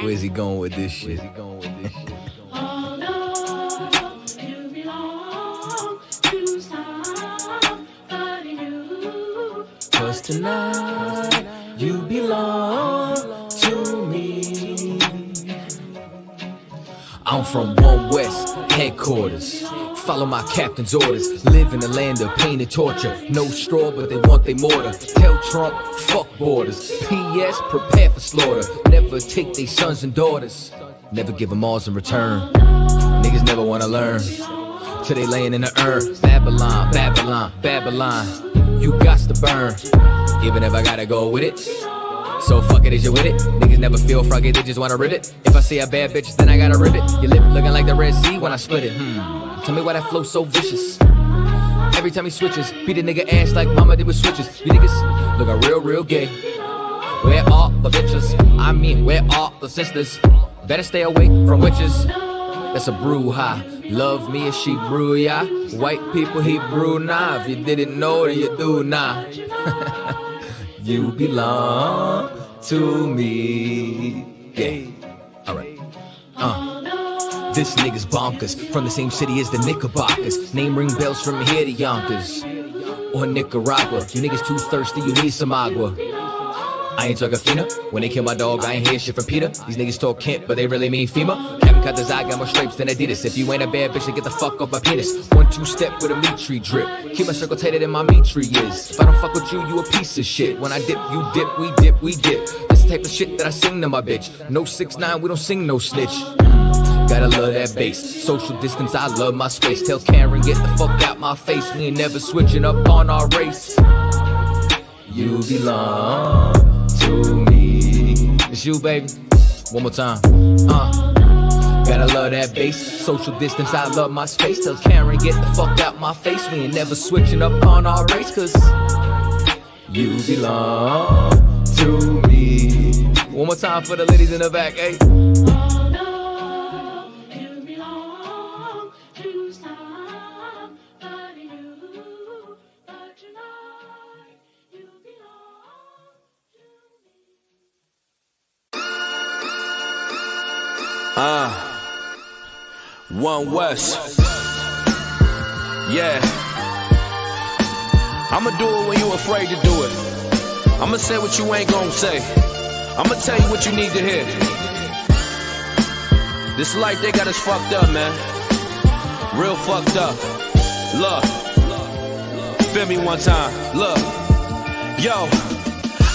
Where's he going with this shit? Cause tonight you belong to me. I'm from One West headquarters. Follow my captain's orders. Live in the land of pain and torture. No straw, but they want they mortar. Tell Trump, fuck borders. P.S. prepare for slaughter. Never take they sons and daughters. Never give them alls in return. Niggas never wanna learn till they laying in the urn. Babylon, Babylon, Babylon. You gots to burn, even if I gotta go with it. So fuck it, is you with it? Niggas never feel froggy, they just wanna rip it. If I see a bad bitch, then I gotta rip it. Your lip looking like the Red Sea when I split it. Tell me why that flow so vicious. Every time he switches, beat a nigga ass like mama did with switches. You niggas looking real, real gay. Where are the bitches? I mean, where are the sisters? Better stay away from witches. That's a brouhaha. Love me if she brew ya. White people he brew now. If you didn't know, then you do now. You belong to me. Yeah. Alright. This nigga's bonkers. From the same city as the Knickerbockers. Name ring bells from here to Yonkers or Nicaragua. You niggas too thirsty, you need some agua. I ain't talking Fina. When they kill my dog, I ain't hear shit from Peter. These niggas talk Kent, but they really mean FEMA. Captain cut his eye, got more stripes than Adidas. If you ain't a bad bitch, then get the fuck off my penis. 1-2 step with a meat tree drip. Keep my circle tighter than my meat tree is. If I don't fuck with you, you a piece of shit. When I dip, you dip, we dip, we dip. This the type of shit that I sing to my bitch. No 6ix9ine, we don't sing no snitch. Gotta love that bass. Social distance, I love my space. Tell Karen, get the fuck out my face. We ain't never switching up on our race. You belong to me. It's you, baby. One more time. Gotta love that bass. Social distance, I love my space. Tell Karen, get the fuck out my face. We ain't never switching up on our race. Cause you belong to me. One more time for the ladies in the back, hey. One West. Yeah. I'ma do it when you afraid to do it. I'ma say what you ain't gon' say. I'ma tell you what you need to hear. This life, they got us fucked up, man. Real fucked up. Look. Feel me one time. Look. Yo.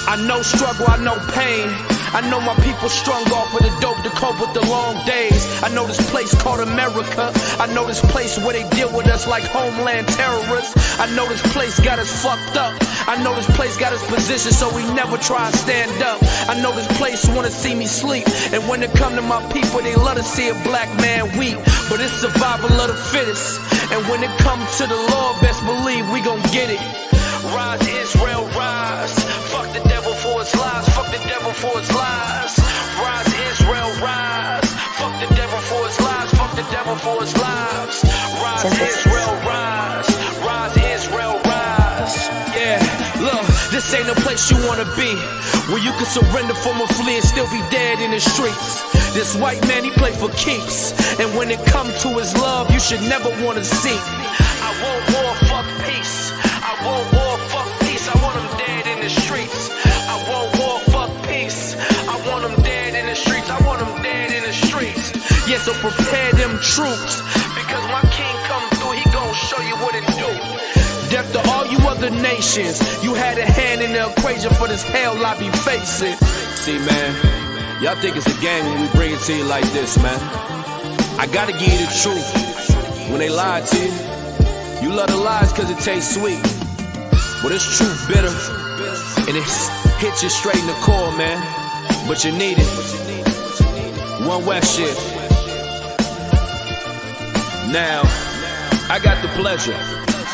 I know struggle, I know pain. I know my people strung off with the dope to cope with the long days. I know this place called America. I know this place where they deal with us like homeland terrorists. I know this place got us fucked up. I know this place got us positioned so we never try to stand up. I know this place wanna see me sleep. And when it come to my people, they love to see a black man weep. But it's survival of the fittest. And when it comes to the law, best believe we gon' get it. Rise Israel, rise. Fuck the devil for his lies. Fuck the devil for his lies. Rise Israel, rise. Fuck the devil for his lies. Fuck the devil for his lies. Rise Israel, rise. Rise Israel, rise. Yeah, look, this ain't a place you wanna be, where you can surrender from a flea and still be dead in the streets. This white man, he play for keeps. And when it come to his love, you should never wanna see. I want war, fuck peace. I want war, fuck peace. I want them dead in the streets. I want war, fuck peace. I want them dead in the streets. I want them dead in the streets. Yeah, so prepare them troops, because my king come through, he gon' show you what it do. Death to all you other nations. You had a hand in the equation for this hell I be facing. See, man, y'all think it's a game when we bring it to you like this, man. I gotta give you the truth. When they lie to you, you love the lies cause it tastes sweet. But it's truth bitter, and it hits you straight in the core, man. But you need it. One West shit. Now, I got the pleasure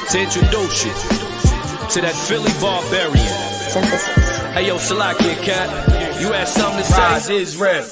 to introduce you to that Philly barbarian. Hey yo, Salakia cat, you had something to say? Rise Israel.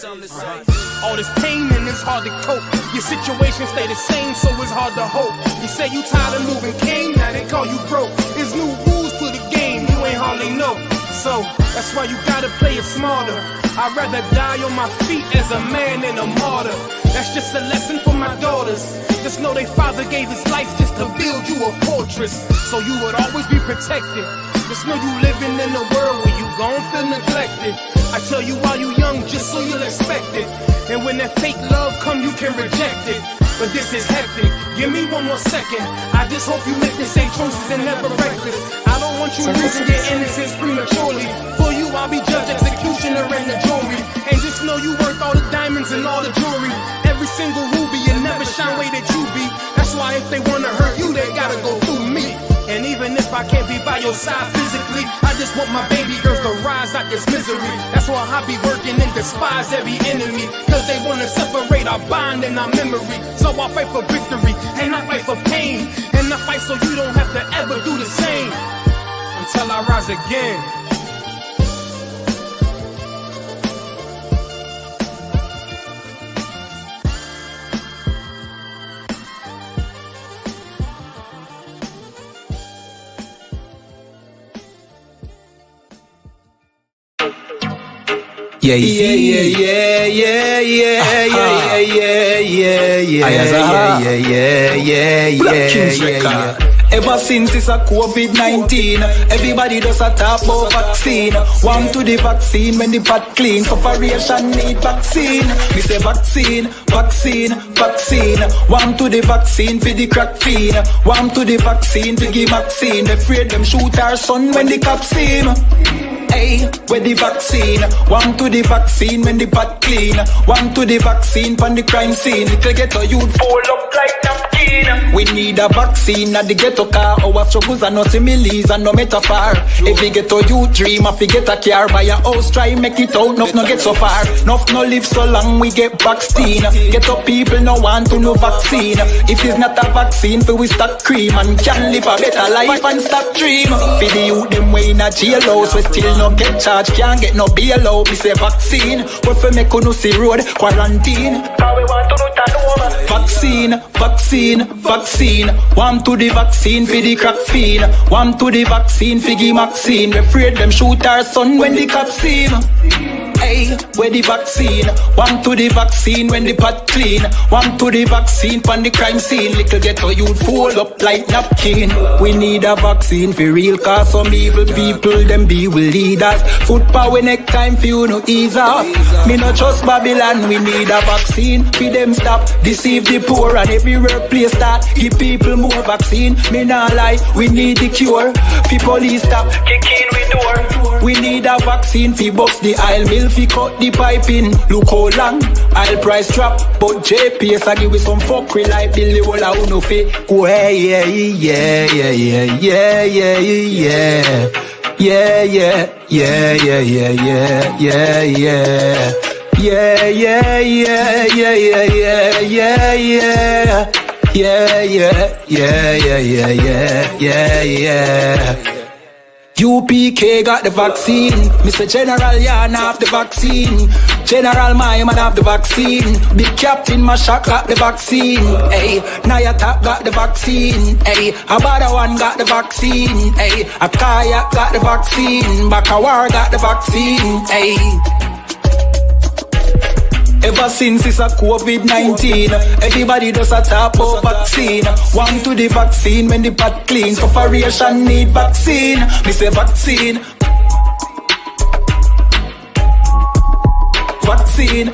All this pain and it's hard to cope. Your situation stay the same, so it's hard to hope. You say you tired of moving cane, now they call you broke. There's new rules to the game, you ain't hardly know. So that's why you gotta play it smarter. I'd rather die on my feet as a man than a martyr. That's just a lesson for my daughters. Just know they father gave his life just to build you a fortress, so you would always be protected. Just know you living in a world where you gon' feel neglected. I tell you while you young, just so you'll expect it. And when that fake love come, you can reject it. But this is hectic, give me one more second. I just hope you make the safe choices and never reckless. I don't want you losing your innocence prematurely. For you, I'll be judge, executioner, and the jury. And just know you worth all the diamonds and all the jewelry. Every single ruby, you never shine way that you be. That's why if they wanna hurt you, they gotta go through me. And even if I can't be by your side physically, I just want my baby girls to rise out this misery. That's why I be working and despise every enemy, cause they wanna separate our bond and our memory. So I fight for victory, and I fight for pain, and I fight so you don't have to ever do the same. Until I rise again. Yeah, Ever since it's a COVID-19, everybody does a talk about vaccine. Warm to the vaccine when the pot clean. Corporation need vaccine. Me say vaccine, vaccine, vaccine. Warm to the vaccine for the crack fiend. Warm to the vaccine for give vaccine. They afraid them shoot our son when the cops see him. Hey, where the vaccine? One to the vaccine when the pot clean. One to the vaccine from the crime scene. Little ghetto youth fold up like napkin. We need a vaccine at the ghetto car. Our struggles are no similes and no metaphor. If we ghetto youth dream, if we get a car, buy a house, try make it out. Nuff no get so far. Nuff no live so long, we get vaccine. Ghetto people no want to no vaccine. If it's not a vaccine, for we start cream and can live a better life and stop dream. For the youth them way in a jailhouse, we still no get charged, can't get no bail out. We say vaccine, what for make no see road quarantine. How we want to do that over. Vaccine, vaccine, vaccine. One to the vaccine for the crack fiend. One to the vaccine for the vaccine. We afraid them shoot our son when the cops see him. Hey, where the vaccine? One to the vaccine when the pot clean. One to the vaccine from the crime scene. Little ghetto youth fold up like napkin. We need a vaccine for real, cause some evil people them be will lead us. Foot power next time for you no ease off. Me no trust Babylon, we need a vaccine. For them stop, deceive the poor and every workplace start. Give people more vaccine, me nah lie, we need the cure. For police stop, kick in we door. We need a vaccine for bust the aisle mill. Fi cut the pipe in, look how long I'll price drop, but JPS I give you some fuckery like Billy Walla who no fit. Go hey, yeah, yeah, yeah, yeah, yeah, yeah, yeah. Yeah, yeah, yeah, yeah, yeah, yeah, yeah, yeah. Yeah, yeah, yeah, yeah, yeah, yeah, yeah, yeah. Yeah, yeah, yeah, yeah, yeah, yeah, yeah, yeah. U.P.K got the vaccine. Mr. General Yan have the vaccine. General Myman have the vaccine. Big Captain Mashak got the vaccine. Hey, Nayatap got the vaccine. Hey, Abada one got the vaccine. Hey, Akaya got the vaccine. Bakawar got the vaccine. Hey. Ever since it's a COVID-19, everybody does a talk about vaccine. One to the vaccine when the pot clean. Corporation need vaccine. Me say vaccine. Vaccine.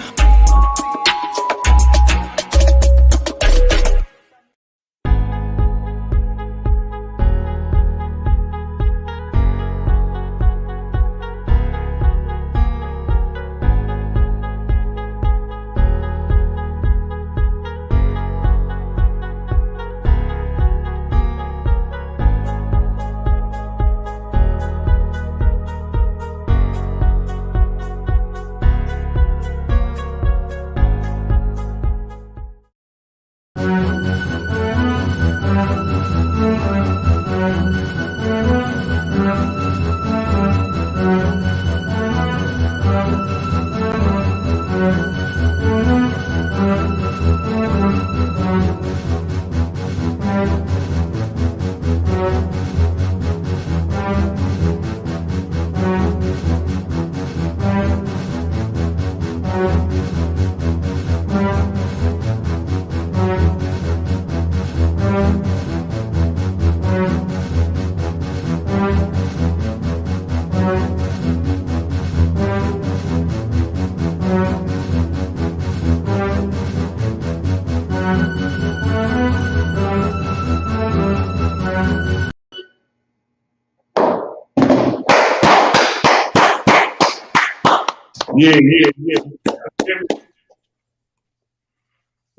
Yeah.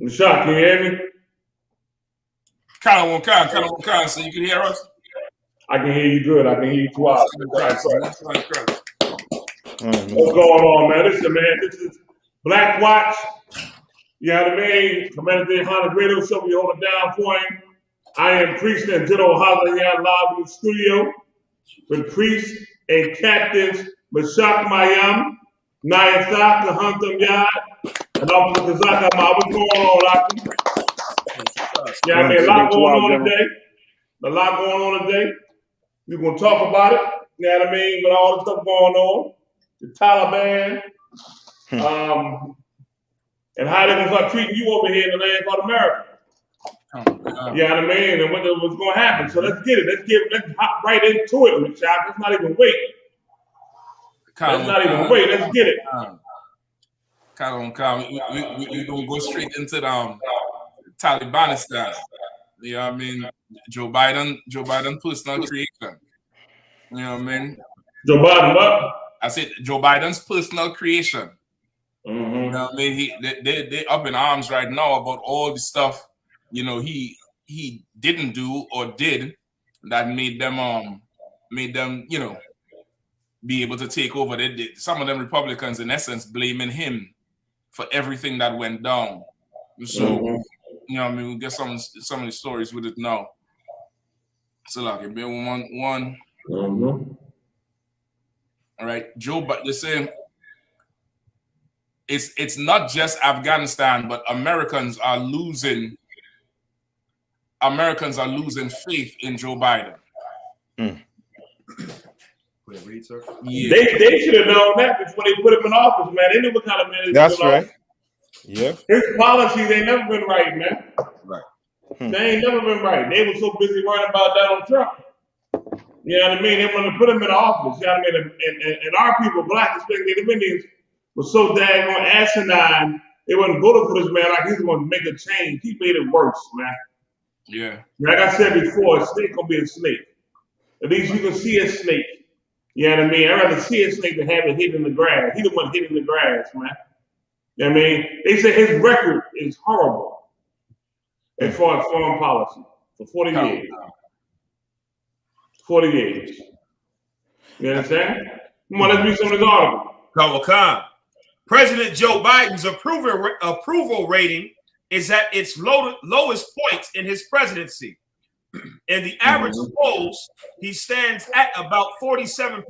Shot, can you hear me? Kind of, so you can hear us? I can hear you good. I can hear you twice. What's going on, man? Listen, man, this is Black Watch. You know what I mean? Commander GEN.YAHANNA radio show. We hold it down for him. I am Priest and General Holla here live in the studio with Priest and Captains Mashak Mayam, Nayasaka Huntum Yad, and Officer Kazaka Ma. What's going on, Locky? Yeah, I mean, a lot going on today. A lot going on today. We're going to talk about it, you know what I mean, with all the stuff going on. The Taliban, and how they're going to start treating you over here in the land called America. You know what I mean? And what's going to happen. So let's get it. Let's hop right into it, Michelle. Let's not even wait. Let's get it. We're going to go straight into the Taliban-istan. You know what I mean? Joe Biden personal creation. You know what I mean? Joe Biden what? I said Joe Biden's personal creation. Mm-hmm. You know what I mean? They up in arms right now about all the stuff, you know, he didn't do or did that made them, you know, be able to take over. Some of them Republicans, in essence, blaming him for everything that went down. So, you know what I mean? We'll get some of the stories with it now. So, like, it be one. All right, Joe, but they say it's not just Afghanistan, but Americans are losing faith in Joe Biden. Yeah. They should have known that before they put him in office, man. They knew what kind of man. That's right. Yeah. His policies ain't never been right, man. Right. They ain't never been right. They were so busy worrying about Donald Trump. You know what I mean? They wanted to put him in office. You know what I mean? And our people, black, especially Native Indians, were so daggone asinine. They wasn't voting for this man like he's going to make a change. He made it worse, man. Yeah. Like I said before, a snake gonna be a snake. At least you can see a snake. You know what I mean? I'd rather see a snake than have it hidden in the grass. He the one hidden in the grass, man. You know what I mean? They say his record is horrible as far as foreign policy for 40 years. 40 years. You understand? Come on, let's read some of this article. President Joe Biden's approval rating is at its lowest point in his presidency. In the average polls, he stands at about 47%.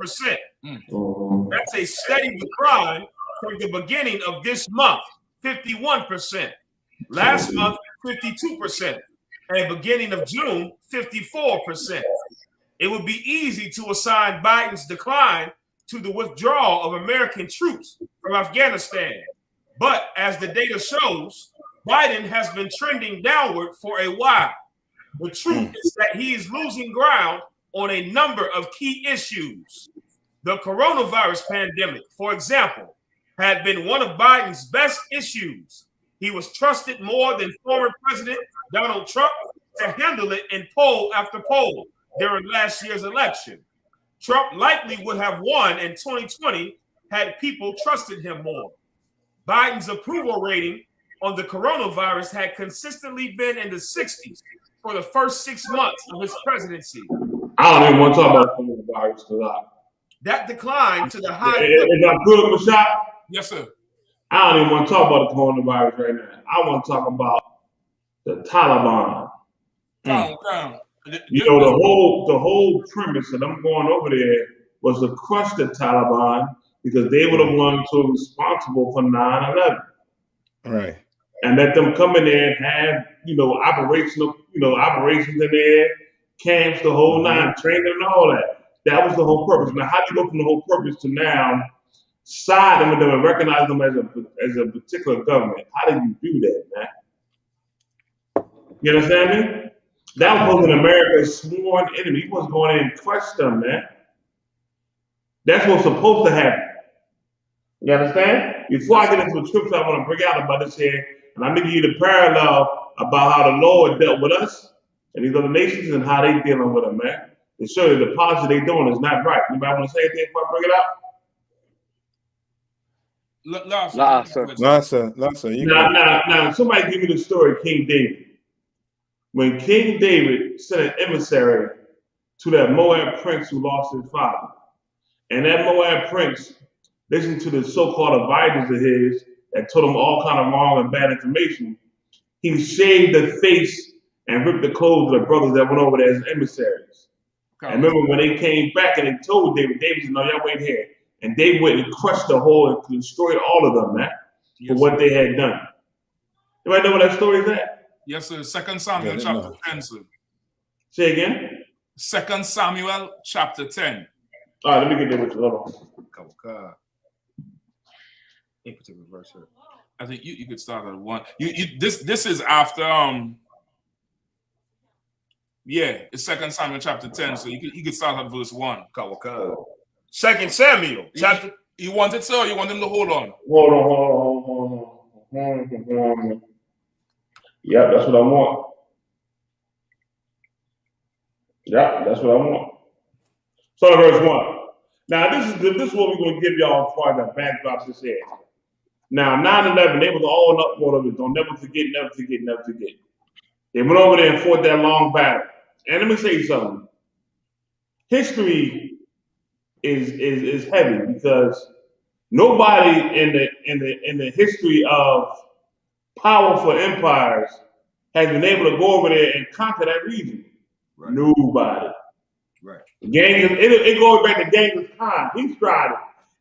That's a steady decline from the beginning of this month, 51%. Last month, 52%. And beginning of June, 54%. It would be easy to assign Biden's decline to the withdrawal of American troops from Afghanistan. But as the data shows, Biden has been trending downward for a while. The truth is that he is losing ground on a number of key issues. The coronavirus pandemic, for example, had been one of Biden's best issues. He was trusted more than former President Donald Trump to handle it in poll after poll during last year's election. Trump likely would have won in 2020 had people trusted him more. Biden's approval rating on the coronavirus had consistently been in the 60s for the first 6 months of his presidency. I don't even want to talk about coronavirus because that declined to the high. Is that good of a shot? Yes, sir. I don't even want to talk about the coronavirus right now. I want to talk about the Taliban. You know, the whole premise of them going over there was to crush the Taliban because they were the ones who were responsible for 9/11. Right. And let them come in there and have, operations in there, camps, the whole nine, training and all that. That was the whole purpose. Now, how do you go from the whole purpose to now side them with them and recognize them as a particular government? How do you do that, man? You understand me? That was America's sworn enemy. He was going in and crush them, man. That's what's supposed to happen. You understand? Before I get into the scripture, I want to bring out about this here, and I'm going to give you the parallel about how the Lord dealt with us and these other nations and how they dealing with them, man. To show you the policy they doing is not right. Anybody want to say anything before I bring it out? Lassa, you go. Now, somebody give me the story of King David. When King David sent an emissary to that Moab prince who lost his father, and that Moab prince listened to the so-called advisors of his that told him all kind of wrong and bad information, he shaved the face and ripped the clothes of the brothers that went over there as emissaries. And remember when they came back and they told David said, no, y'all wait here. And David went and crushed the whole and destroyed all of them, man, for what they had done. Anybody know what that story is at? Yes, sir. 2 Samuel chapter 10, sir. Say again? 2 Samuel chapter 10. All right, let me get there with you. Hold on. I think you could start at 1. This is after it's 2 Samuel chapter 10, so you could start at verse 1. 2 Samuel chapter. You want it, sir? You want him to hold on? Hold on. Yep, that's what I want. Yep, that's what I want. So verse 1. Now this is what we're going to give y'all as far as the backdrop this is. Now 9/11, they was all in uproar of it. Don't never forget. They went over there and fought that long battle. And let me say something. History is heavy because nobody in the history of powerful empires has been able to go over there and conquer that region. Right. Nobody. Right. It goes back to Genghis Khan. He tried it,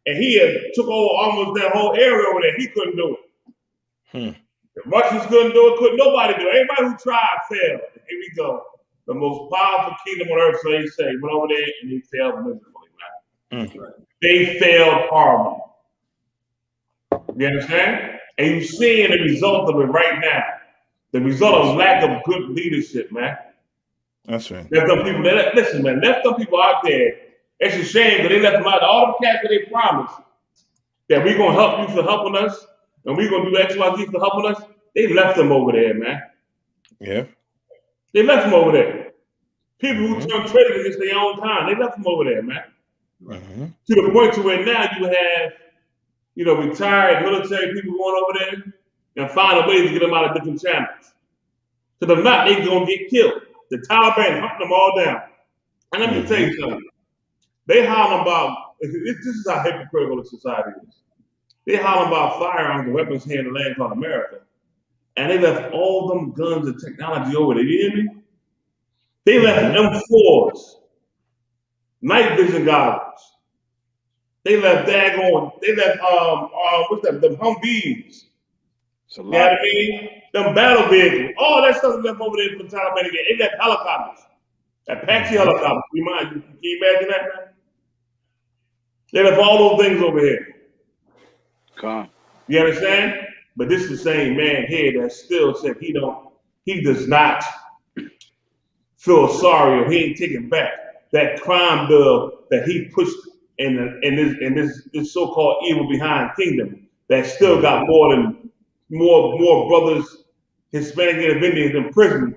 and he took over almost that whole area over there. He couldn't do it. The Russians couldn't do it. Nobody do it. Everybody who tried failed. Here we go. The most powerful kingdom on earth, so they say, went over there and he failed miserably. Right? They failed horribly. You understand? And you're seeing the result of it right now. The result of lack of good leadership, man. That's right. There's some people that listen, man. Left some people out there. It's a shame because they left them out. All the cats that they promised that we're gonna help you for helping us, and we're gonna do X, Y, Z for helping us. They left them over there, man. Yeah. They left them over there. People who turn traitors against their own kind, they left them over there, man. To the point to where now you have, retired military people going over there and finding ways to get them out of different channels. Because if not, they're gonna get killed. The Taliban hunting them all down. And let me tell you something. They holler about, this is how hypocritical the society is. They holler about firearms and weapons here in the land called America. And they left all them guns and technology over there. You hear me? They left M4s, night vision goggles. They left what's that, them Humvees. You know what I mean? Them battle vehicles. All that stuff left over there for the Taliban again. They left helicopters. Apache helicopters. Can you imagine that, man? They left all those things over here. You understand? But this is the same man here that still said he does not feel sorry or he ain't taking back that crime bill that he pushed in this so-called evil behind kingdom that still got more brothers, Hispanic and Indians in prison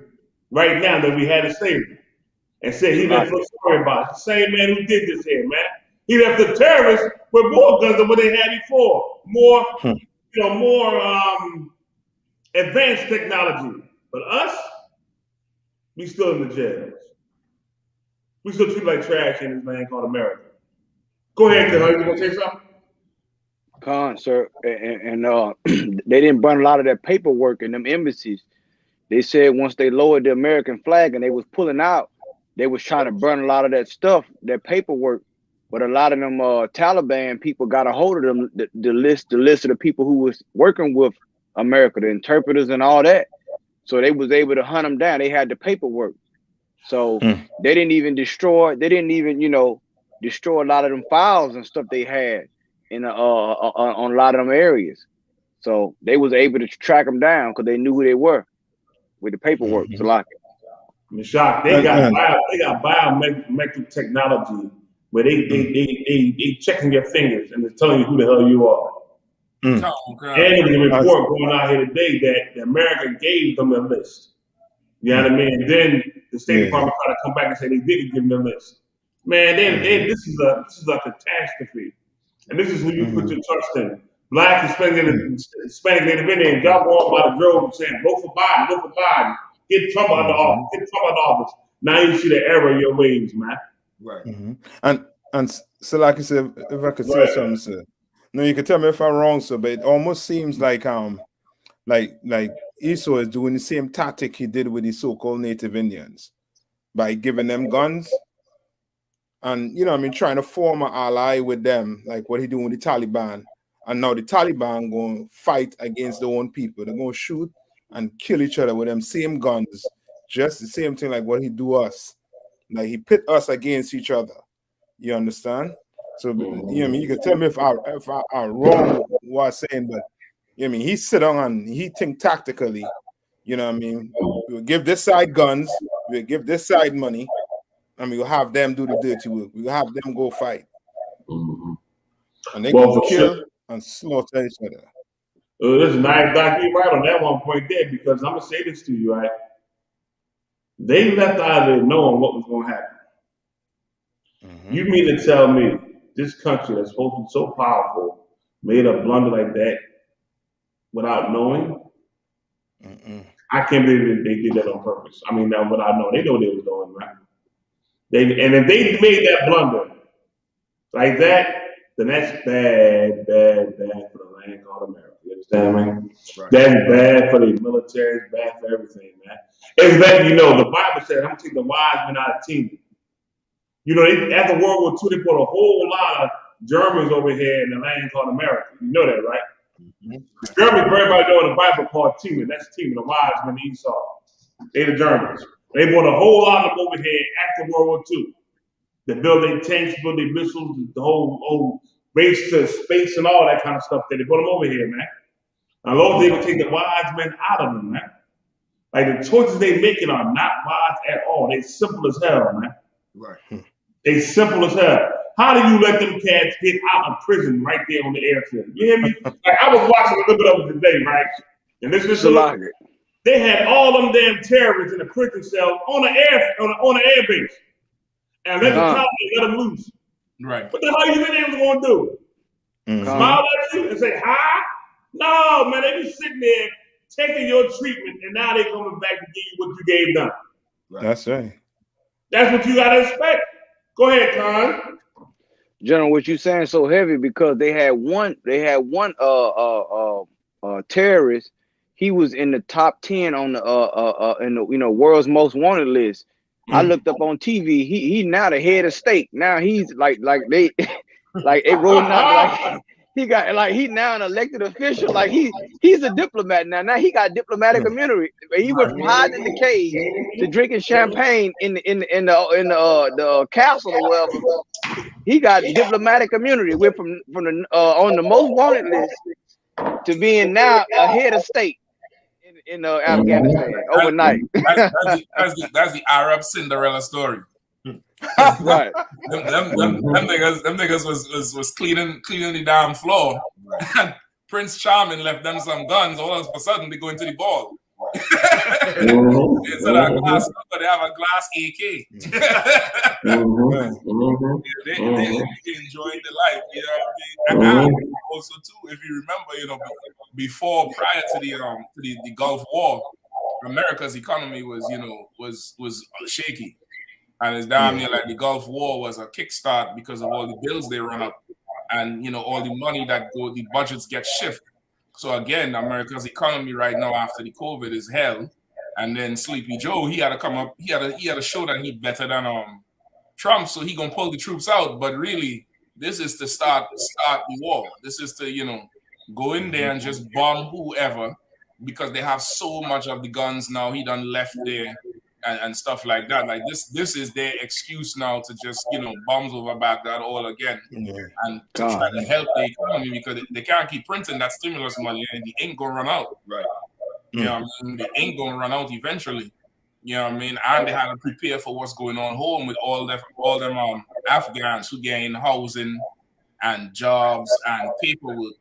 right now than we had in slavery. And said he didn't feel sorry about it. The same man who did this here, man. He left the terrorists with more guns than what they had before. More advanced technology. But us, we still in the jails. We still treated like trash in this land called America. Go ahead, Khan. You gonna say something? Khan, sir, and they didn't burn a lot of that paperwork in them embassies. They said once they lowered the American flag and they was pulling out, they was trying to burn a lot of that stuff, that paperwork. But a lot of them Taliban people got a hold of them, the list of the people who was working with America, the interpreters and all that. So they was able to hunt them down. They had the paperwork. So they didn't even destroy a lot of them files and stuff they had in on a lot of them areas. So they was able to track them down because they knew who they were with the paperwork. So like, I'm shocked. They got biometric technology where they checking your fingers and they're telling you who the hell you are. And there was a report going out here today that America gave them a list. You know what I mean? And then the State Department tried to come back and say they didn't give them the list. Man, this is a catastrophe. And this is who you put your trust in. Black, Hispanic, Native Indians, y'all going by the drove saying, vote for Biden, vote for Biden. Get Trump out of the office, get Trump out of the office. Now you see the error of your ways, man. Right. And so, like I said, if I could say something, sir. No, you can tell me if I'm wrong, sir, but it almost seems like Esau is doing the same tactic he did with the so-called Native Indians by giving them guns and, you know, I mean, trying to form an ally with them, like what he doing with the Taliban. And now the Taliban going to fight against their own people. They're going to shoot and kill each other with them same guns, just the same thing like what he do us. Like he pit us against each other. You understand? So, you know what I mean? You can tell me if I'm wrong what I'm saying, but you know what I mean? He sit down and he think tactically. You know what I mean? We'll give this side guns, we'll give this side money, and we'll have them do the dirty work. We'll have them go fight. And they can kill and slaughter each other. Listen, Doc, you're right on that one point there, because I'm going to say this to you, right? They left out of there knowing what was going to happen. You mean to tell me this country that's supposed to be so powerful made a blunder like that without knowing? I can't believe they did that on purpose. I mean, now without knowing, they know what they was doing, right? And if they made that blunder like that, then that's bad for the land called America. You understand, man? Right. That's bad for the military. It's bad for everything, man. It's letting you know the Bible says, I'm going to take the wise men out of team. You know, after World War II, they put a whole lot of Germans over here in the land called America. You know that, right? The Germans, everybody know in the Bible called teaming. That's teaming, the wise men, Esau. They the Germans. They brought a whole lot of them over here after World War II. They built their tanks, built their missiles, the whole race to space and all that kind of stuff. They brought them over here, man. Now, Lord, they would take the wise men out of them, man. Like the choices they making are not wise at all. They simple as hell, man. Right. They simple as hell. How do you let them cats get out of prison right there on the airfield? You hear me? Like I was watching a little bit of it today, right? And this is they had all them damn terrorists in the prison cell on the air base, and let them loose. Right. What the hell you think they was going to do? Smile at you and say hi? No, man. They be sitting there taking your treatment, and now they coming back to give you what you gave them. Right. That's right. That's what you gotta expect. Go ahead, Con. General, what you saying so heavy because they had one terrorist. He was in the top 10 on the world's most wanted list. I looked up on TV. He now the head of state. Now he's like they like it rolling out like he now an elected official. Like he's a diplomat now. Now he got diplomatic immunity. He went from hiding in the cave to drinking champagne in the castle or whatever. He got diplomatic immunity. Went from the on the most wanted list to being now a head of state in Afghanistan overnight. That's the Arab Cinderella story. Right. Them niggas was cleaning the damn floor. And Prince Charming left them some guns. All of a sudden they go into the ball. Instead of a glass, they have a glass AK. They enjoying the life, you know what I mean? And also too, if you remember, prior to the Gulf War, America's economy was shaky. And it's damn near like the Gulf War was a kickstart because of all the bills they run up and, all the money the budgets get shifted. So again, America's economy right now after the COVID is hell. And then Sleepy Joe, he had to come up, he had to show that he better than Trump, so he gonna pull the troops out. But really, this is to start the war. This is to, go in there and just bomb whoever because they have so much of the guns now. He done left there. And stuff like that. Like this is their excuse now to just bombs over Baghdad all again and to try to help the economy because they can't keep printing that stimulus money and the ink gonna run out. Right. You know what I mean? The ink gonna run out eventually. You know what I mean? And they had to prepare for what's going on home with all them Afghans who gain housing and jobs and paperwork.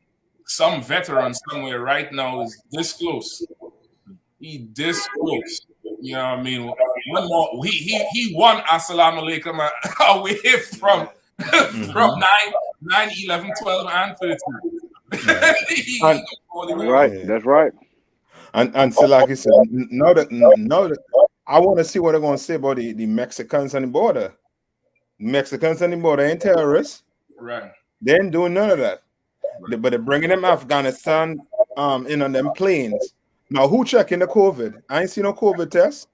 Some veteran somewhere right now is this close. He this close. You know what I mean? One more, he won Assalamu alaikum away from 9, 11, 12, and 13. Right, that's right. And so, like I said, now that I want to see what they're going to say about the Mexicans on the border. Mexicans on the border ain't terrorists. Right. They ain't doing none of that. But they're bringing them Afghanistan in on them planes. Now, who checking the COVID? I ain't seen no COVID test.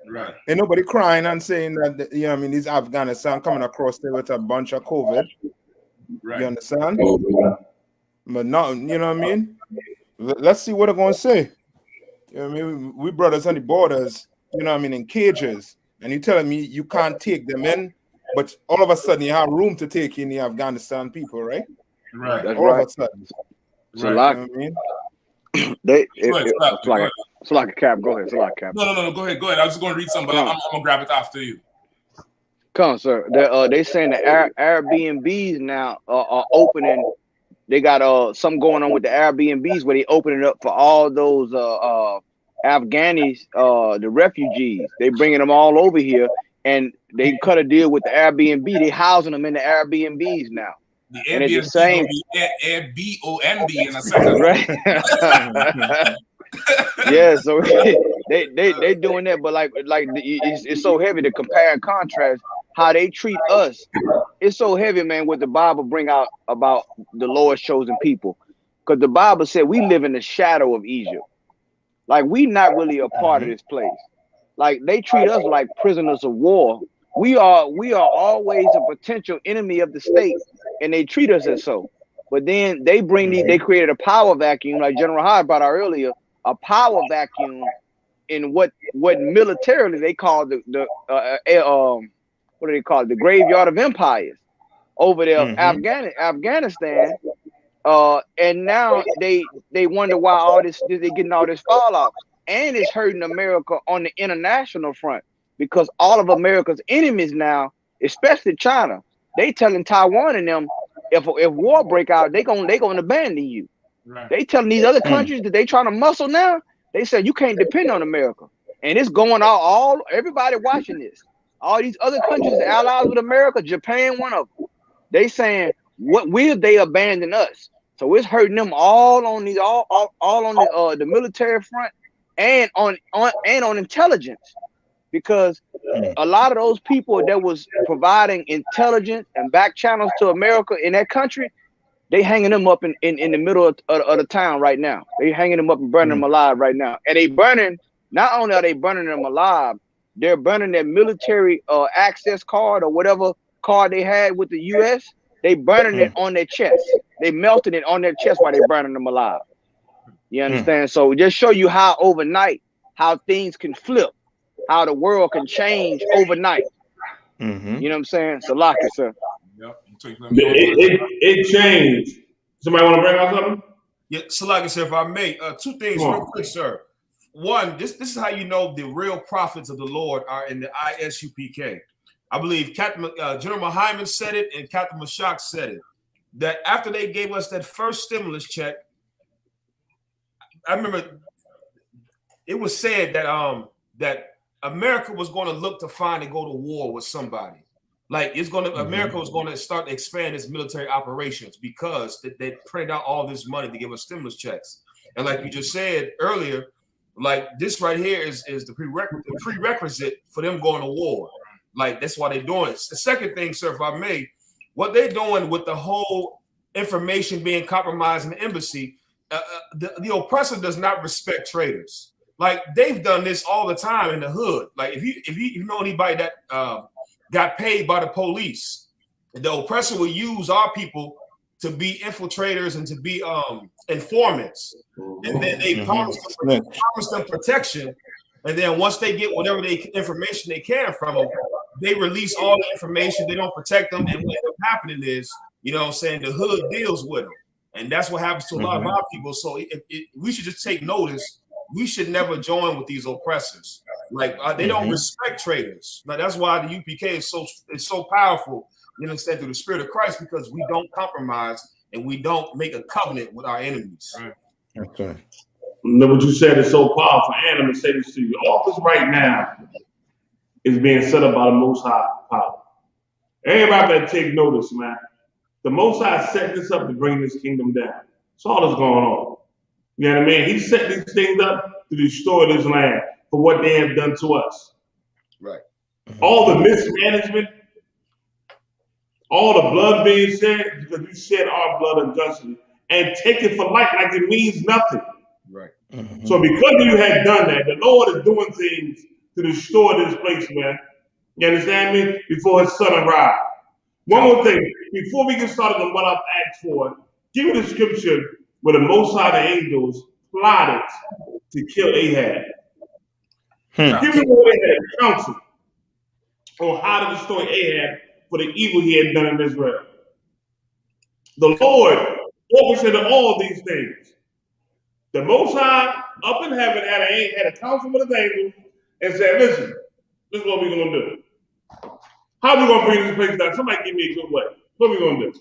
Right. Ain't nobody crying and saying that, you know what I mean, these Afghanistan coming across there with a bunch of COVID. Right. You understand? But no, you know what I mean? Let's see what they're going to say. You know what I mean? We brothers on the borders, you know what I mean, in cages. And you're telling me you can't take them in, but all of a sudden you have room to take in the Afghanistan people, right? Right. That's all right. of a sudden. It's a lot. You know what I mean? It's like a cap. Go ahead. It's like a cap. No. Go ahead. I was just going to read something, but I'm going to grab it after you. Come on, sir. They saying the Airbnbs now are opening. They got something going on with the Airbnbs where they opening up for all those Afghanis, the refugees. They bringing them all over here, and they cut a deal with the Airbnb. They housing them in the Airbnbs now. The and it's Airbnb the same. Airbnb in a second. Right. Yeah, so they doing that, but like it's so heavy to compare and contrast how they treat us. It's so heavy, man, what the Bible bring out about the Lord's chosen people. Because the Bible said we live in the shadow of Egypt. Like, we not really a part of this place. Like, they treat us like prisoners of war. We are always a potential enemy of the state, and they treat us as so. But then they bring they created a power vacuum, like General Hyde brought out earlier, a power vacuum in what militarily they call the what do they call it? The graveyard of empires over there, Afghanistan. And now they wonder why all this they getting all this fallout, and it's hurting America on the international front, because all of America's enemies now, especially China, they telling Taiwan and them, if war break out, they gonna abandon you. Right. They telling these other countries that they trying to muscle now. They said you can't depend on America, and it's going all everybody watching this. All these other countries allies with America, Japan, one of them. They saying, what will they abandon us? So it's hurting them all on these all on the military front and on intelligence, because a lot of those people that was providing intelligence and back channels to America in that country, they hanging them up in the middle of the town right now. They hanging them up and burning them alive right now. And they burning, not only are they burning them alive, they're burning their military access card or whatever card they had with the U.S. They burning it on their chest. They melting it on their chest while they burning them alive. You understand? So just show you how overnight, how things can flip, how the world can change overnight. You know what I'm saying? So lock it, sir. Yep. It changed. Somebody want to bring out something? Yeah, so like I said, if I may, two things real quick, sir. One, this is how you know the real prophets of the Lord are in the I.S.U.P.K. I believe General Hyman said it and Captain Mashak said it, that after they gave us that first stimulus check, I remember it was said that that America was going to look to find and go to war with somebody. Like, it's going to America was going to start to expand its military operations because they printed out all this money to give us stimulus checks. And like you just said earlier, like, this right here is the prerequisite for them going to war. Like, that's why they're doing it. The second thing, sir, if I may, what they're doing with the whole information being compromised in the embassy, the oppressor does not respect traitors. Like, they've done this all the time in the hood. Like, if you know anybody that got paid by the police, the oppressor will use our people to be infiltrators and to be informants, and then they promise them protection. And then once they get whatever information they can from them, they release all the information. They don't protect them. And what ends up happening is, you know what I'm saying, the hood deals with them. And that's what happens to a lot of our people. So we should just take notice. We should never join with these oppressors. Like, they don't respect traitors. Now, that's why the UPK is so powerful, you understand, through the Spirit of Christ, because we don't compromise and we don't make a covenant with our enemies. Right. Okay. What you said is so powerful. And I'm going to say this to you. All this right now is being set up by the Most High power. Everybody better take notice, man. The Most High set this up to bring this kingdom down. That's all that's going on. You know what I mean? He set these things up to destroy this land for what they have done to us. Right. All the mismanagement, all the blood being shed, because we shed our blood unjustly, and take it for light like it means nothing. Right. So because you had done that, the Lord is doing things to destroy this place, man. You understand me? Before his son arrived. One more thing, before we get started on what I've asked for, give me the scripture where the Most High, the angels, plotted to kill Ahab. Give me where they had counsel on how to destroy Ahab for the evil he had done in Israel. The Lord orchestrated all these things. The Most High up in heaven had a council with his angels and said, listen, this is what we're going to do. How are we going to bring this place down? Somebody give me a good way. What are we going to do?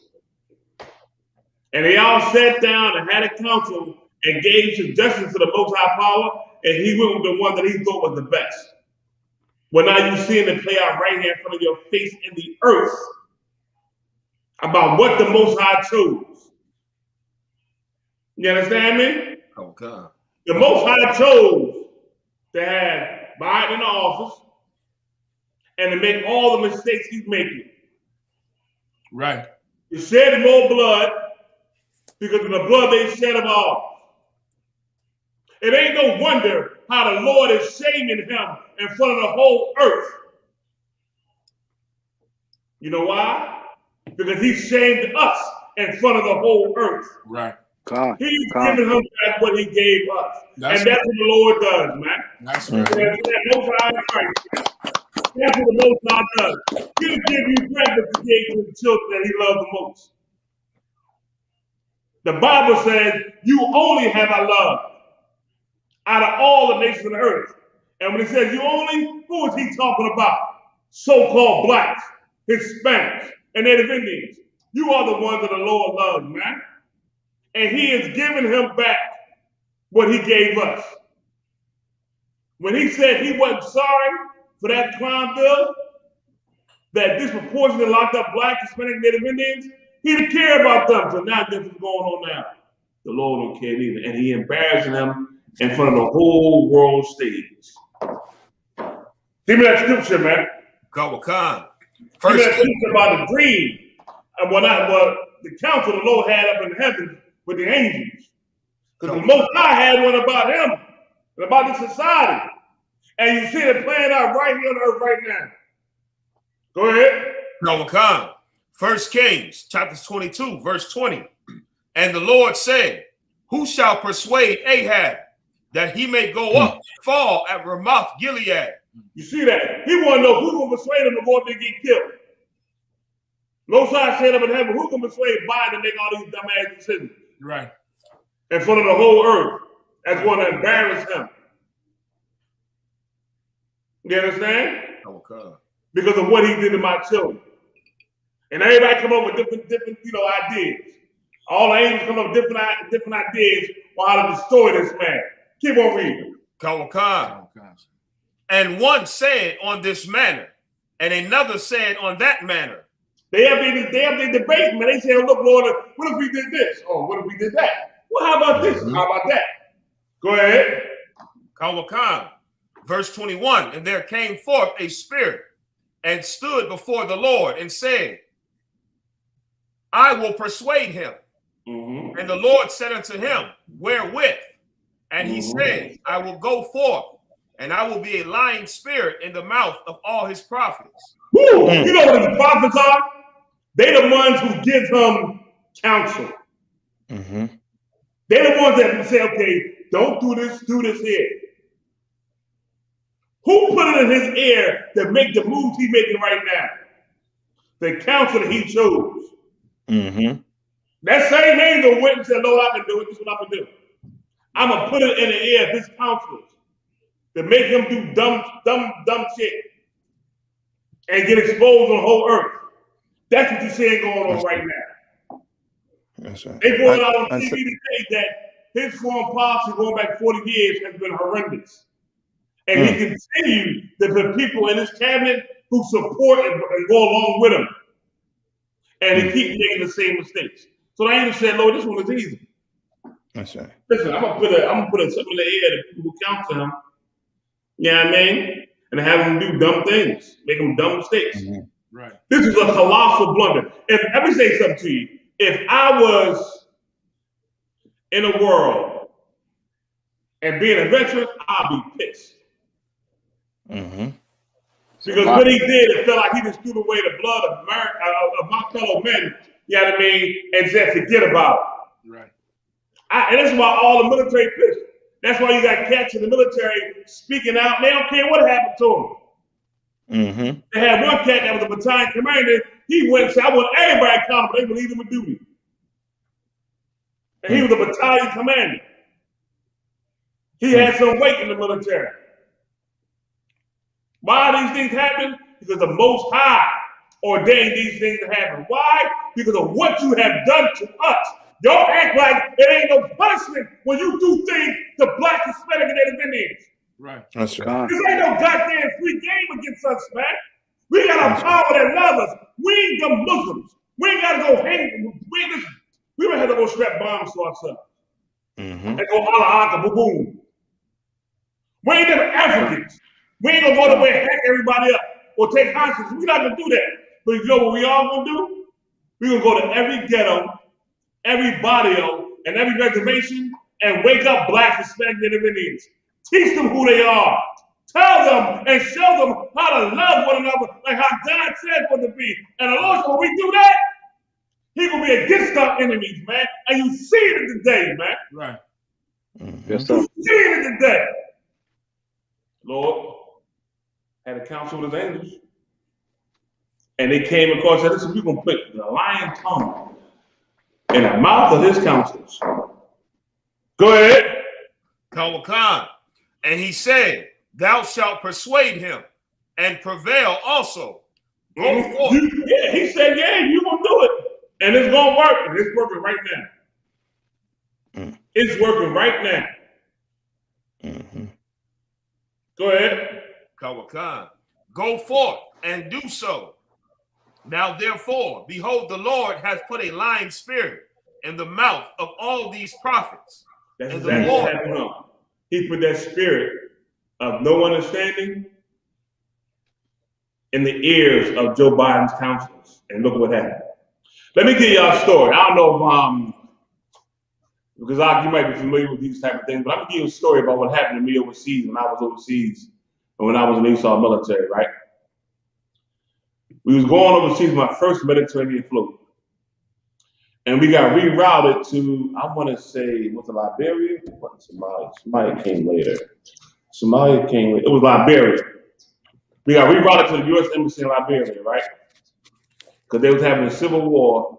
And they all sat down and had a council and gave suggestions to the Most High power, and he went with the one that he thought was the best. Well, now you're seeing it play out right here in front of your face in the earth about what the Most High chose. You understand me? Okay. The Most High chose to have Biden in the office and to make all the mistakes he's making. Right. To shed more blood because of the blood they shed of ours. It ain't no wonder how the Lord is shaming him in front of the whole earth. You know why? Because he shamed us in front of the whole earth. Right. He's giving him back what he gave us. And that's what the Lord does, man. That's right. That's what the Most High does. He'll give you back what he gave to the children that he loved the most. The Bible says, you only have I loved out of all the nations of the earth. And when it says you only, who is he talking about? So-called blacks, Hispanics, and Native Indians. You are the ones that the Lord loves, man. And he is giving him back what he gave us. When he said he wasn't sorry for that crime bill that disproportionately locked up blacks, Hispanic, Native Indians, he didn't care about them. So now this is going on now. The Lord don't care either. And he embarrassing them in front of the whole world stage. Give me that scripture, man. Khan. Give me that scripture about the dream and what the council the Lord had up in heaven with the angels. Because the Most High had one about him and about the society. And you see it playing out right here on earth right now. Go ahead. Khan. 1 Kings, chapter 22, verse 20. And the Lord said, who shall persuade Ahab that he may go up, fall at Ramoth Gilead? You see that? He want to know who's going to persuade him to go up and get killed. Most High said up in heaven, who's going to persuade Biden to make all these dumbass decisions? Right. In front of the whole earth. That's going to embarrass him. You understand? Okay. Because of what he did to my children. And everybody come up with different ideas. All the angels come up with different ideas on how to destroy this man. Keep on reading. Khan. And one said on this manner, and another said on that manner. They have been debating, man. They say, oh, look, Lord, what if we did this? Oh, what if we did that? Well, how about this? How about that? Go ahead. Khan. Verse 21, and there came forth a spirit and stood before the Lord and said, I will persuade him. And the Lord said unto him, wherewith? And he said, I will go forth, and I will be a lying spirit in the mouth of all his prophets. Woo! You know what the prophets are? They're the ones who give him counsel. They're the ones that say, okay, don't do this here. Who put it in his ear to make the moves he's making right now? The counsel that he chose. That same angel went and said, Lord, I can do it. This is what I'm going to do. I'm going to put it in the ear of his counselors to make him do dumb shit and get exposed on the whole earth. That's what you're seeing going on right now. That's right. They going out on TV to say that his foreign policy going back 40 years has been horrendous. And he continued to put people in his cabinet who support and go along with him. And he keeps making the same mistakes. So the angel said, Lord, this one is easy. That's right. Listen, I'm gonna put something in the air to people who counsel him. You know what I mean? And have them do dumb things, make them dumb mistakes. Right. This is a colossal blunder. Let me say something to you. If I was in a world and being a veteran, I'd be pissed. Because what he did, it felt like he just threw away the blood of my fellow men, you know what I mean, and said, forget about it. Right. And that's why all the military pissed. That's why you got cats in the military speaking out. They don't care what happened to them. They had one cat that was a battalion commander. He went and said, I want everybody accountable. They believe him in duty. And he was a battalion commander. He had some weight in the military. Why these things happen? Because the Most High ordained these things to happen. Why? Because of what you have done to us. Y'all act like there ain't no punishment when you do things to Black, Hispanic, and Native Indians. Right. That's right. This ain't no goddamn free game against us, man. We got a power that loves us. We ain't the Muslims. We ain't got to go hang. We don't have to go strap bombs to ourselves. And go Allah, boom. We ain't them Africans. We ain't gonna go the way and hack everybody up or take hostages. We're not gonna do that. But you know what we all gonna do? We're gonna go to every ghetto, every barrio, and every reservation and wake up Black, Hispanic, Native Indians. Teach them who they are. Tell them and show them how to love one another like how God said for to be. And the Lord, when we do that, He gonna be against our enemies, man. And you see it today, man. Right. Yes, sir. You see it today. Lord had a council with his angels. And they came across and said, listen, we're going to put the lion tongue in the mouth of his counselors. Go ahead. Khan. And he said, thou shalt persuade him and prevail also. Go forth. Yeah, he said, yeah, you're going to do it. And it's going to work. And it's working right now. It's working right now. Go ahead. Khan. Go forth and do so. Now therefore, behold, the Lord has put a lying spirit in the mouth of all these prophets. That's and exactly the Lord, what happened. He put that spirit of no understanding in the ears of Joe Biden's counselors. And look what happened. Let me give y'all a story. I don't know if because you might be familiar with these type of things, but I'm gonna give you a story about what happened to me overseas when I was overseas and when I was in the Esau military, right? We was going overseas, my first Mediterranean float. And we got rerouted to, I want to say, was it Liberia? What, Somalia? Somalia came later. It was Liberia. We got rerouted to the U.S. Embassy in Liberia, right? Because they was having a civil war,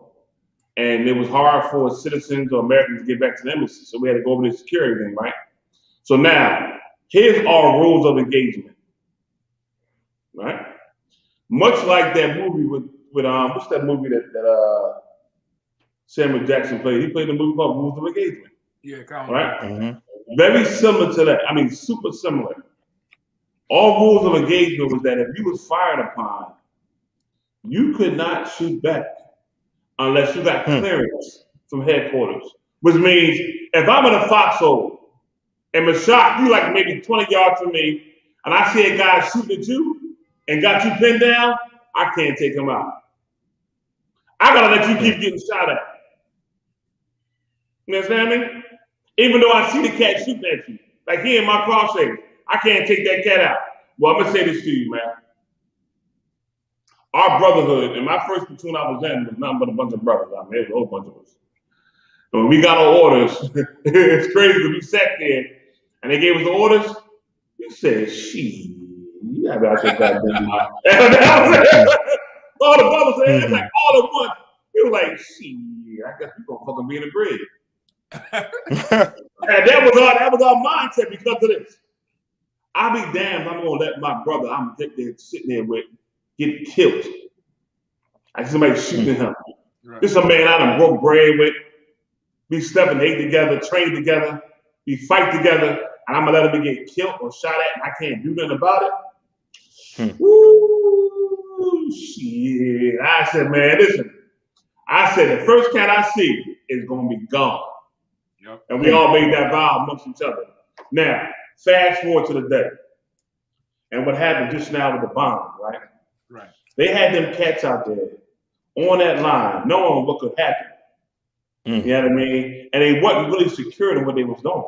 and it was hard for citizens or Americans to get back to the embassy. So we had to go over the security thing, right? So now, here's our rules of engagement, right? Much like that movie with what's that movie that Samuel Jackson played? He played a movie called Rules of Engagement. Yeah, right? Very similar to that. I mean, super similar. All rules of engagement was that if you was fired upon, you could not shoot back unless you got clearance from headquarters. Which means if I'm in a foxhole and Mashak, you like maybe 20 yards from me, and I see a guy shooting at you and got you pinned down, I can't take him out. I gotta let you keep getting shot at. You understand me? Even though I see the cat shooting at you, like he in my crosshairs, I can't take that cat out. Well, I'm gonna say this to you, man. Our brotherhood, in my first platoon I was in, was nothing but a bunch of brothers. I mean, there was a whole bunch of us. And when we got our orders, it's crazy because we sat there and they gave us the orders. We said, "She, you gotta be out your goddamn mouth." All the brothers said, like all at once. We were like, "She, I guess we gonna fucking be in the grid." And that was our mindset because of this. I'll be damned, I'm gonna let my brother I'm sitting there with get killed. I see somebody shooting him. Right. This is a man I done broke bread with. We slept and ate together, trained together, we fight together, and I'm gonna let him get killed or shot at, and I can't do nothing about it. Woo, shit. I said, man, listen. I said, the first cat I see is gonna be gone. Yep. And we all made that vow amongst each other. Now, fast forward to the day. And what happened just now with the bomb, right? Right. They had them cats out there on that line, knowing what could happen. You know what I mean? And they wasn't really secure in what they was doing.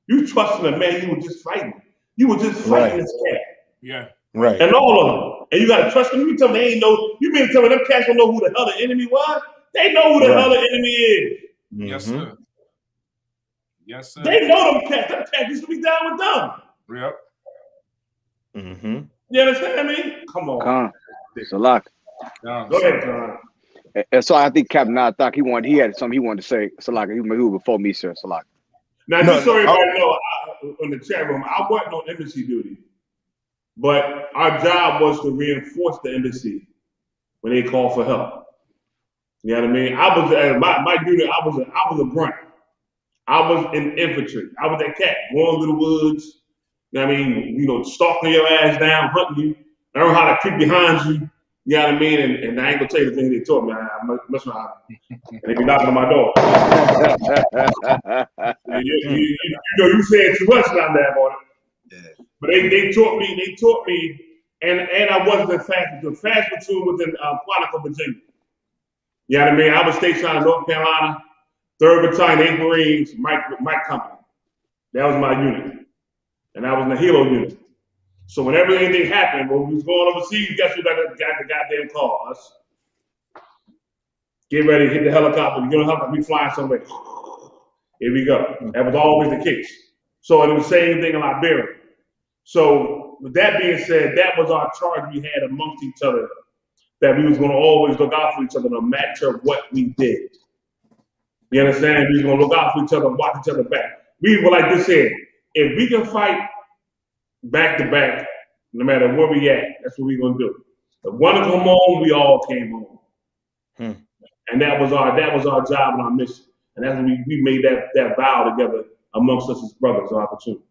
You trusting a man you were just fighting. You were just fighting this cat. Yeah. Right. And all of them. And you gotta trust them. You tell me they ain't know. You mean to tell me them cats don't know who the hell the enemy was? They know who the hell the enemy is. Yes, sir. Yes, sir. They know them cats. Them cats used to be down with them. Yep. You understand me? Come on. Con. Salak. Go ahead, John. And so I think Captain Nathak, he had something he wanted to say. Salak, he was before me, sir. Salak. Now, just so everybody know, in the chat room, I wasn't on embassy duty, but our job was to reinforce the embassy when they call for help. You know what I mean? I was my unit. I was a grunt. I was in infantry. I was that cat going to the woods. You know what I mean? You know, stalking your ass down, hunting you, learn how to creep behind you. You know what I mean? And I ain't gonna tell you the thing they taught me. I mess around. And they be knocking on my door. you know, you saying too much down there on it. Yeah. But they taught me, and I wasn't the fast platoon was in Quantico, Virginia. You know what I mean? I was stationed in North Carolina, 3rd Battalion, 8th Marines, Mike Company. That was my unit. And I was in the Hilo unit. So whenever anything happened, when we was going overseas, guess who got the goddamn call? Us. Get ready, hit the helicopter. You're gonna have to be flying somewhere. Here we go. That was always the case. So it was the same thing in Liberia. So with that being said, that was our charge we had amongst each other, that we was gonna always look out for each other no matter what we did. You understand? We was gonna look out for each other and watch each other back. We were like this here. If we can fight back to back, no matter where we at, that's what we're gonna do. If one to come home, we all came home. And that was our job and our mission. And that's when we made that vow together amongst us as brothers on opportunity.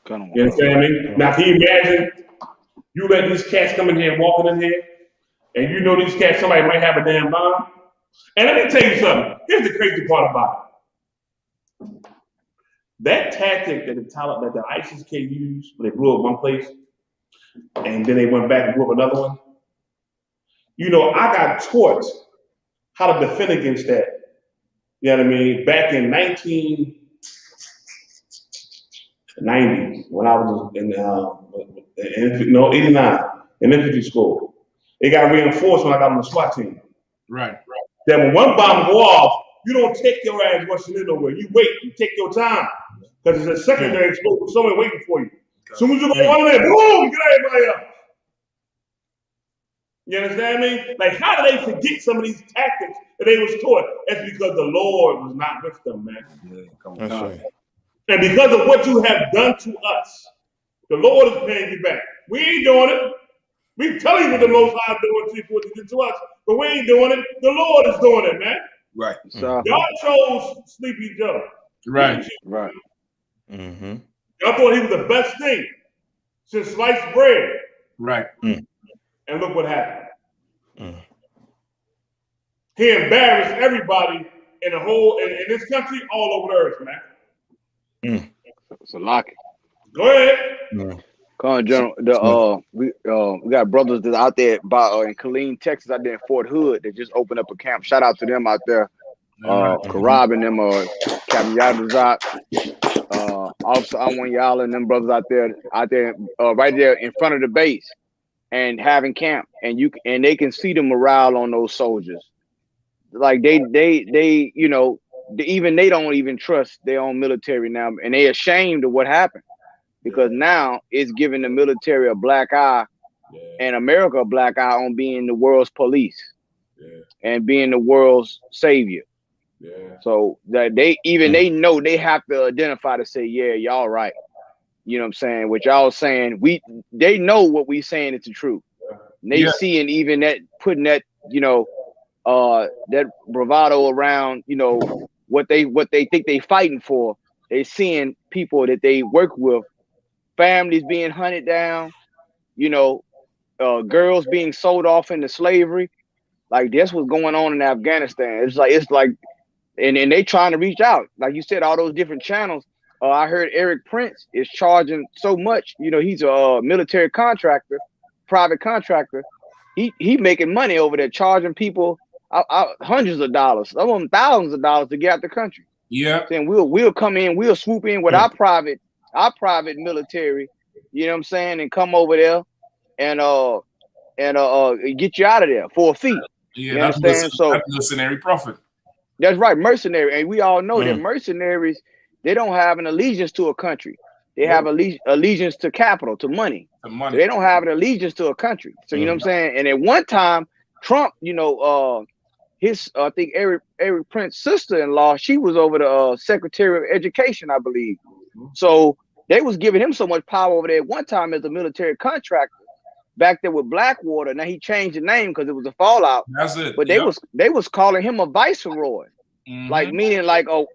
You understand me? Now can you imagine you let these cats come in here, walking in here, and you know these cats, somebody might have a damn bomb. And let me tell you something. Here's the crazy part about it. That tactic that the I.S.U.P.K used when they blew up one place, and then they went back and blew up another one. You know, I got taught how to defend against that. You know what I mean? Back in 1990, when I was in 89, in infantry school. It got reinforced when I got on the SWAT team. Right. That when one bomb go off, you don't take your ass rushing in nowhere. You wait, you take your time. Because it's a secondary explosion, someone waiting for you. As soon as you go on there, boom, get everybody up. You understand me? Like, how do they forget some of these tactics that they was taught? That's because the Lord was not with them, man. Yeah, come on. That's right. And because of what you have done to us, the Lord is paying you back. We ain't doing it. We tell you what the Most High doing what you did to us, but we ain't doing it. The Lord is doing it, man. Right. Y'all chose Sleepy Joe. Right. Right. Y'all thought he was the best thing since sliced bread. Right. And look what happened. He embarrassed everybody in the whole in this country, all over the earth, man. It's a lock. Go ahead. Come on, General. We got brothers that's out there in Killeen, Texas, out there in Fort Hood. They just opened up a camp. Shout out to them out there. Karab and them, Captain Yadazat, Officer I.S.U.P.K and them brothers out there, right there in front of the base, and having camp, and they can see the morale on those soldiers. Like they you know, even they don't even trust their own military now, and they ashamed of what happened, because now it's giving the military a black eye, and America a black eye on being the world's police and being the world's savior. So that they know they have to identify to say, yeah, y'all right. You know what I'm saying? What y'all saying, they know what we saying is the truth. And they seeing even that, putting that, you know, that bravado around, you know, what they think they fighting for. They seeing people that they work with, families being hunted down, you know, girls being sold off into slavery. Like, that's what's going on in Afghanistan. It's like and they trying to reach out, like you said, all those different channels. I heard Eric Prince is charging so much. You know, he's a military contractor, private contractor. He making money over there, charging people hundreds of dollars, some of them thousands of dollars to get out the country. Yeah, saying we'll come in, we'll swoop in with our private military. You know what I'm saying, and come over there and get you out of there for a fee. Yeah, you understand? So that's mercenary profit. That's right, mercenary, and we all know that mercenaries, they don't have an allegiance to a country. They have allegiance to capital, to money. So they don't have an allegiance to a country. So you know what I'm saying? And at one time, Trump, you know, his I think Eric Prince's sister-in-law, she was over the Secretary of Education, I believe. So they was giving him so much power over there at one time as a military contractor. Back there with Blackwater. Now he changed the name because it was a fallout. That's it. But they was calling him a viceroy. Like meaning like a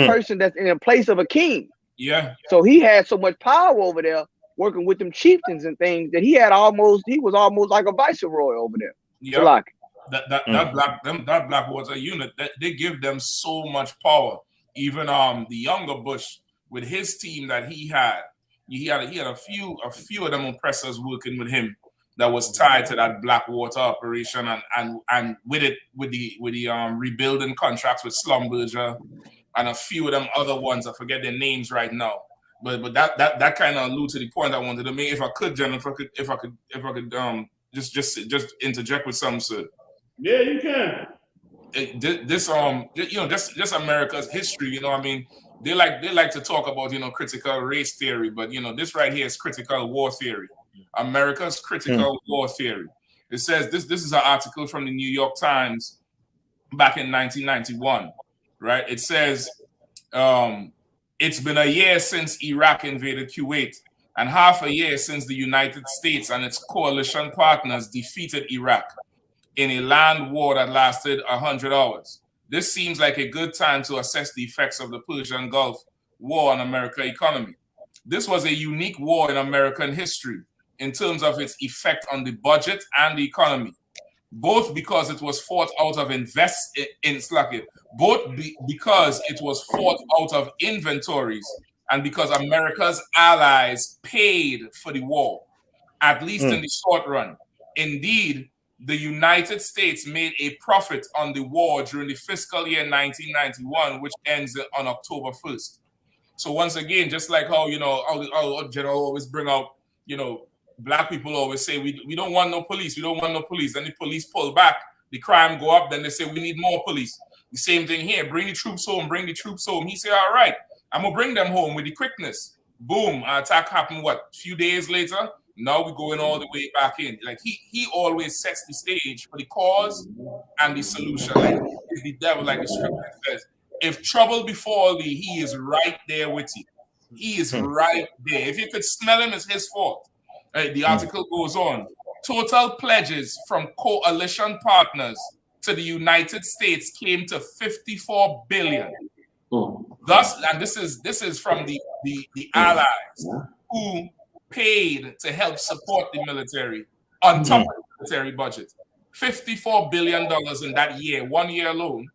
person that's in the place of a king. Yeah. So he had so much power over there working with them chieftains and things that he was almost like a viceroy over there. Yeah. Like that Blackwater unit, they give them so much power. Even the younger Bush with his team that he had a few of them oppressors working with him that was tied to that Blackwater operation and with the rebuilding contracts with Schlumberger and a few of them other ones. I forget their names right now. But that kind of alludes to the point I wanted to make. If I could, Jen, if I could just interject with something, sir. Yeah, you can. This America's history, you know, I mean, they like to talk about, you know, critical race theory, but you know, this right here is critical war theory. America's critical war theory. It says this is an article from the New York Times back in 1991, right? It says it's been a year since Iraq invaded Kuwait and half a year since the United States and its coalition partners defeated Iraq in a land war that lasted 100 hours. This seems like a good time to assess the effects of the Persian Gulf War on American economy. This was a unique war in American history in terms of its effect on the budget and the economy, both because it was fought out of because it was fought out of inventories and because America's allies paid for the war, at least in the short run. Indeed, the United States made a profit on the war during the fiscal year 1991, which ends on October 1st. So once again, just like how, you know, our general always bring out, you know, black people always say, we don't want no police, we don't want no police. Then the police pull back, the crime go up, then they say, we need more police. The same thing here, bring the troops home, bring the troops home. He said, all right, I'm going to bring them home with the quickness. Boom, an attack happened, a few days later? Now we're going all the way back in. Like he always sets the stage for the cause and the solution. Like he's the devil, like the scripture says. If trouble befall thee, he is right there with you. He is right there. If you could smell him, it's his fault. The article goes on. Total pledges from coalition partners to the United States came to $54 billion. Thus, and this is from the allies who paid to help support the military on top of the military budget. $54 billion in that year, 1 year alone.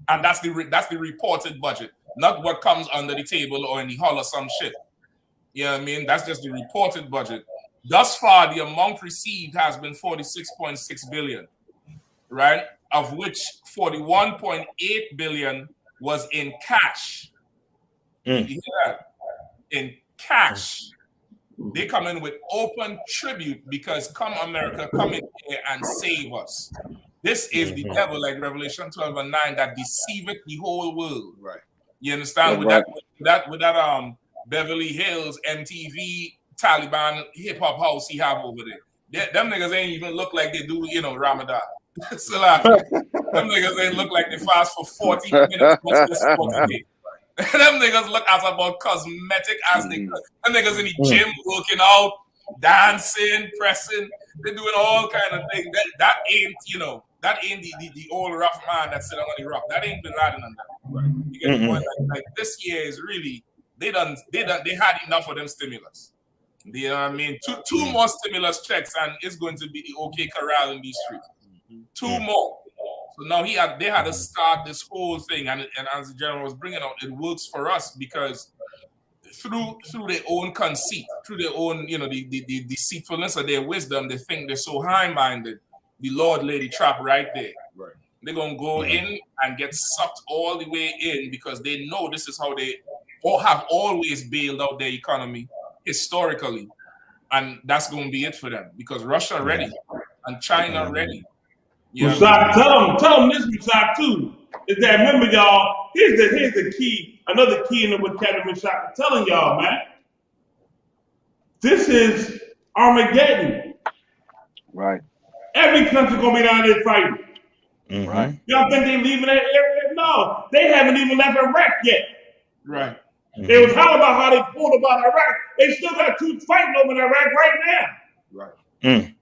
And that's the reported budget, not what comes under the table or in the hull or some shit. You know what I mean? That's just the reported budget. Thus far, the amount received has been $46.6 billion, right? Of which $41.8 billion was in cash. You hear that? In cash. They come in with open tribute because come America, come in here and save us. This is the devil, like Revelation 12:9, that deceiveth the whole world. Right. You understand? With that Beverly Hills, MTV, Taliban hip-hop house he have over there. Them niggas ain't even look like they do, you know, Ramadan. So like, them niggas ain't look like they fast for 40 minutes. Them niggas look as about cosmetic as they could. Them niggas in the gym working out, dancing, pressing. They're doing all kind of things. That ain't, you know, that ain't the old rough man that sit on the rock. That ain't Bin Laden on that. Right? You get the point? Like this year is really they had enough of them stimulus. You know what I mean? Two more stimulus checks and it's going to be the OK corral in these streets. Two more. So now they had to start this whole thing, and as the general was bringing out, it works for us because through their own conceit, through their own, the deceitfulness of their wisdom, they think they're so high-minded. The Lord laid the trap right there. Right. They're gonna go in and get sucked all the way in because they know this is how they have always bailed out their economy historically, and that's gonna be it for them because Russia ready and China ready. Tell them this, Musak, too. Is that remember, y'all? Here's the key. Another key in what Captain Musak is telling y'all, man. This is Armageddon. Right. Every country gonna be down there fighting. Right. Y'all think they leaving that area? No, they haven't even left Iraq yet. Right. It was how about how they pulled about Iraq. They still got two fighting over in Iraq right now. Right.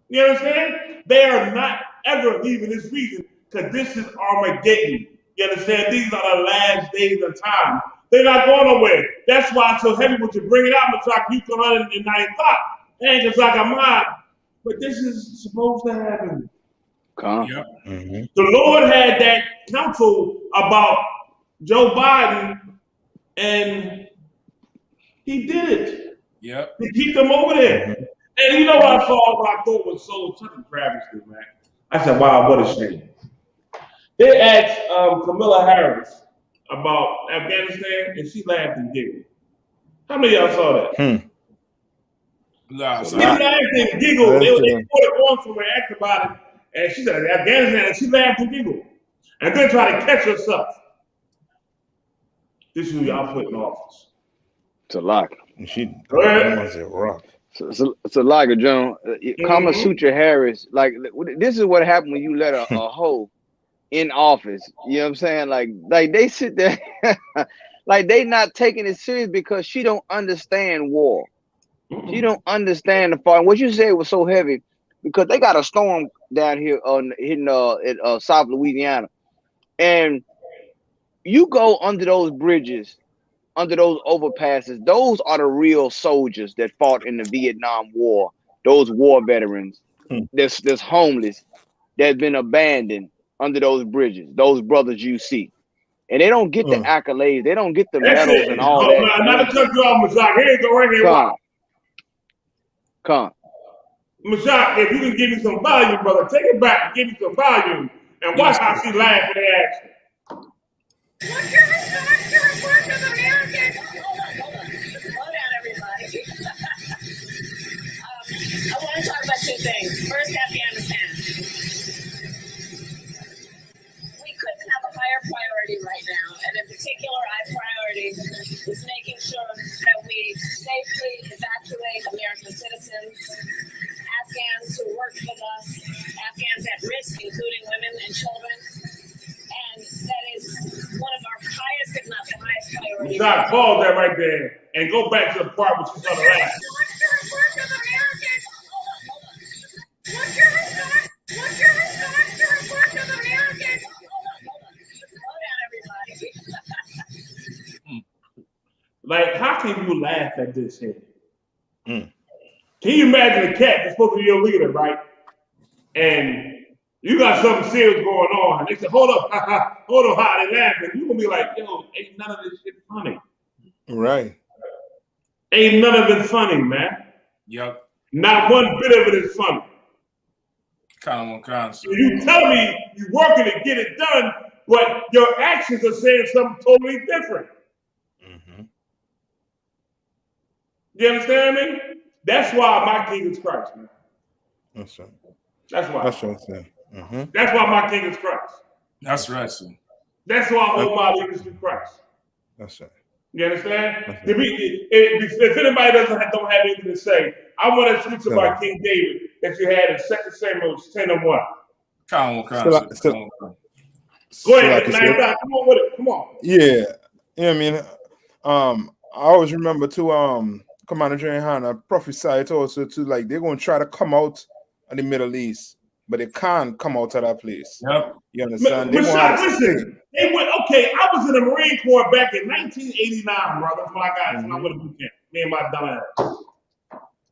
You understand? They are not ever leaving this region because this is Armageddon. You understand? These are the last days of time. They're not going nowhere. That's why it's so heavy when you bring it out. It's like you come out in 9 o'clock. And it's like I'm not. But this is supposed to happen. Yep. The Lord had that counsel about Joe Biden, and he did it. Yep. To keep them over there. And you know what I saw? What I thought was so touching, travesty, man. I said, "Wow, what a shame." They asked Kamala Harris about Afghanistan, and she laughed and giggled. How many of y'all saw that? She laughed and giggled. They put it on somewhere, asked about it, and she said Afghanistan, and she laughed and giggled, and then tried to catch herself. This is who y'all put in office. It's a lot. She was a rock. It's a lot, John. Kama Sutra Harris, like this is what happened when you let a hoe in office. You know what I'm saying? Like they sit there, like they not taking it serious because she don't understand war. She don't understand the fight. What you said was so heavy because they got a storm down here in South Louisiana, and you go under those bridges, under those overpasses. Those are the real soldiers that fought in the Vietnam War. Those war veterans. That's homeless, that's been abandoned under those bridges. Those brothers you see, and they don't get the accolades. They don't get the medals and all that. Not to cut you off, Mazak. Here you go, right here. Come. Mazak, if you can give me some volume, brother, take it back and give me some volume, and watch how she laughed when they asked her. What's your response to reports of Americans? Hold on. Slow down, everybody. I want to talk about two things. First, Afghanistan. We couldn't have a higher priority right now, and in particular, our priority is making sure that we safely evacuate American citizens, Afghans who work with us, Afghans at risk, including women and children. And that is one of our highest, if not the highest priority. Stop, pause that right there, and go back to the part where she's on the last. What's your response of Americans? Hold on. What's your response to reports of Americans? Hold on. Slow down, everybody. Like, how can you laugh at this here? Can you imagine a cat that's supposed to be your leader, right? And you got something serious going on. And they say, hold up, hold on, how they laughing. You're going to be like, yo, ain't none of this shit funny. Right. Ain't none of it funny, man. Yep. Not one bit of it is funny. Come on. So you tell me you're working to get it done, but your actions are saying something totally different. You understand me? That's why my king is Christ, man. That's right. That's why. That's what I'm saying. That's why my king is Christ. That's right, sir. That's why I hold my allegiance to Christ. That's right. You understand? If anybody don't have anything to say, I want to switch about King David that you had in 2 Samuel 10:1. Come on. Go ahead, come on with it. Come on. Yeah. I mean, I always remember to Commander GEN.YAHANNA prophesied also to like they're gonna try to come out of the Middle East, but they can't come out of that place. Yep. You understand? Listen, they went, okay, I was in the Marine Corps back in 1989, brother. That's when I got when I went to boot camp. Me and my dumb ass.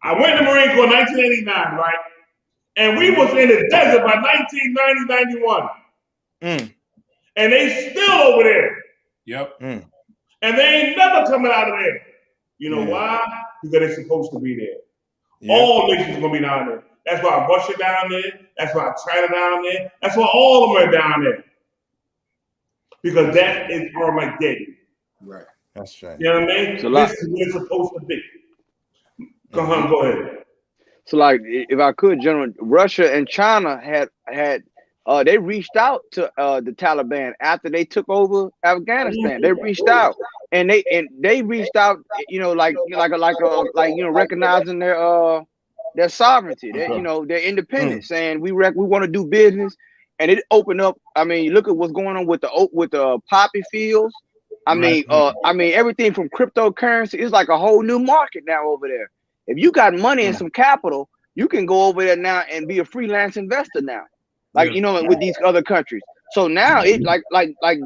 I went in the Marine Corps in 1989, right? And we was in the desert by 1990, 91. And they still over there. Yep. And they ain't never coming out of there. You know why? Because they're supposed to be there. All nations are gonna be down there. That's why Russia down there. That's why China down there. That's why all of them are down there. Because that is Armageddon. Right. That's right. You know what I mean? So this is what it's supposed to be. Go ahead. So, like, if I could, General, Russia and China had they reached out to the Taliban after they took over Afghanistan. They reached out, and they reached out, you know, like recognizing their sovereignty, their independence, saying we want to do business, and it opened up. I mean, you look at what's going on with the poppy fields. I mean, everything from cryptocurrency is like a whole new market now over there. If you got money and some capital, you can go over there now and be a freelance investor now, like with these other countries. So now it like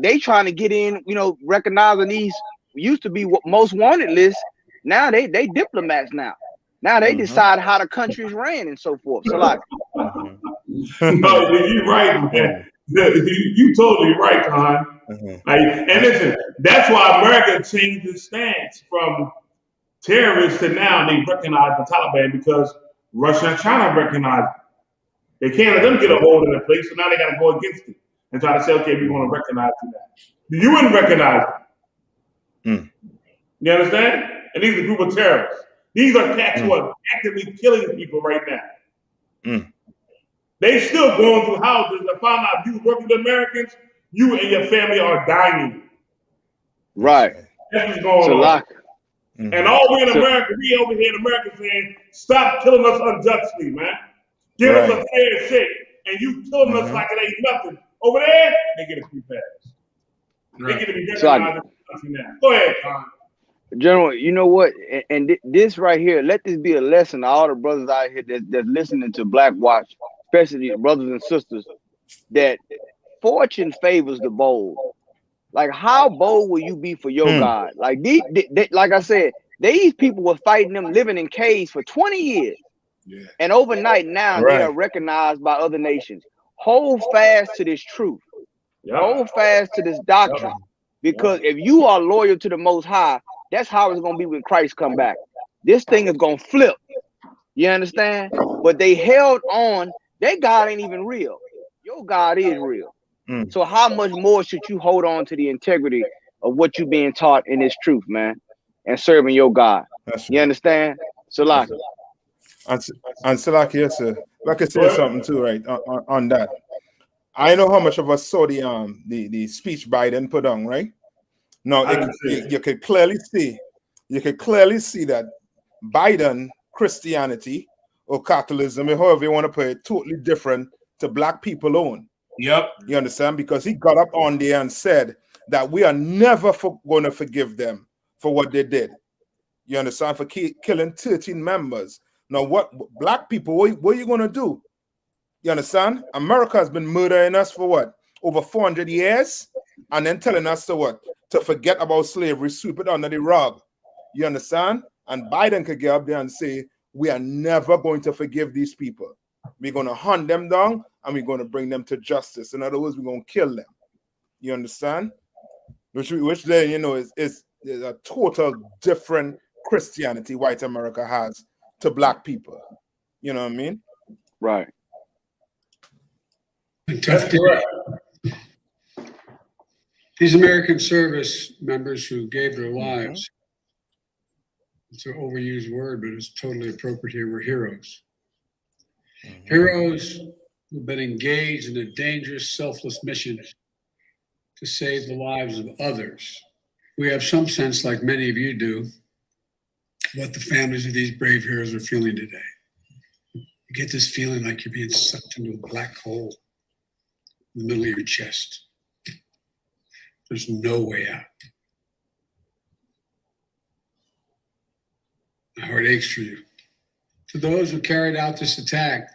they trying to get in, recognizing these used to be most wanted lists. Now they diplomats now. Now they decide how the countries ran and so forth. So like, no, you're right, man. You totally right, Con. And listen, that's why America changed its stance from terrorists to now they recognize the Taliban because Russia and China recognize it. They can't let them get a hold of the place, so now they got to go against it and try to say, okay, we want to recognize you now. You wouldn't recognize them. You understand? And these are a group of terrorists. These are cats who are actively killing people right now. They still going through houses and find out if you work with Americans, you and your family are dying. Right. That's what's going on. And all we in America, we over here in America saying, stop killing us unjustly, man. Give us a fair shake. And you killing us like it ain't nothing. Over there, they get a free pass. They get to be recognized in the country now. Go ahead, Con. General, you know what? And this right here, let this be a lesson to all the brothers out here that's listening to Black Watch, especially brothers and sisters, that fortune favors the bold. Like, how bold will you be for your God? Like, like I said, these people were fighting them, living in caves for 20 years. And overnight now they are recognized by other nations. Hold fast to this truth. Hold fast to this doctrine. Because if you are loyal to the Most High, that's how it's going to be when Christ come back. This thing is going to flip. You understand? But they held on. Their God ain't even real. Your God is real. So how much more should you hold on to the integrity of what you're being taught in this truth, man, and serving your God? You understand? Salaki. And Salaki, yes, sir. Like I said something too, right, on that. I know how much of us saw the speech Biden put on, right? Now you could clearly see that Biden Christianity or Catholicism, or however you want to put it, totally different to Black people own. Yep. You understand? Because he got up on there and said that we are never going to forgive them for what they did. You understand? For killing 13 members. Now, what Black people, what are you going to do? You understand? America has been murdering us for what? Over 400 years? And then telling us to what? To forget about slavery, sweep it under the rug. You understand? And Biden could get up there and say, we are never going to forgive these people. We're going to hunt them down and we're going to bring them to justice. In other words, we're going to kill them. You understand? Which then, is a total different Christianity white America has to Black people. You know what I mean? Right. That's correct. These American service members who gave their lives, it's an overused word, but it's totally appropriate here, were heroes. Heroes who've been engaged in a dangerous, selfless mission to save the lives of others. We have some sense, like many of you do, what the families of these brave heroes are feeling today. You get this feeling like you're being sucked into a black hole in the middle of your chest. There's no way out. My heart aches for you. To those who carried out this attack,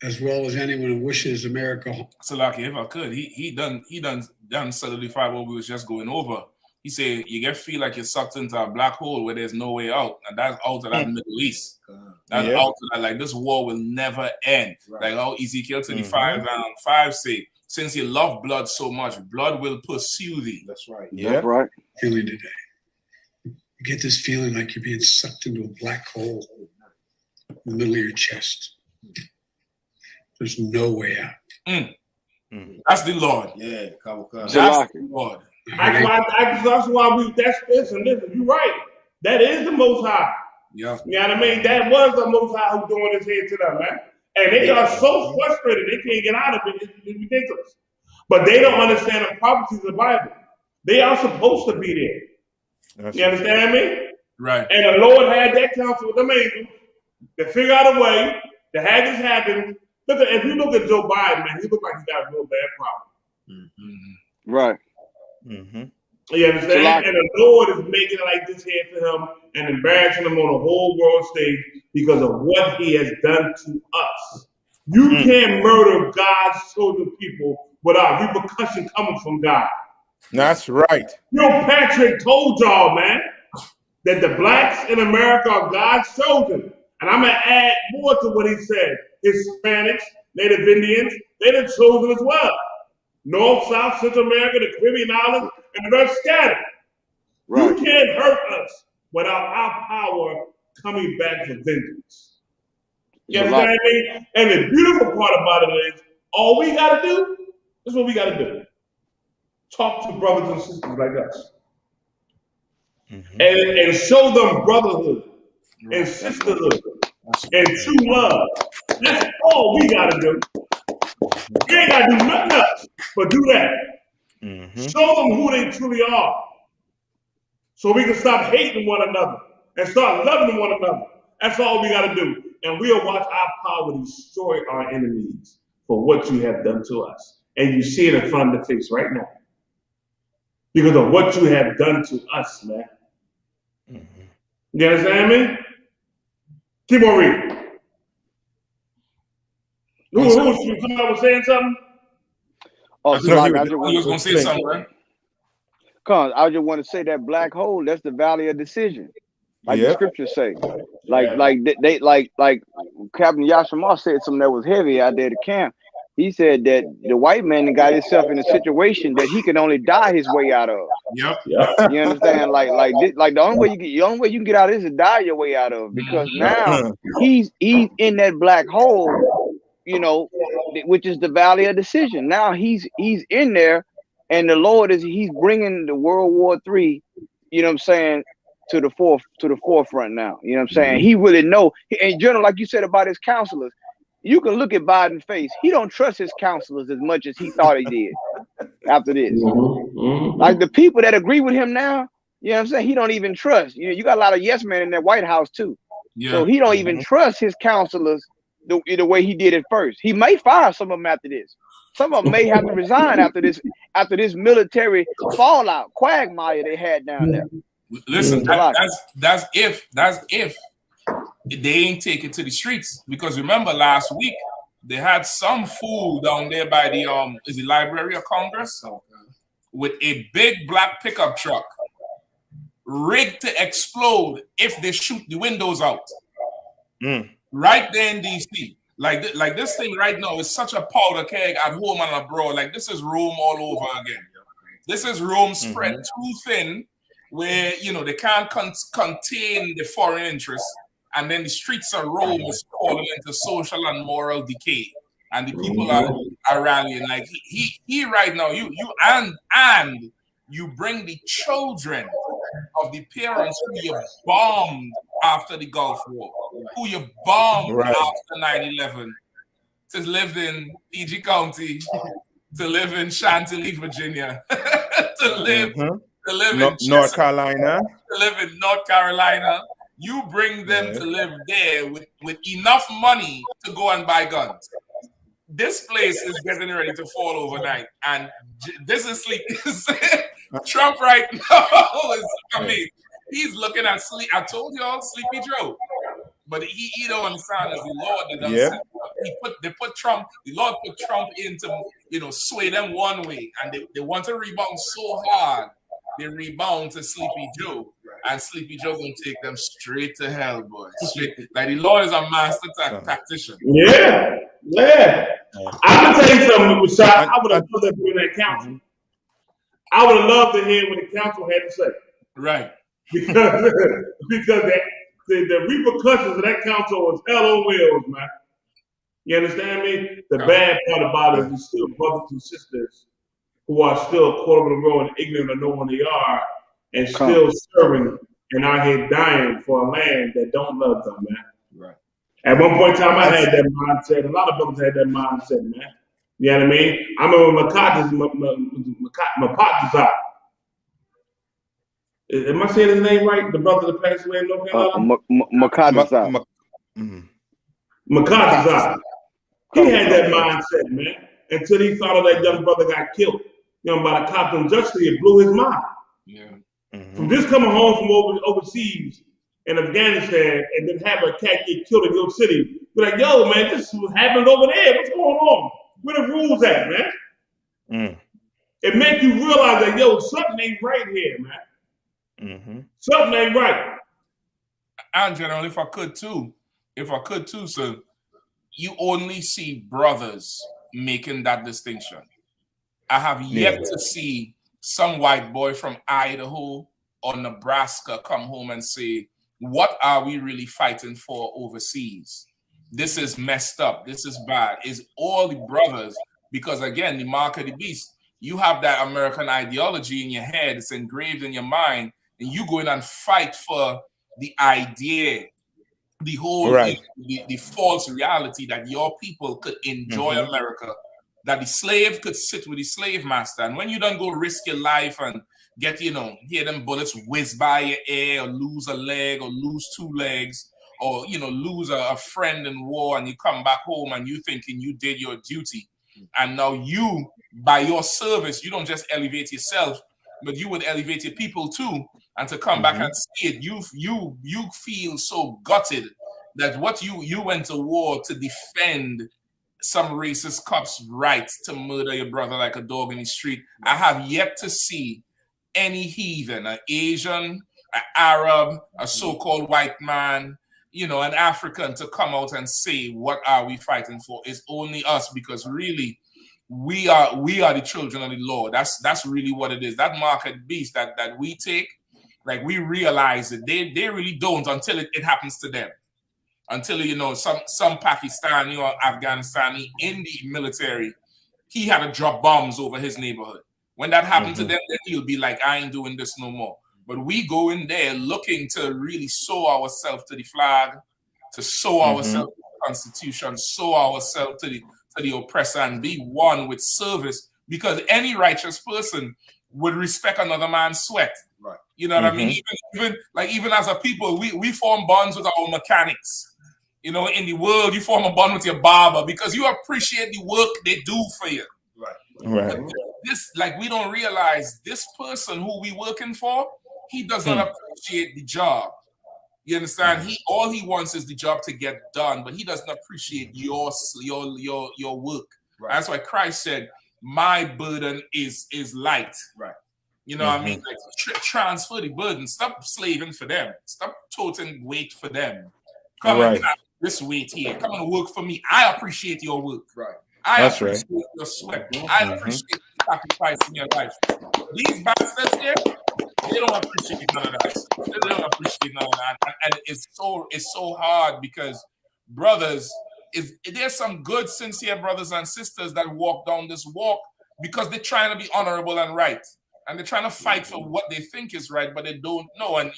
as well as anyone who wishes America. Salaki, if I could, he done solidified what we was just going over. He said you feel like you're sucked into a black hole where there's no way out, and that's out of that Middle East. And out of that, like this war will never end. Like how Ezekiel 35:5 say, since you love blood so much, blood will pursue thee. That's right. That's right. Feeling today. You get this feeling like you're being sucked into a black hole in the middle of your chest. There's no way out. That's the Lord. Yeah, that's the Lord. That's why listen, you're right. That is the Most High. Yeah. You know what I mean? That was the Most High who's doing his head to them, man. And they are so frustrated, they can't get out of it. It's ridiculous. But they don't understand the prophecies of the Bible. They are supposed to be there. You understand me? Right. And the Lord had that counsel with them angels to figure out a way to have this happen. If you look at Joe Biden, man, he looks like he got a real bad problem. Right. You understand? And the Lord is making it like this here for him and embarrassing him on the whole world stage because of what he has done to us. You can't murder God's chosen people without repercussion coming from God. That's right. Patrick told y'all, man, that the blacks in America are God's chosen. And I'm going to add more to what he said. Hispanics, Native Indians, they're the chosen as well. North, South, Central America, the Caribbean islands, and the rest scattered. Right. You can't hurt us without our power coming back for vengeance. You understand what I mean? And the beautiful part about it is, all we got to do is what we got to do. Talk to brothers and sisters like us. And show them brotherhood and sisterhood and true love. That's all we got to do. We ain't got to do nothing else but do that. Show them who they truly are. So we can stop hating one another and start loving one another. That's all we got to do. And we'll watch our power destroy our enemies for what you have done to us. And you see it in front of the face right now. Because of what you have done to us, man. You understand me? Keep on reading. Who was saying something? Oh, so I was going to say something, right? Cause I just want to say that black hole, that's the valley of decision. Like the scriptures say. Like Captain Yashima said something that was heavy out there at the camp. He said that the white man got himself in a situation that he can only die his way out of. Yep. You understand? Like the only way you can get out of this is die your way out of, because now he's in that black hole, you know, which is the valley of decision. Now he's in there, and the Lord he's bringing the World War III, you know what I'm saying, to the forefront now. You know what I'm saying? He really know. In general, like you said about his counselors, you can look at Biden's face. He don't trust his counselors as much as he thought he did after this. Like the people that agree with him now, you know what I'm saying? He don't even trust. You know, you got a lot of yes men in that White House too. Yeah. So he don't even trust his counselors the way he did at first. He may fire some of them after this. Some of them may have to resign after this military fallout quagmire they had down there. Listen, that's if they ain't take it to the streets, because remember last week they had some fool down there by the is the Library of Congress with a big black pickup truck rigged to explode if they shoot the windows out. Right there in DC. Like this thing right now is such a powder keg at home and abroad. Like this is Rome all over again. This is Rome spread too thin, where you know they can't contain the foreign interests. And then the streets of Rome is falling into social and moral decay, and the people are rallying. Like he right now, and you bring the children of the parents who you bombed after the Gulf War, who you bombed after 9/11, to live in PG County, to live in Chantilly, Virginia, to live in North Carolina, to live in North Carolina. You bring them to live there with enough money to go and buy guns. This place is getting ready to fall overnight, and this is sleepy. Trump right now he's looking at sleep. I told y'all, Sleepy Joe, but he don't understand as the Lord that does. The Lord put Trump in to sway them one way, and they want to rebound so hard. They rebound to Sleepy Joe. and Sleepy Joe gonna take them straight to hell, boy. Straight. Like the Lord is a master tactician. Yeah, yeah. I'm gonna tell you something, Rashad. I would have loved to be in that council. I would have loved to hear what the council had to say. Right. Because the repercussions of that council was hell on wheels, man. You understand me? The bad part about it is still brothers and sisters who are still caught up in the road and ignorant of knowing they are, and still serving and out here dying for a land that don't love them, man. Right. At one point in time, I had that mindset. A lot of brothers had that mindset, man. You know what I mean? I remember Mapatazar. Am I saying his name right? The brother that passed away in North Carolina? Mapatazar. Mapatazar. He had that mindset, man, until he thought of that young brother got killed, by the cops unjustly. It blew his mind. Yeah. From just coming home from overseas in Afghanistan and then have a cat get killed in your city, be like, yo, man, this happened over there. What's going on? Where the rules at, man? It makes you realize that, yo, something ain't right here, man. Something ain't right. And General, if I could too, sir, you only see brothers making that distinction. I have yet to see some white boy from Idaho or Nebraska come home and say, what are we really fighting for overseas? This is messed up. This is bad. It's all the brothers, because again, the mark of the beast, you have that American ideology in your head. It's engraved in your mind, and you go in and fight for the idea, the whole, the false reality that your people could enjoy America, that the slave could sit with the slave master. And when you don't go risk your life and get, hear them bullets whiz by your ear, or lose a leg, or lose 2 legs, or, lose a friend in war, and you come back home and you thinking you did your duty. And now you, by your service, you don't just elevate yourself, but you would elevate your people too. And to come back and see it, you feel so gutted that what you went to war to defend some racist cops' rights to murder your brother like a dog in the street. I have yet to see any heathen, an Asian, an Arab, a so-called white man, an African to come out and say, what are we fighting for? It's only us, because really we are the children of the Lord. That's really what it is. That market beast that we take, like, we realize that they really don't until it happens to them. Until, some Pakistani or Afghanistani in the military, he had to drop bombs over his neighborhood. When that happened to them, then he'll be like, I ain't doing this no more. But we go in there looking to really sow ourselves to the flag, to sow ourselves to the Constitution, sow ourselves to the oppressor, and be one with service, because any righteous person would respect another man's sweat. Right. You know what I mean? Even as a people, we form bonds with our mechanics. In the world, you form a bond with your barber because you appreciate the work they do for you. Right. This, we don't realize this person who we working for, he does not appreciate the job. You understand? All he wants is the job to get done, but he doesn't appreciate your work. Right. That's why Christ said, "My burden is light." Right. You know what I mean? Transfer the burden. Stop slaving for them. Stop toting weight for them. Come and have this weight here. Come and work for me. I appreciate your work. Right. I appreciate your sweat. I appreciate the sacrifice in your life. These bastards here, they don't appreciate none of that. They don't appreciate none of that. And it's so hard, because brothers, there's some good, sincere brothers and sisters that walk down this walk because they're trying to be honorable and right. And they're trying to fight for what they think is right, but they don't know. And,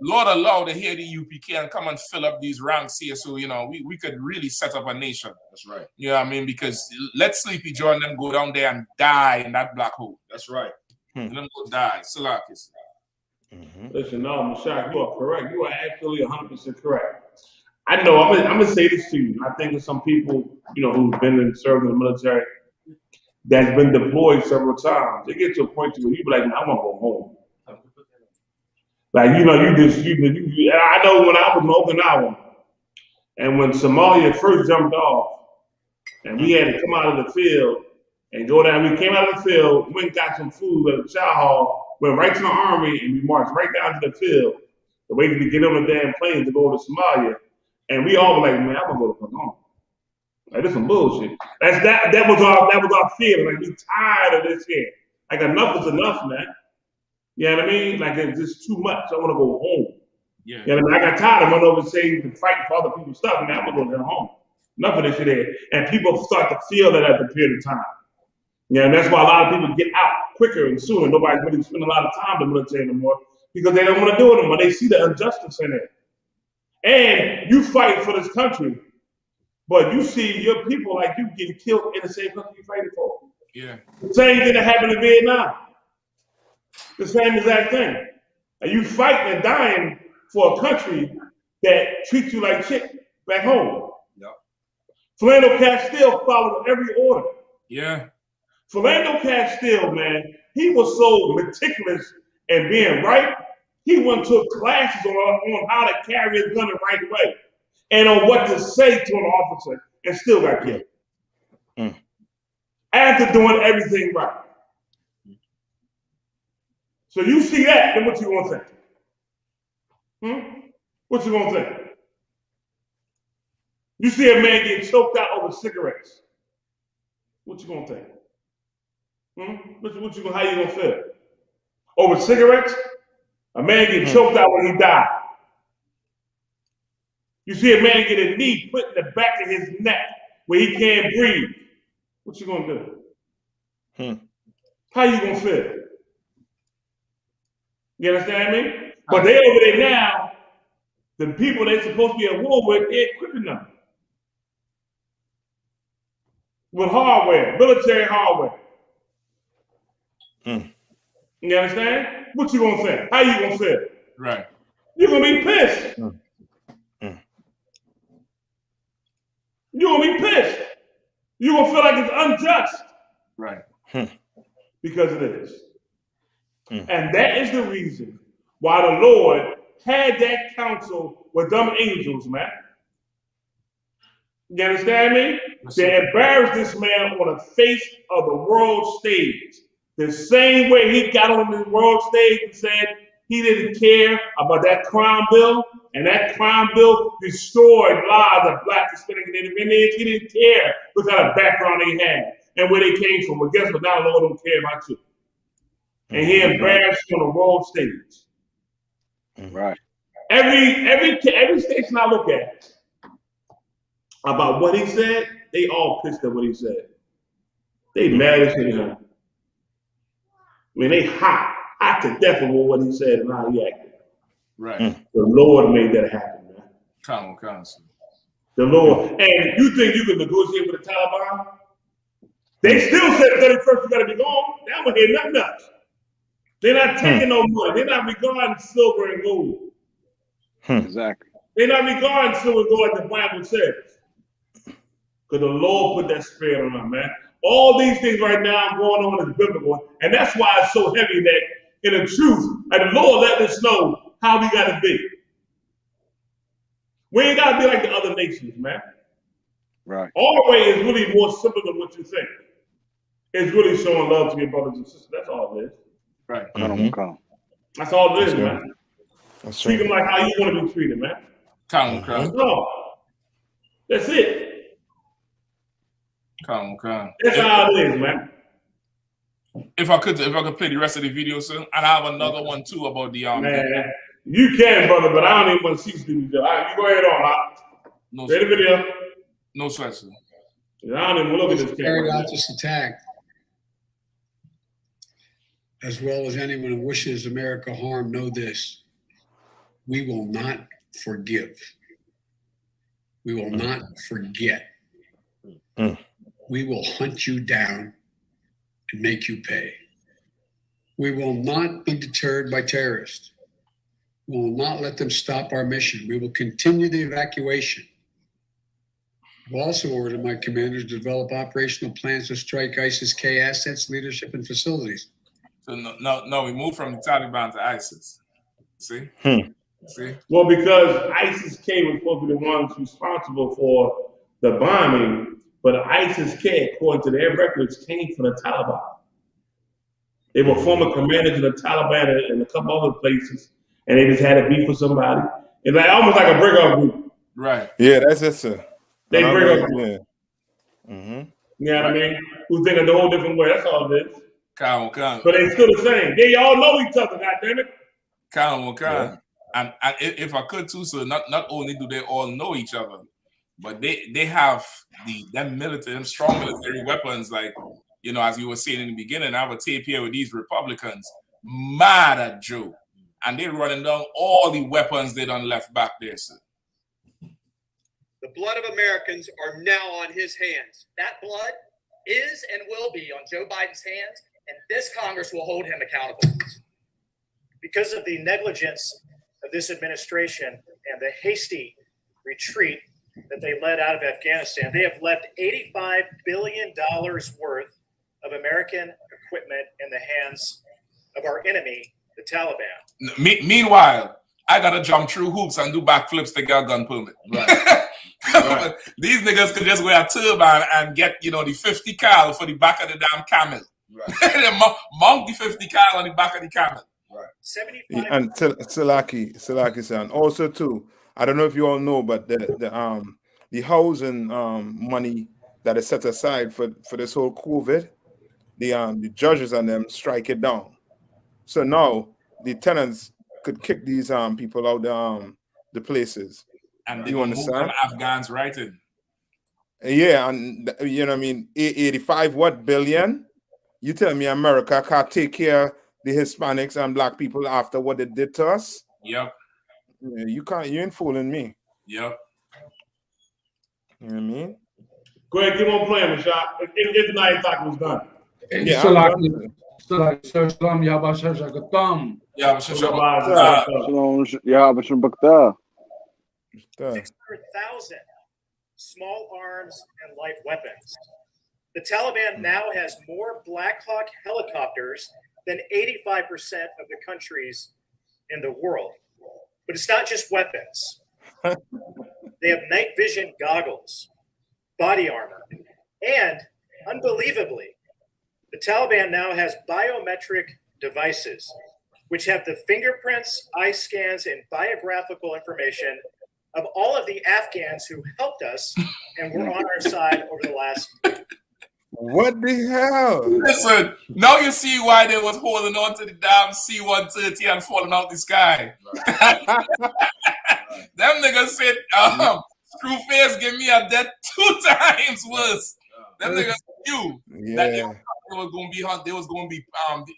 Lord allow to hear the UPK and come and fill up these ranks here, so we could really set up a nation. That's right. You know what I mean? Because let Sleepy Joe and them go down there and die in that black hole. That's right. Let them go die. Salakis. Listen, no, Mashak, you are correct. You are absolutely 100% correct. I know. I'm gonna say this to you. I think of some people, who've been and served in the military, that's been deployed several times. They get to a point where you be like, I want to go home. Like, I know when I was in Okinawa, and when Somalia first jumped off, and we had to come out of the field and go down, we came out of the field, went and got some food at the chow hall, went right to the army and we marched right down to the field, waiting to get on the damn plane to go to Somalia. And we all were like, man, I'm gonna go to home. Like, this some bullshit. That was our feeling. Like, we tired of this here. Like, enough is enough, man. You know what I mean? Like, it's just too much. I want to go home. Yeah. You know what I mean? I got tired of running overseas and fighting for other people's stuff. Man, I'm gonna go home. Enough of this shit here. And people start to feel that at the period of time. Yeah, and that's why a lot of people get out quicker and sooner. Nobody's really spending a lot of time in the military anymore because they don't want to do it anymore. They see the injustice in it. And you fight for this country, but you see your people like you getting killed in the same country you're fighting for. Yeah. The same thing that happened in Vietnam. The same exact thing. And you fighting and dying for a country that treats you like shit back home. Yep. Philando Castile followed every order. Yeah. Philando Castile, man, he was so meticulous in being right. He went to classes on how to carry his gun the right way and on what to say to an officer and still got killed. After doing everything right. So you see that, then what you gonna think? What you gonna think? You see a man getting choked out over cigarettes. What you gonna think? How you gonna feel? Over cigarettes? A man get choked out when he died. You see a man get a knee put in the back of his neck where he can't breathe. What you gonna do? How you gonna feel? You understand me? But they over there now, the people they supposed to be at war with, they're equipping them with hardware, military hardware. You understand? What you gonna say? How you gonna feel? Right. You're gonna be pissed. You're gonna be pissed. You're gonna feel like it's unjust. Right. Because it is. And that is the reason why the Lord had that counsel with them angels, man. You understand me? They embarrassed this man on the face of the world stage. The same way he got on the world stage and said he didn't care about that crime bill, and that crime bill destroyed lives of Black, Hispanic, and Native Indians. He didn't care what kind of background they had and where they came from. But guess what? Now the Lord don't care about you. And he embarrassed you on the world stage. Right. Every station I look at about what he said, they all pissed at what he said. They mad as hell. I mean, they hot to death over what he said and how he acted. Right. The Lord made that happen, man. Come on. The Lord. And you think you can negotiate with the Taliban? They still said 31st you gotta be gone. They don't hear nothing else. They're not taking no money. They're not regarding silver and gold. Exactly. They're not regarding silver and gold like the Bible says. Because the Lord put that spirit on them, man. All these things right now going on is biblical. And that's why it's so heavy that in the truth, and the Lord let us know how we got to be. We ain't got to be like the other nations, man. Right. Our way is really more simple than what you think. It's really showing love to your brothers and sisters. That's all it is. Right. That's all it is, man. Treat them like how you want to be treated, man. That's all. That's it. Come. That's how it is, man. If I could play the rest of the video, sir, and I have another one too about the man, you can, brother, but I don't even want to see this video. You go ahead on. No play the video. No sweat, sir. I don't even look at this carried out this attack, as well as anyone who wishes America harm, know this: we will not forgive. We will not forget. We will hunt you down and make you pay. We will not be deterred by terrorists. We will not let them stop our mission. We will continue the evacuation. I've also ordered my commanders to develop operational plans to strike ISIS-K assets, leadership, and facilities. So no, we moved from the Taliban to ISIS. See? See? Well, because ISIS-K was supposed to be the ones responsible for the bombing, but ISIS-K, according to their records, came from the Taliban. They were former commanders of the Taliban and a couple other places, and they just had a beef with somebody. It's like almost like a breakup group. Right. Yeah, that's it, sir. They And break up. yeah. You know what I mean? Who's thinking the whole different way? That's all it is. Count. But they still the same. They all know each other. God damn it. Count. Yeah. And if I could too, so not only do they all know each other, but they have them military, them strong military weapons. Like, you know, as you were saying in the beginning, I have a tape here with these Republicans mad at Joe, and they're running down all the weapons they done left back there, sir. The blood of Americans are now on his hands. That blood is and will be on Joe Biden's hands, and this Congress will hold him accountable. Because of the negligence of this administration and the hasty retreat that they led out of Afghanistan, they have left $85 billion worth of American equipment in the hands of our enemy, the Taliban. Meanwhile, I gotta jump through hoops and do backflips to get a gun permit. Right. Right. These niggas could just wear a turban and get, you know, the 50 cal for the back of the damn camel. Right. They mount the 50 cal on the back of the camel. Right. 75. And Salaki son. Also too, I don't know if you all know, but the housing money that is set aside for this whole COVID, the judges and them strike it down. So now the tenants could kick these people out the places. And they you understand? Afghans right in. Yeah, and you know what I mean, 85 billion? You tell me America can't take care of the Hispanics and black people after what they did to us? Yep. Yeah, you ain't fooling me. Yep. You know what I mean? Go ahead, keep on playing, Rashad. If night talk was done. Yeah, Shalom, Yahweh Shashakatam. Shalom, Yahweh 600,000 small arms and light weapons. The Taliban now has more Black Hawk helicopters than 85% of the countries in the world. But it's not just weapons. They have night vision goggles, body armor, and unbelievably, the Taliban now has biometric devices, which have the fingerprints, eye scans, and biographical information of all of the Afghans who helped us and were on our side over the last. What the hell? Listen, now you see why they was holding on to the damn C-130 and falling out the sky. Right. Them niggas said, Screwface give me a death 2 times worse. Them niggas knew that they was going to be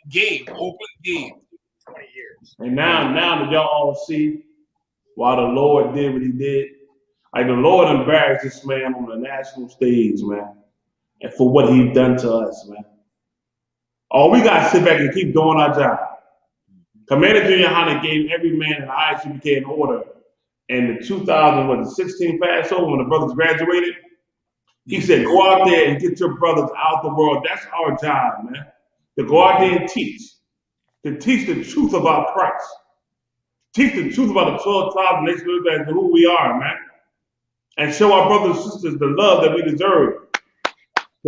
game, open game. 20 years. And now that y'all all see why the Lord did what he did, like the Lord embarrassed this man on the national stage, man, and for what he done to us, man. Oh, we got to sit back and keep doing our job. Commander GEN.YAHANNA gave every man in the I.S.U.P.K an order in the 2016 Passover when the brothers graduated. He said, go out there and get your brothers out the world. That's our job, man. To go out there and teach. To teach the truth about Christ. Teach the truth about the 12 tribes and nations and who we are, man. And show our brothers and sisters the love that we deserve.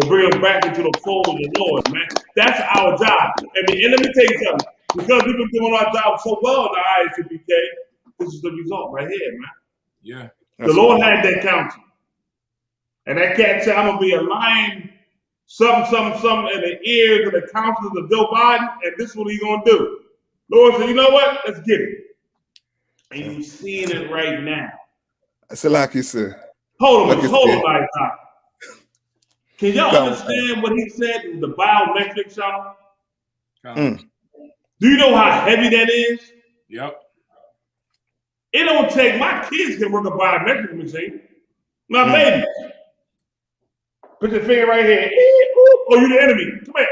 To bring them back into the fold of the Lord, man. That's our job. And let me tell you something. Because we've been doing our job so well in the I.S.U.P.K, this is the result right here, man. Yeah. The Lord had that counsel. And that cat said, I'm going to be a lion, something in the ears of the counselors of Joe Biden, and this is what he's going to do. Lord said, you know what? Let's get it. And you're seeing it right now. Salaki, sir. Hold on, my time. Can y'all understand what he said in the biometric, y'all? Do you know how heavy that is? Yep. It don't take, my kids can work a biometric machine. My babies. Put your finger right here. Oh, you the enemy. Come here.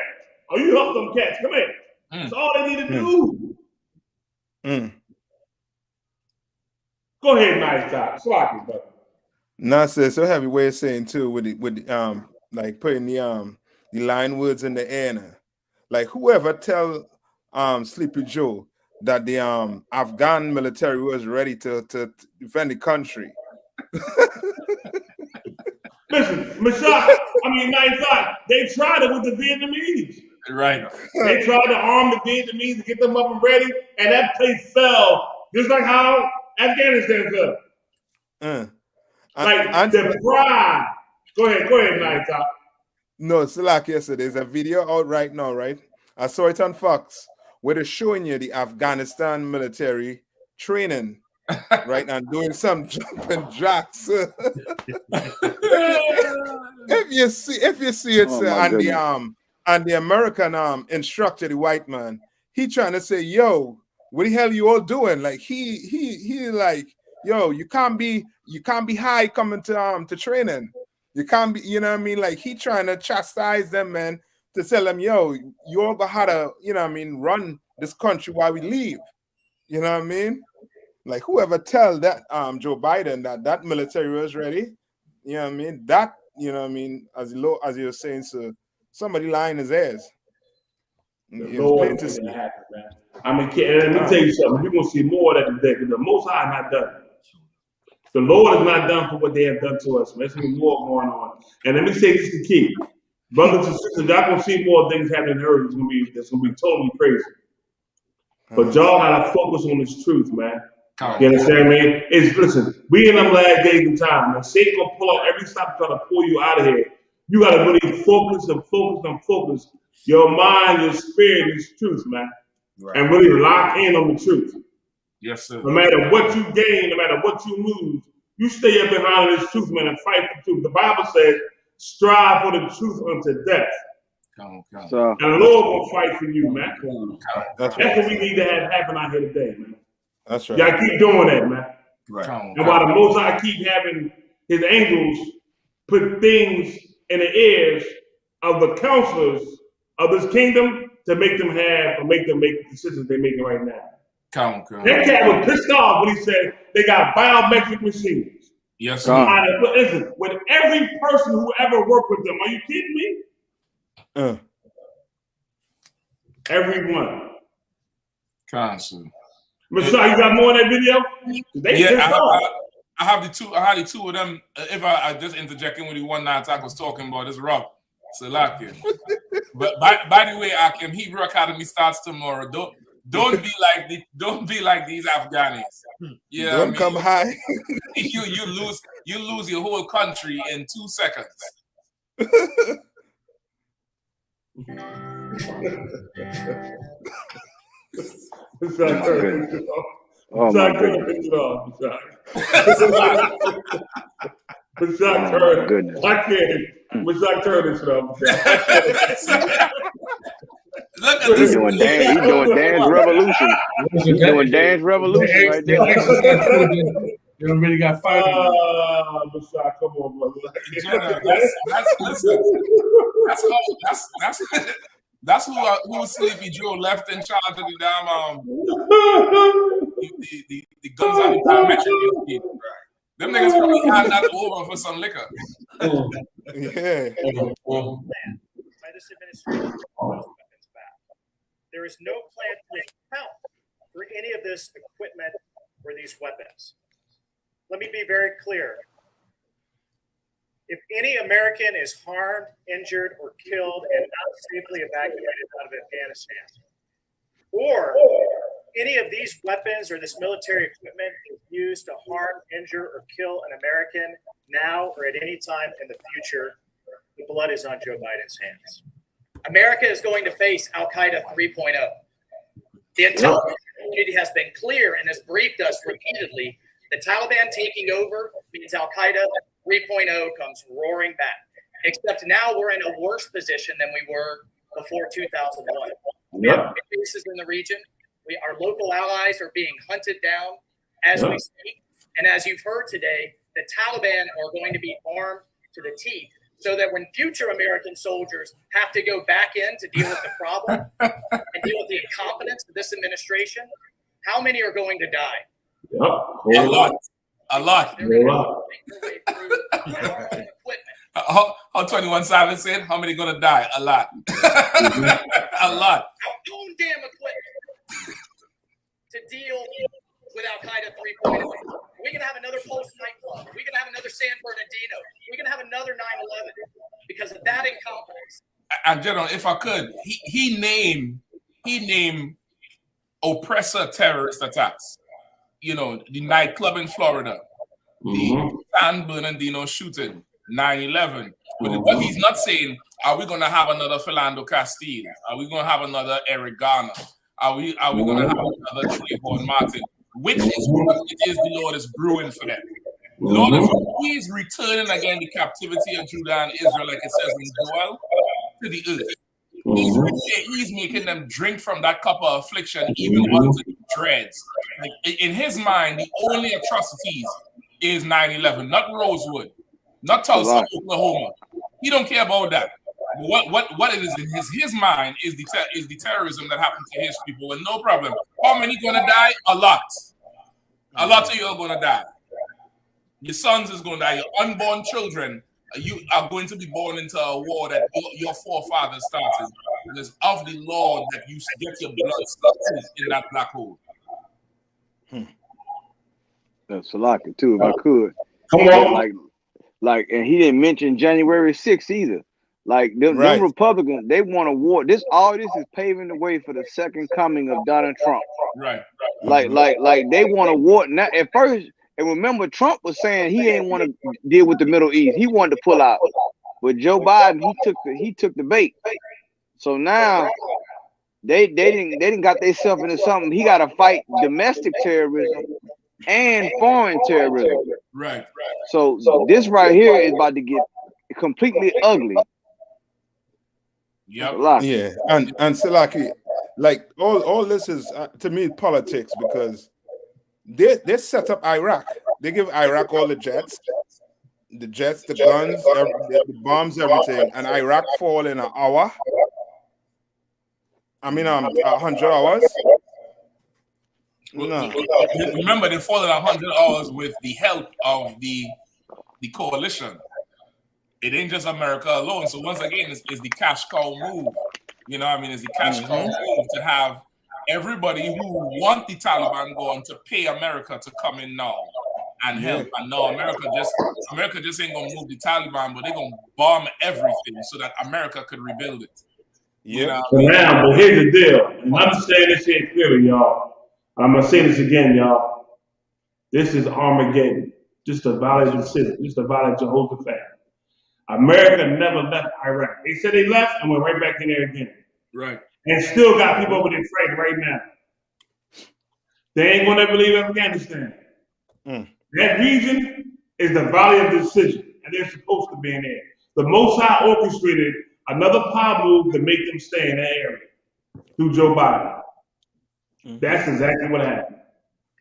Oh, you help them cats. Come here. That's all they need to do. Go ahead, nice talk. Sloppy, brother. Nah, sir, so heavy way of saying too with like putting the line words in the air now. Like whoever tell Sleepy Joe that the Afghan military was ready to defend the country. Listen, nice talk. They tried it with the Vietnamese. Right. They tried to arm the Vietnamese to get them up and ready, and that place fell just like how Afghanistan fell. Like the pride. Go ahead, Night Top. No, it's like yesterday. There's a video out right now, right? I saw it on Fox where they're showing you the Afghanistan military training, right? And doing some jumping jacks. if you see it, and the American instructor, the white man, he trying to say, yo, what the hell you all doing? Like he like, yo, you can't be high coming to training. You can't be, you know what I mean? Like he trying to chastise them, man, to tell them, yo, you all got how to, you know what I mean, run this country while we leave. You know what I mean? Like whoever tell that Joe Biden that military was ready, you know what I mean? That, you know what I mean, as you're saying, so somebody lying his ass. Lord, to see. Happen, man. I mean, let me tell you something. You're gonna see more of that today because the Most High not done. The Lord is not done for what they have done to us. There's gonna be more going on. And let me say this is the key. Brothers and sisters, y'all gonna see more things happening in earth. It's gonna be totally crazy. But y'all gotta focus on this truth, man. You understand me? Listen, we in them last days and time, and Satan gonna pull out every stop trying to pull you out of here. You gotta really focus your mind, your spirit, this truth, man. Right. And really lock in on the truth. Yes, sir. No matter what you gain, no matter what you lose, you stay up behind this truth, man, and fight for truth. The Bible says, strive for the truth unto death. Come. And the Lord will fight for you, man. That's what we need to have happen out here today, man. That's right. Y'all keep doing that, man. Right. And while the Most High keep having his angels put things in the ears of the counselors of this kingdom to make them make the decisions they're making right now. Come. That cat was pissed off when he said they got biometric machines. Yes, sir. Listen, with every person who ever worked with them, are you kidding me? Everyone. Constant. Michelle, you got more in that video? I have the two of them. If I just interject in with the one night I was talking about, it's rough. So like it. But by the way, Akim, Hebrew Academy starts tomorrow. Don't be like these Afghans. Yeah, don't come high. you lose your whole country in 2 seconds. Oh my goodness. I can't. Michelle, turn this off. Look at this. He's doing dance revolution. He's doing dance revolution right there. You already got fired. Michelle, come on, brother. That's who Sleepy Joe left in charge of the damn the guns on the biometric people. Them niggas probably had that over for some liquor. Yeah. By this administration, weapons back. There is no plan to account for any of this equipment or these weapons. Let me be very clear. If any American is harmed, injured, or killed and not safely evacuated out of Afghanistan, or any of these weapons or this military equipment is used to harm, injure, or kill an American now or at any time in the future, the blood is on Joe Biden's hands. America is going to face Al-Qaeda 3.0. The intelligence community has been clear and has briefed us repeatedly. The Taliban taking over means Al-Qaeda 3.0 comes roaring back. Except now we're in a worse position than we were before 2001. We have bases in the region. Our local allies are being hunted down as we speak. And as you've heard today, the Taliban are going to be armed to the teeth so that when future American soldiers have to go back in to deal with the problem and deal with the incompetence of this administration, how many are going to die? A lot. They're going to make their way through our equipment. How 21 Savage said, how many gonna die? A lot. A lot. Our own damn equipment to deal with Al-Qaeda 3.0. We're gonna have another Pulse nightclub. We're gonna have another San Bernardino. We're gonna have another 9/11 because of that incompetence. And General, if I could, he named oppressor terrorist attacks. You know, the nightclub in Florida, the San Bernardino shooting, 9/11. But what he's not saying, are we going to have another Philando Castile? Are we going to have another Eric Garner? Are we going to have another Trayvon Martin? Which is what it is the Lord is brewing for them. Lord is returning again the captivity of Judah and Israel, like it says in Joel, to the earth. He's making them drink from that cup of affliction, even unto the dreads. Like, in his mind, the only atrocities is 9/11, not Rosewood, not Tulsa, Oklahoma. He don't care about that. What it is in his mind is the terrorism that happened to his people, and no problem. How many gonna die? A lot. A lot of you are gonna die. Your sons is gonna die. Your unborn children, you are going to be born into a war that your forefathers started. And it's of the Lord that you get your blood sucked in that black hole. That's Salaka too, if I could. Come on. Like, and he didn't mention January 6th either. Like them Republicans, they want a war. All this is paving the way for the second coming of Donald Trump. Right. Like they want a war. Now, at first, and remember, Trump was saying he ain't want to deal with the Middle East. He wanted to pull out. But Joe Biden, he took the bait. So now they didn't got themselves into something. He got to fight domestic terrorism and foreign terrorism. Right. So this right here is about to get completely ugly. Yep. Yeah, and Salaki, like all this is to me politics, because they set up Iraq. They give Iraq all the jets, the guns, the bombs, everything, and Iraq fall in an hour. 100 hours. No. Remember, they fall in 100 hours with the help of the coalition. It ain't just America alone. So once again, it's the cash cow move. You know what I mean? It's the cash cow move to have everybody who want the Taliban gone to pay America to come in now and help. And now America just ain't gonna move the Taliban, but they're gonna bomb everything so that America could rebuild it. Yeah. But here's the deal. And I'm saying this here clearly, y'all. I'm gonna say this again, y'all. This is Armageddon. Just to violate the city, just to violate Jehoshaphat. America never left Iraq. They said they left and went right back in there again. Right. And still got people over there fighting right now. They ain't gonna ever leave Afghanistan. That region is the valley of decision, and they're supposed to be in there. The Most High orchestrated another power move to make them stay in that area through Joe Biden. That's exactly what happened.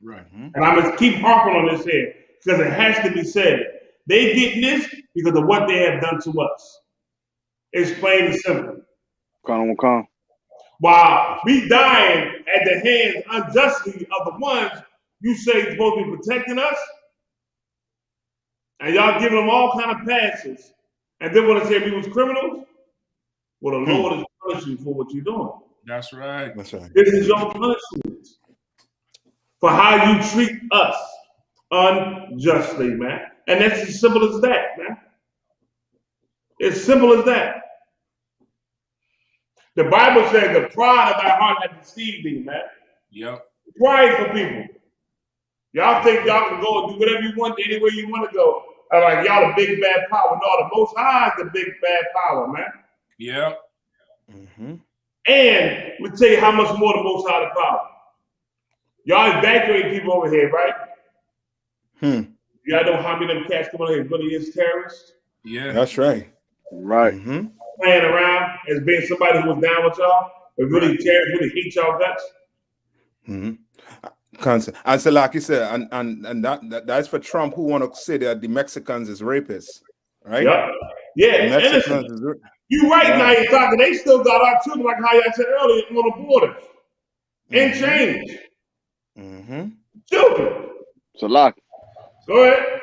Right. And I'm gonna keep harping on this here because it has to be said. They get this because of what they have done to us. It's plain and simple. While we dying at the hands unjustly of the ones you say supposed to be protecting us, and y'all giving them all kind of passes, and then want to say we was criminals. Well, the Lord is punishing you for what you're doing. That's right. That's right. This is your punishment for how you treat us unjustly, man. And that's as simple as that, man. It's simple as that. The Bible says the pride of thy heart has deceived thee, man. Yep. Pride for people. Y'all think y'all can go and do whatever you want anywhere you want to go. Like y'all the big bad power. No, the Most High is the big bad power, man. Yep. And we tell you how much more the Most High the power. Y'all evacuating people over here, right? Y'all know how many of them cats come on here really is terrorists? Yeah. That's right. Right. Playing around as being somebody who was down with y'all, but really terrorists really hate y'all guts. Constant. And so, like you said, and that's for Trump, who want to say that the Mexicans is rapists, right? Yep. Yeah. Innocent. You're right now. You're talking. They still got our children, like how y'all said earlier, on the borders, in chains. Children. So, lock. Go ahead.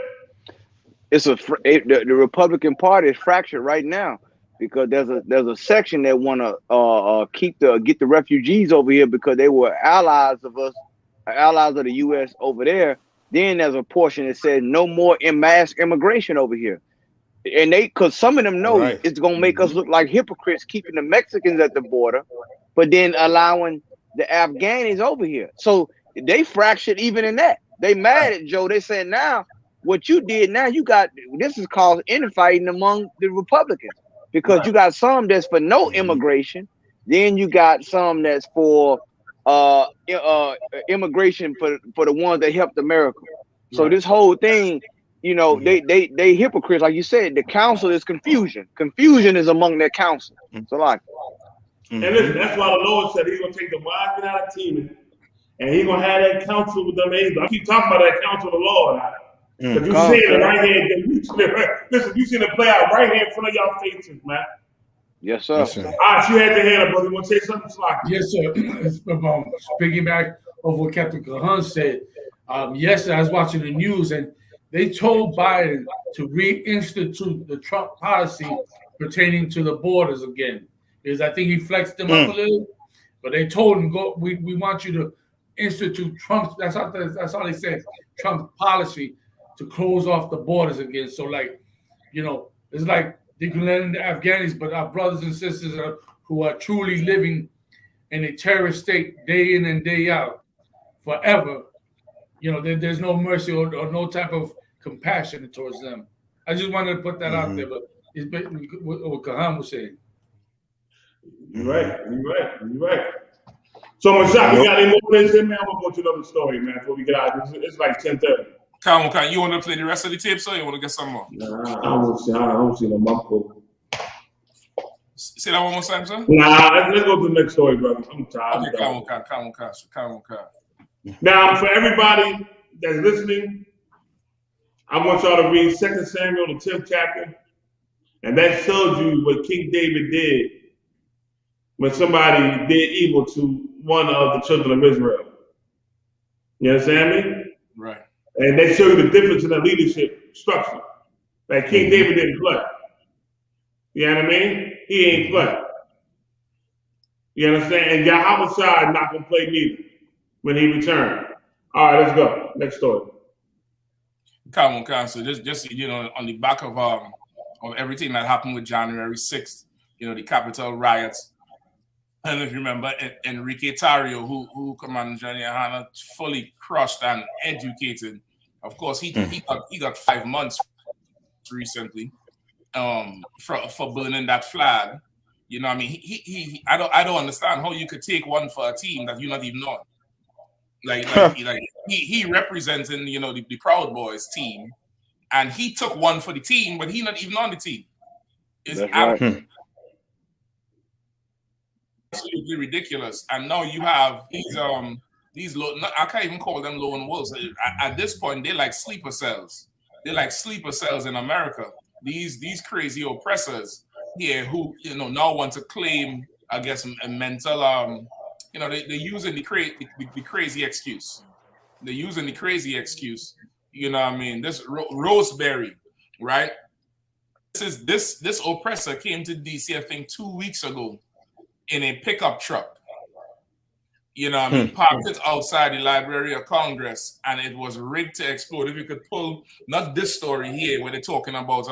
The Republican Party is fractured right now because there's a section that want to get the refugees over here because they were allies of us, allies of the U.S. over there. Then there's a portion that says no more mass immigration over here. And because some of them know Right. it's gonna make us look like hypocrites keeping the Mexicans at the border, but then allowing the Afghans over here. So they fractured even in that. They mad at Joe. They said now what you did now you got this is called infighting among the Republicans because you got some that's for no immigration, then you got some that's for immigration for the ones that helped America. So this whole thing, you know, they hypocrites, like you said. The council is confusion. Confusion is among their council. So like, and listen, that's why the Lord said He's gonna take the wise men out of teaming, and He's gonna have that council with them angels. I keep talking about that council of the Lord, because you see it right here. Listen, you seen it play out right here in front of y'all faces, man. Yes, sir. Yes, sir. All right, you had your hand up, brother. You want to say something, Slack? Yes, sir. Piggyback of what Captain Kahan said. Yesterday, I was watching the news, and they told Biden to reinstitute the Trump policy pertaining to the borders again. Because I think he flexed them up a little, but they told him, "Go. We want you to institute Trump's." That's how they said Trump's policy to close off the borders again. So, like, you know, it's like they can let in the Afghans, but our brothers and sisters who are truly living in a terrorist state day in and day out forever, you know, there's no mercy or no type of compassion towards them. I just wanted to put that out there, but it's what Kahan was saying. You're right. So, Mashak, you got any more of this in, man? I'm going to go to another story, man, before we get out. It's like 10:30. Come on, you want to play the rest of the tape, so you want to get some more? Nah, I don't see no mumble. Say that one more time, sir? Nah, let's go to the next story, brother. I'm tired. Okay, come on. Now, for everybody that's listening, I want y'all to read 2 Samuel, the 10th chapter, and that shows you what King David did when somebody did evil to one of the children of Israel. You understand me? Right. And they show you the difference in the leadership structure. Like King David didn't play. You know what I mean? He ain't play. You understand? And Yahweh Shai not gonna play neither when he returned. All right, let's go. Next story. Come on. So just you know, on the back of everything that happened with January 6th, you know, the Capitol riots. And if you remember, Enrique Tarrio, who commanded GEN.YAHANNA, fully crushed and educated. Of course, he got 5 months recently for burning that flag. You know what I mean? I don't understand how you could take one for a team that you're not even on. He representing, you know, the Proud Boys team, and he took one for the team, but he's not even on the team. It's absolutely ridiculous. And now you have these I can't even call them lone wolves. At this point, they're like sleeper cells. They're like sleeper cells in America. These crazy oppressors here who, you know, now want to claim, I guess, a mental you know, they're using the crazy excuse. They're using the crazy excuse. You know what I mean? This Roseberry, right? This oppressor came to DC, I think, 2 weeks ago in a pickup truck. You know what I mean? Parked it outside the Library of Congress, and it was rigged to explode. If you could pull, not this story here, where they're talking about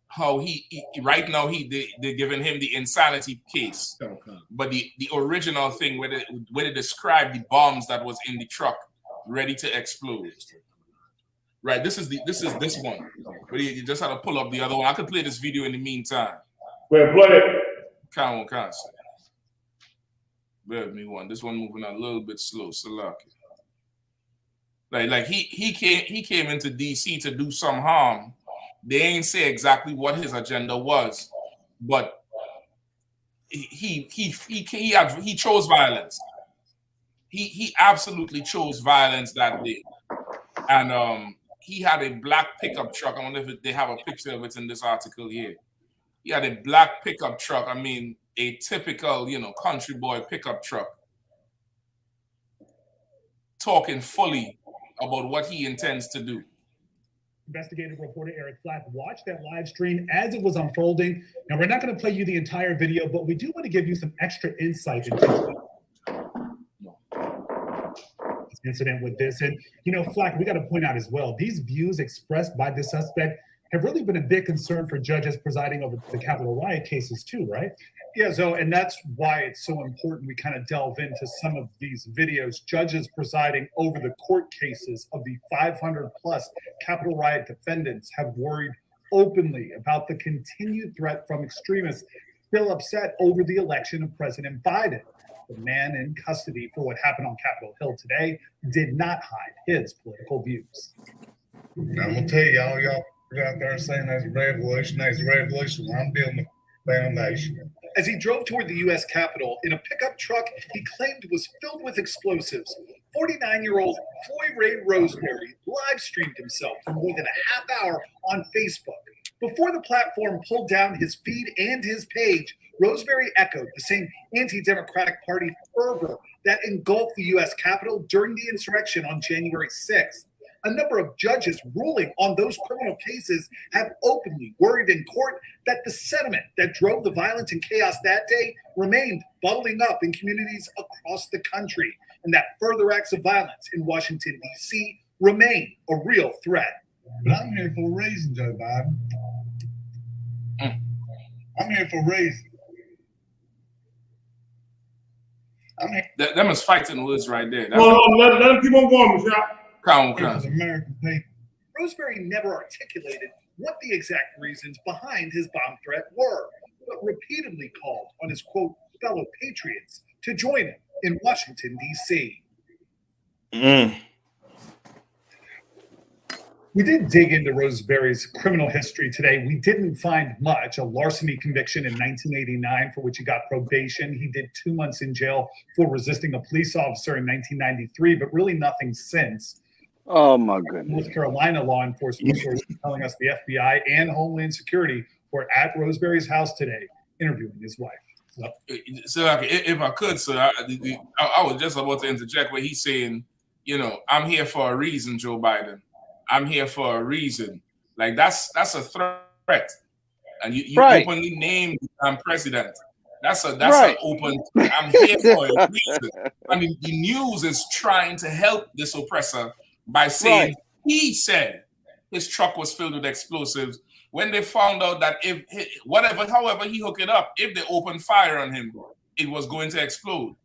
how he right now they're giving him the insanity case, but the original thing where they describe the bombs that was in the truck ready to explode. Right, this is this one. But you just had to pull up the other one. I could play this video in the meantime. Well, play it. Come on. Bear with me one. This one moving a little bit slow. So lucky. Like he came into DC to do some harm. They ain't say exactly what his agenda was, but he chose violence. He absolutely chose violence that day, and he had a black pickup truck. I wonder if they have a picture of it in this article here. He had a black pickup truck. I mean, a typical, you know, country boy pickup truck, talking fully about what he intends to do. Investigative reporter Eric Flack watched that live stream as it was unfolding. Now, we're not going to play you the entire video, but we do want to give you some extra insight into this incident with this. And, you know, Flack, we got to point out as well, these views expressed by the suspect have really been a big concern for judges presiding over the Capitol riot cases too, right? Yeah, so, and that's why it's so important we kind of delve into some of these videos. Judges presiding over the court cases of the 500 plus Capitol riot defendants have worried openly about the continued threat from extremists, still upset over the election of President Biden. The man in custody for what happened on Capitol Hill today did not hide his political views. I'm gonna tell y'all out there saying that's revolution. I'm building a foundation. As he drove toward the U.S. Capitol in a pickup truck he claimed was filled with explosives, 49-year-old Floyd Ray Roseberry live streamed himself for more than a half hour on Facebook. Before the platform pulled down his feed and his page, Roseberry echoed the same anti-Democratic Party fervor that engulfed the U.S. Capitol during the insurrection on January 6th. A number of judges ruling on those criminal cases have openly worried in court that the sentiment that drove the violence and chaos that day remained bubbling up in communities across the country, and that further acts of violence in Washington, D.C. remain a real threat. But I'm here for a reason, Joe Biden. I'm here for a reason. That was fighting words right there. Let him keep on going, Michelle. American people. Roseberry never articulated what the exact reasons behind his bomb threat were, but repeatedly called on his, quote, fellow patriots to join him in Washington, D.C. We did dig into Roseberry's criminal history today. We didn't find much. A larceny conviction in 1989 for which he got probation. He did 2 months in jail for resisting a police officer in 1993, but really nothing since. Oh my goodness. North Carolina law enforcement sources telling us the FBI and Homeland Security were at Roseberry's house today interviewing his wife. So if I could, sir, I was just about to interject where he's saying, you know, I'm here for a reason, Joe Biden. I'm here for a reason. Like that's a threat, and you openly named president. That's an open. I'm here for a reason. I mean, the news is trying to help this oppressor by saying he said his truck was filled with explosives. When they found out that however he hooked it up, if they opened fire on him, it was going to explode.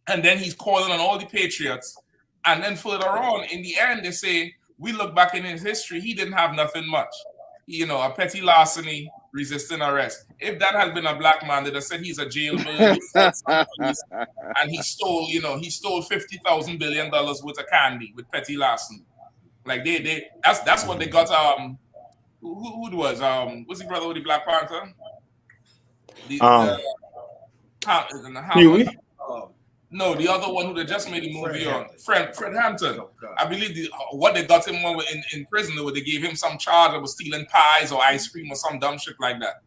And then he's calling on all the patriots. And then further on, in the end, they say, we look back in his history, he didn't have nothing much. You know, a petty larceny, resisting arrest. If that had been a black man, they'd have said he's a jailbird, and he stole $50,000 billion worth of candy with petty larceny. Like that's what they got. Who was what's the brother with the Black Panther? Huey? No, the other one who they just made a movie on, Fred Hampton. I believe what they got him on in prison, they gave him some charge of stealing pies or ice cream or some dumb shit like that.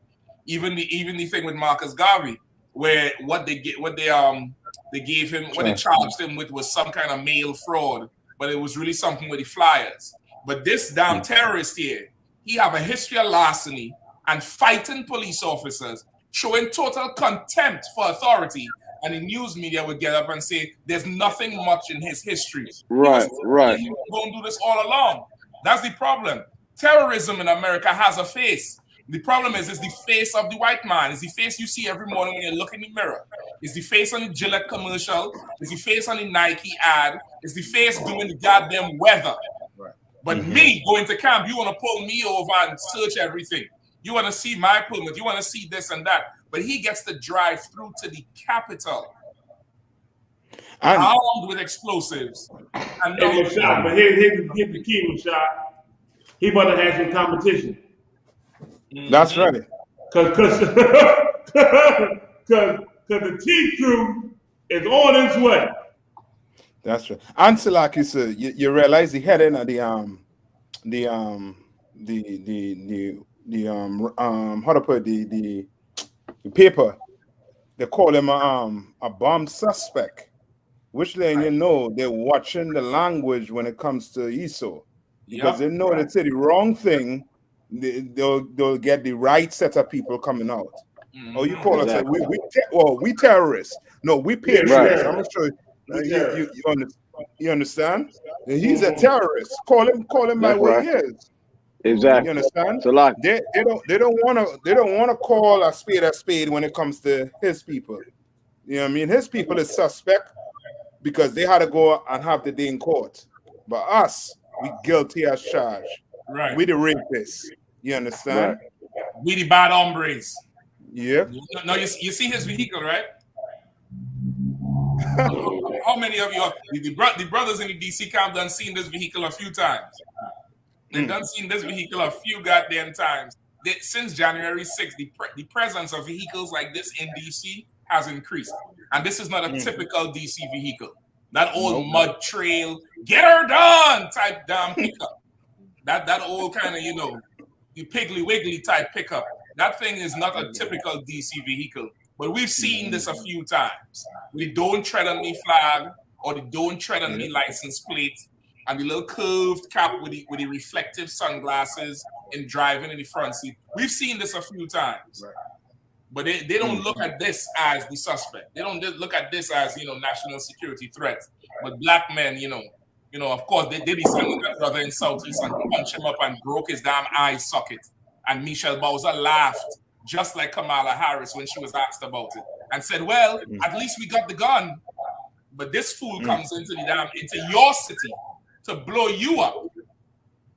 Even the thing with Marcus Garvey, where they gave him, what they charged him with was some kind of mail fraud, but it was really something with the flyers. But this damn terrorist here, he have a history of larceny and fighting police officers, showing total contempt for authority. And the news media would get up and say, there's nothing much in his history. Right. He was going to do this all along. That's the problem. Terrorism in America has a face. The problem is, it's the face of the white man. It's the face you see every morning when you look in the mirror. It's the face on the Gillette commercial. It's the face on the Nike ad. It's the face doing the goddamn weather. But me going to camp, you want to pull me over and search everything. You want to see my permit. You want to see this and that. But he gets to drive through to the Capitol armed with explosives. And but here's the key, Rashad. He about to have some competition. That's right. Because the T crew is on its way. That's right. And Salaki, sir, you realize the heading of how to put the paper, they call him a bomb suspect, which then you know they're watching the language when it comes to ISO, because they know they say the wrong thing, they'll get the right set of people coming out. Oh, you call us we terrorists? No, we patriots. I'm not sure you understand. He's a terrorist. Call him by what he is. Exactly. You understand? So like They don't wanna call a spade when it comes to his people. You know what I mean? His people is suspect because they had to go and have the day in court. But us, we guilty as charged. Right. We the rapists. You understand? We the bad hombres. Yeah. No, you see his vehicle, right? How many of you, the brothers in the DC camp done seen this vehicle a few times? They done seen this vehicle a few goddamn times. Since January 6th, the presence of vehicles like this in DC has increased. And this is not a typical DC vehicle. That old mud trail, get her done type damn pickup. That old kind of, the Piggly Wiggly type pickup. That thing is not a typical DC vehicle. But we've seen this a few times. We don't tread on me flag or the don't tread on me license plate and the little curved cap with the reflective sunglasses and driving in the front seat. We've seen this a few times. Right. But they don't look at this as the suspect. They don't look at this as, national security threats. But black men, of course, they be sending that brother in Southeast and punch him up and broke his damn eye socket. And Michelle Bowser laughed, just like Kamala Harris when she was asked about it, and said, well, at least we got the gun. But this fool comes into your city to blow you up.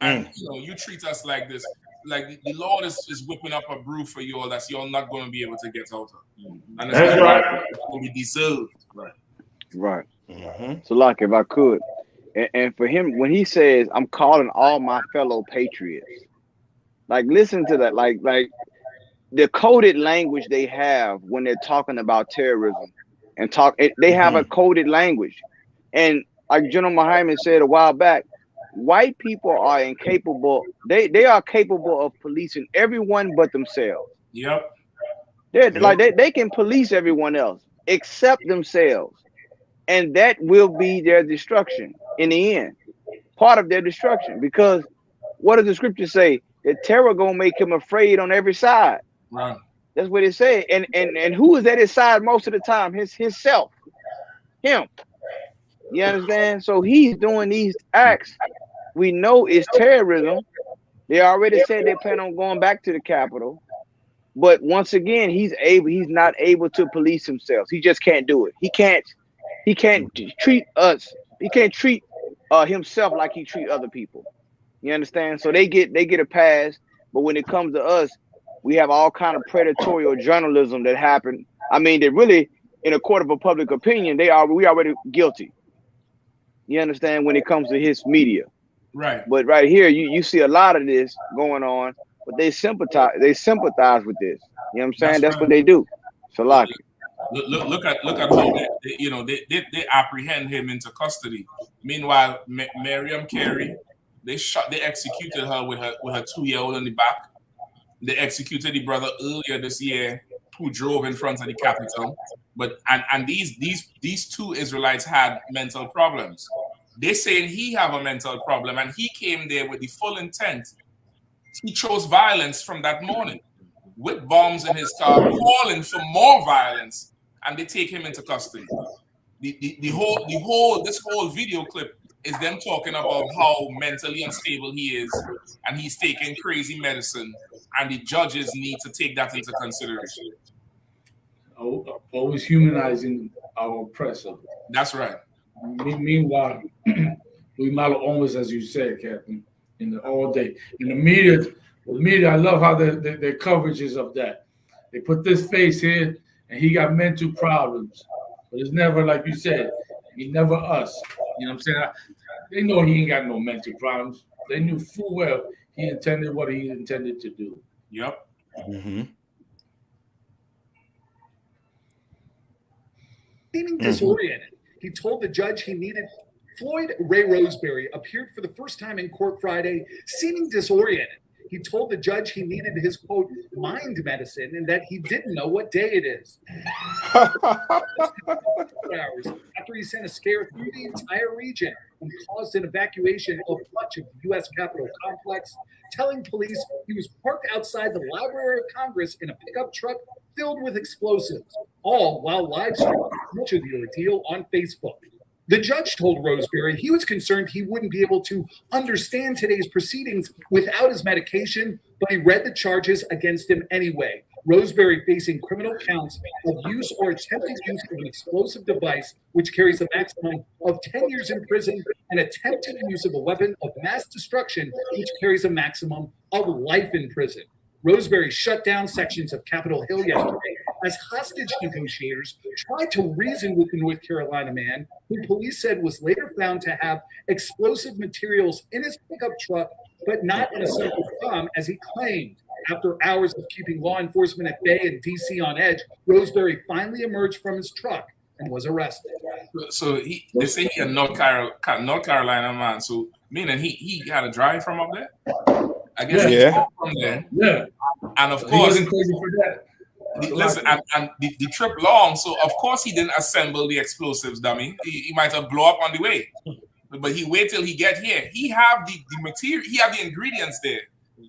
And, you treat us like this. Like the Lord is whipping up a brew for you all that you're not going to be able to get out of. And that's right. We deserve. Right. So like if I could, and for him, when he says, I'm calling all my fellow patriots, like listen to that, like the coded language they have when they're talking about terrorism and they have a coded language. And like General Muhammad said a while back, white people are incapable. They are capable of policing everyone but themselves. Yep. Like they can police everyone else except themselves. And that will be their destruction in the end. Part of their destruction. Because what does the scripture say? The terror gonna make him afraid on every side. Right. That's what it said. And who is at his side most of the time? Himself. Him. You understand? So he's doing these acts. We know it's terrorism. They already said they plan on going back to the Capitol. But once again, he's not able to police himself. He just can't do it. He can't treat us. He can't treat himself like he treat other people. You understand? So they get a pass. But when it comes to us, we have all kind of predatory journalism that happened. I mean, they really, in a court of a public opinion, we already guilty. You understand? When it comes to his media. Right. But right here, you see a lot of this going on, but they sympathize with this. You know what I'm saying? That's what they do. So like look at how they apprehend him into custody. Meanwhile, Miriam Carey, they executed her with her 2-year-old in the back. They executed the brother earlier this year who drove in front of the Capitol. But and these two Israelites had mental problems. They saying he have a mental problem and he came there with the full intent. He chose violence from that morning with bombs in his car, calling for more violence, and they take him into custody. This whole video clip is them talking about how mentally unstable he is and he's taking crazy medicine, and the judges need to take that into consideration. Always humanizing our oppressor. That's right. Meanwhile, we model almost as you said, Captain, all day. In the media, I love how their coverage is of that. They put this face here, and he got mental problems, but it's never like you said. He never us. You know what I'm saying? They know he ain't got no mental problems. They knew full well he intended what he intended to do. Yep. Seeming disoriented, he told the judge he needed. Floyd Ray Roseberry appeared for the first time in court Friday, seeming disoriented. He told the judge he needed his, quote, mind medicine and that he didn't know what day it is. Hours after he sent a scare through the entire region and caused an evacuation of much of the U.S. Capitol complex, telling police he was parked outside the Library of Congress in a pickup truck filled with explosives, all while live streaming much of the ordeal on Facebook. The judge told Roseberry he was concerned he wouldn't be able to understand today's proceedings without his medication, but he read the charges against him anyway. Roseberry facing criminal counts of use or attempted use of an explosive device, which carries a maximum of 10 years in prison, and attempted use of a weapon of mass destruction, which carries a maximum of life in prison. Roseberry shut down sections of Capitol Hill yesterday as hostage negotiators tried to reason with the North Carolina man, who police said was later found to have explosive materials in his pickup truck, but not in a simple bomb, as he claimed. After hours of keeping law enforcement at bay and D.C. on edge, Roseberry finally emerged from his truck and was arrested. So they say he a North Carolina man. So meaning he had to drive from up there. I guess he drove from there. Yeah. And of He course, wasn't crazy for that. The trip long, so of course he didn't assemble the explosives, dummy. He might have blown up on the way, but he wait till he get here. He have the material, he have the ingredients there,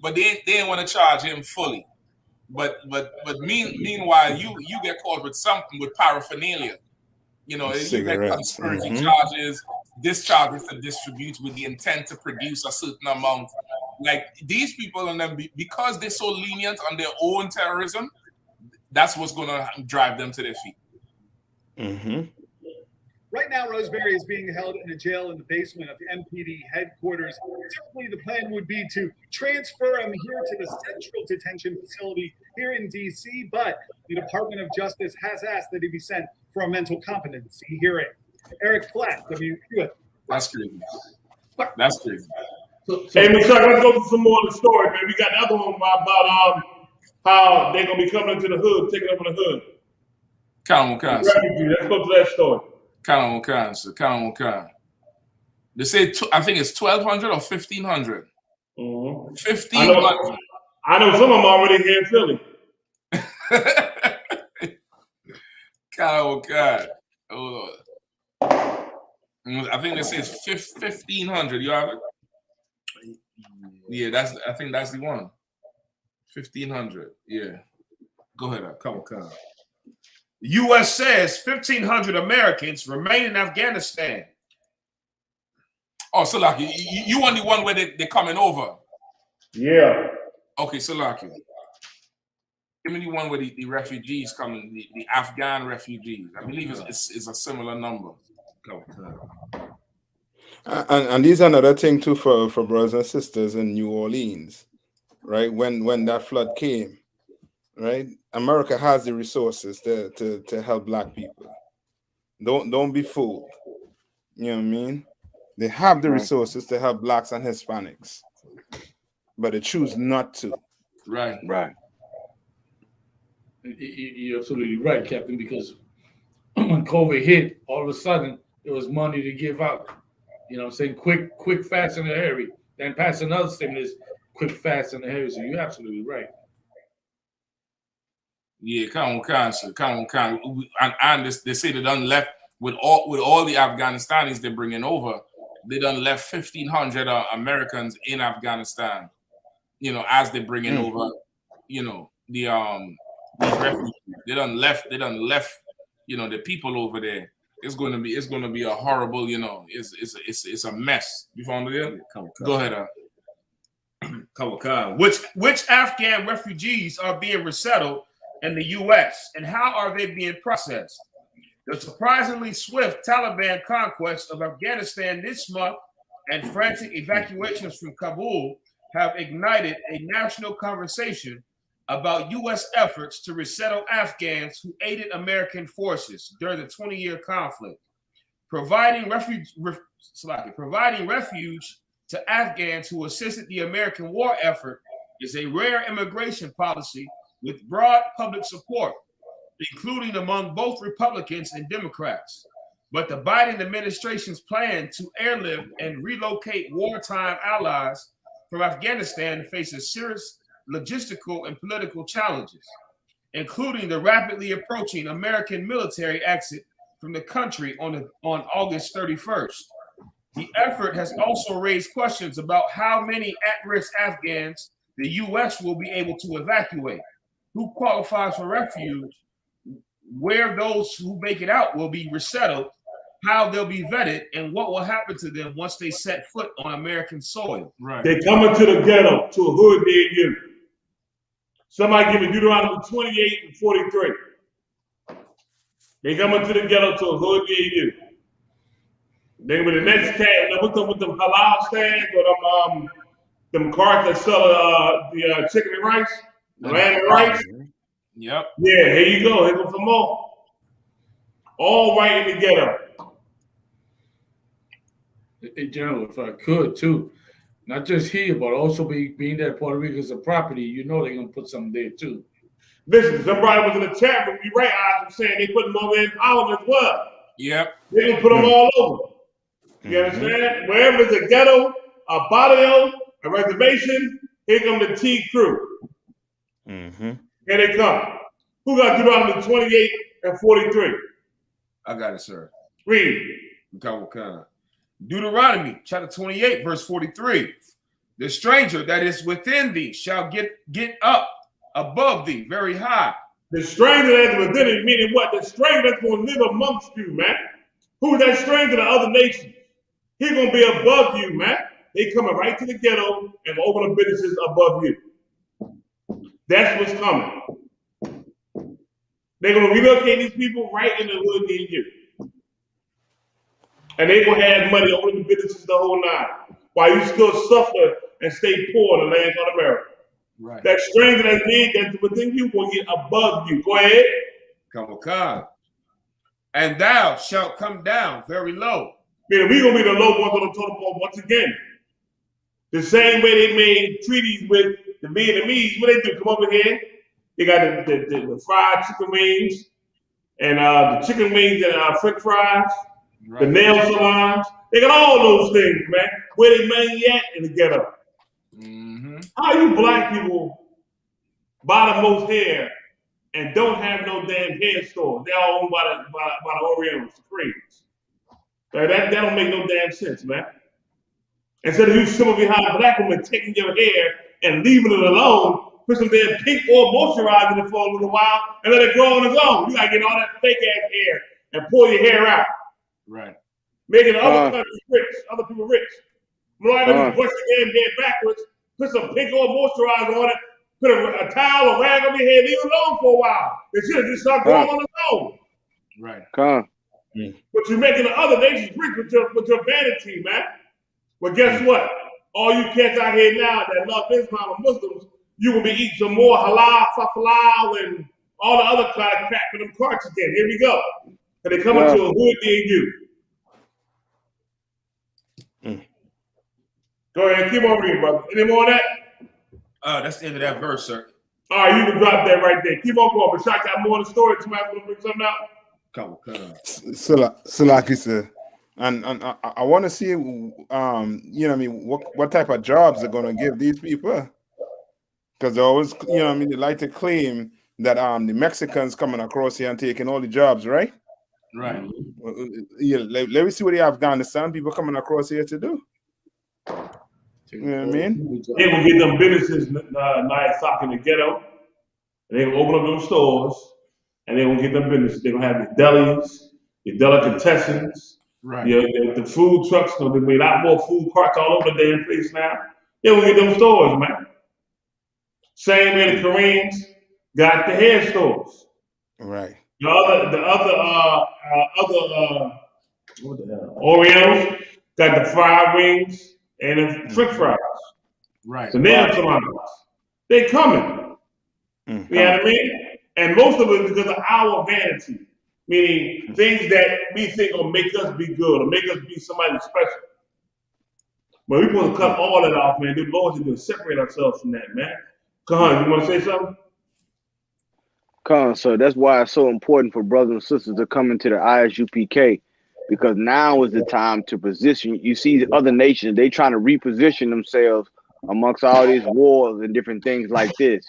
but they didn't want to charge him fully. But meanwhile, you get caught with something with paraphernalia. You know, you get conspiracy charges, discharges to distribute with the intent to produce a certain amount. Like these people, and then because they're so lenient on their own terrorism, that's what's going to drive them to their feet. Right now, Roseberry is being held in a jail in the basement of the MPD headquarters. Typically, the plan would be to transfer him here to the central detention facility here in D.C., but the Department of Justice has asked that he be sent for a mental competency hearing. Eric Flack, WQF. That's crazy. That's crazy. Hey, Machado, let's go to some more of the story, man. We got the other one about how they're going to be coming into the hood, taking over the hood. Count on Let's go to that story. Count on. They say, I think it's 1,200 or 1,500. 1,500. I know some of them already here in Philly. God. Hold on. I think they say it's 1,500. You have it? Yeah, I think that's the one. 1,500. Yeah. Go ahead. Come on. The U.S. says 1,500 Americans remain in Afghanistan. Oh, Salaki, you want the one where they're coming over? Yeah. Okay, Salaki. Give me the one where the refugees coming, the Afghan refugees. I believe it's a similar number. Go ahead. And these are another thing too for brothers and sisters in New Orleans, right? When that flood came, right? America has the resources to help Black people. Don't be fooled. You know what I mean? They have the resources to help Blacks and Hispanics, but they choose not to. Right. You're absolutely right, Captain, because when COVID hit, all of a sudden there was money to give out. You know what I'm saying? Quick, fast, and a hurry. Then pass another stimulus, quick, fast, and a hurry. So you're absolutely right. Yeah, come on. And they say they done left with all the Afghanistanis they're bringing over. They done left 1,500 Americans in Afghanistan. You know, as they're bringing over, you know, these refugees. They done left. You know, the people over there. It's gonna be a horrible. You know, it's a mess. You found it? Go ahead. Which Afghan refugees are being resettled in the U.S. and how are they being processed? The surprisingly swift Taliban conquest of Afghanistan this month and frantic evacuations from Kabul have ignited a national conversation about U.S. efforts to resettle Afghans who aided American forces during the 20-year conflict. Providing refuge to Afghans who assisted the American war effort is a rare immigration policy with broad public support, including among both Republicans and Democrats. But the Biden administration's plan to airlift and relocate wartime allies from Afghanistan faces serious logistical and political challenges, including the rapidly approaching American military exit from the country on August 31st. The effort has also raised questions about how many at-risk Afghans the U.S. will be able to evacuate, who qualifies for refuge, where those who make it out will be resettled, how they'll be vetted, and what will happen to them once they set foot on American soil. Right. They coming to the ghetto, to a hood near you. Somebody give me Deuteronomy 28 and 43. They coming to the ghetto, to a hood near you. They with the next cat, with them halal stands or them carts that sell the chicken and rice, the lamb and rice. Yep. Yeah, here you go. Here go some more. All right in the ghetto. Hey, General, if I could too, not just here, but also being that Puerto Rico is a property, you know they're gonna put something there too. Listen, somebody was in the chat room. You right, I'm saying they put them over in Holland as well. Yep. They gonna put them all over. You understand? Wherever there's a ghetto, a barrio, a reservation, here come the T crew. Here they come. Who got Deuteronomy 28 and 43? I got it, sir. Read. Deuteronomy chapter 28, verse 43. The stranger that is within thee shall get up above thee very high. The stranger that's within it, meaning what? The stranger that's going to live amongst you, man. Who's that stranger to other nations? He's going to be above you, man. They coming right to the ghetto and open up businesses above you. That's what's coming. They're going to relocate these people right in the hood near you. And they're going to have money, open the businesses the whole nine, while you still suffer and stay poor in the land of America. Right. That stranger that's within you will get above you. Go ahead. Come. And thou shalt come down very low. Meaning we're going to be the low ones on the totem pole once again. The same way they made treaties with the Vietnamese. What they do? Come over here. They got the fried chicken wings and the chicken wings and French fries, the nail salons. They got all those things, man. Where they money at in the ghetto? How you black people buy the most hair and don't have no damn hair stores? They're all owned by the Orientals, the Koreans. That don't make no damn sense, man. Instead of you sitting behind black women taking your hair and leaving it alone, put some damn pink oil moisturizer in it for a little while and let it grow on its own. You gotta get all that fake ass hair and pull your hair out. Right. Making other countries rich, other people rich. More than brush your damn hair backwards, put some pink oil moisturizer on it, put a towel or rag on your head, leave it alone for a while. It should just start growing on its own. Right. But you're making the other nations rich with your vanity, man. Well, guess what? All you cats out here now that love Islam and Muslims, you will be eating some more halal, falafel, and all the other kind of crap in them carts again. Here we go. And they come into a hood near you. Go ahead, keep on reading, brother. Any more of that? That's the end of that verse, sir. All right, you can drop that right there. Keep on going. But Shaq got more of the story. Somebody want to bring something out? So like you said, and I want to see, you know what I mean, what type of jobs they're going to give these people. Because they always, you know what I mean, they like to claim that the Mexicans coming across here and taking all the jobs, right? Right. Yeah, let me see what the Afghanistan people coming across here to do. You know what I mean? They will get them businesses I.S.U.P.K in the ghetto. And they will open up them stores. And they will get them businesses. They're going to have the delis, the delicatessens, right. The food trucks. They made a lot more food carts all over the damn place now. They will get them stores, man. Same way the Koreans got the hair stores. Right. The other what the hell? Orientals got the fried wings and the French fries. Right. The nail salons. They coming. You know what I mean? And most of it is because of our vanity. Meaning things that we think will make us be good or make us be somebody special. But we're supposed to cut all that off, man. The Lord is going to separate ourselves from that, man. Khan, you want to say something? Khan, so that's why it's so important for brothers and sisters to come into the ISUPK, because now is the time to position. You see other nations, they trying to reposition themselves amongst all these wars and different things like this.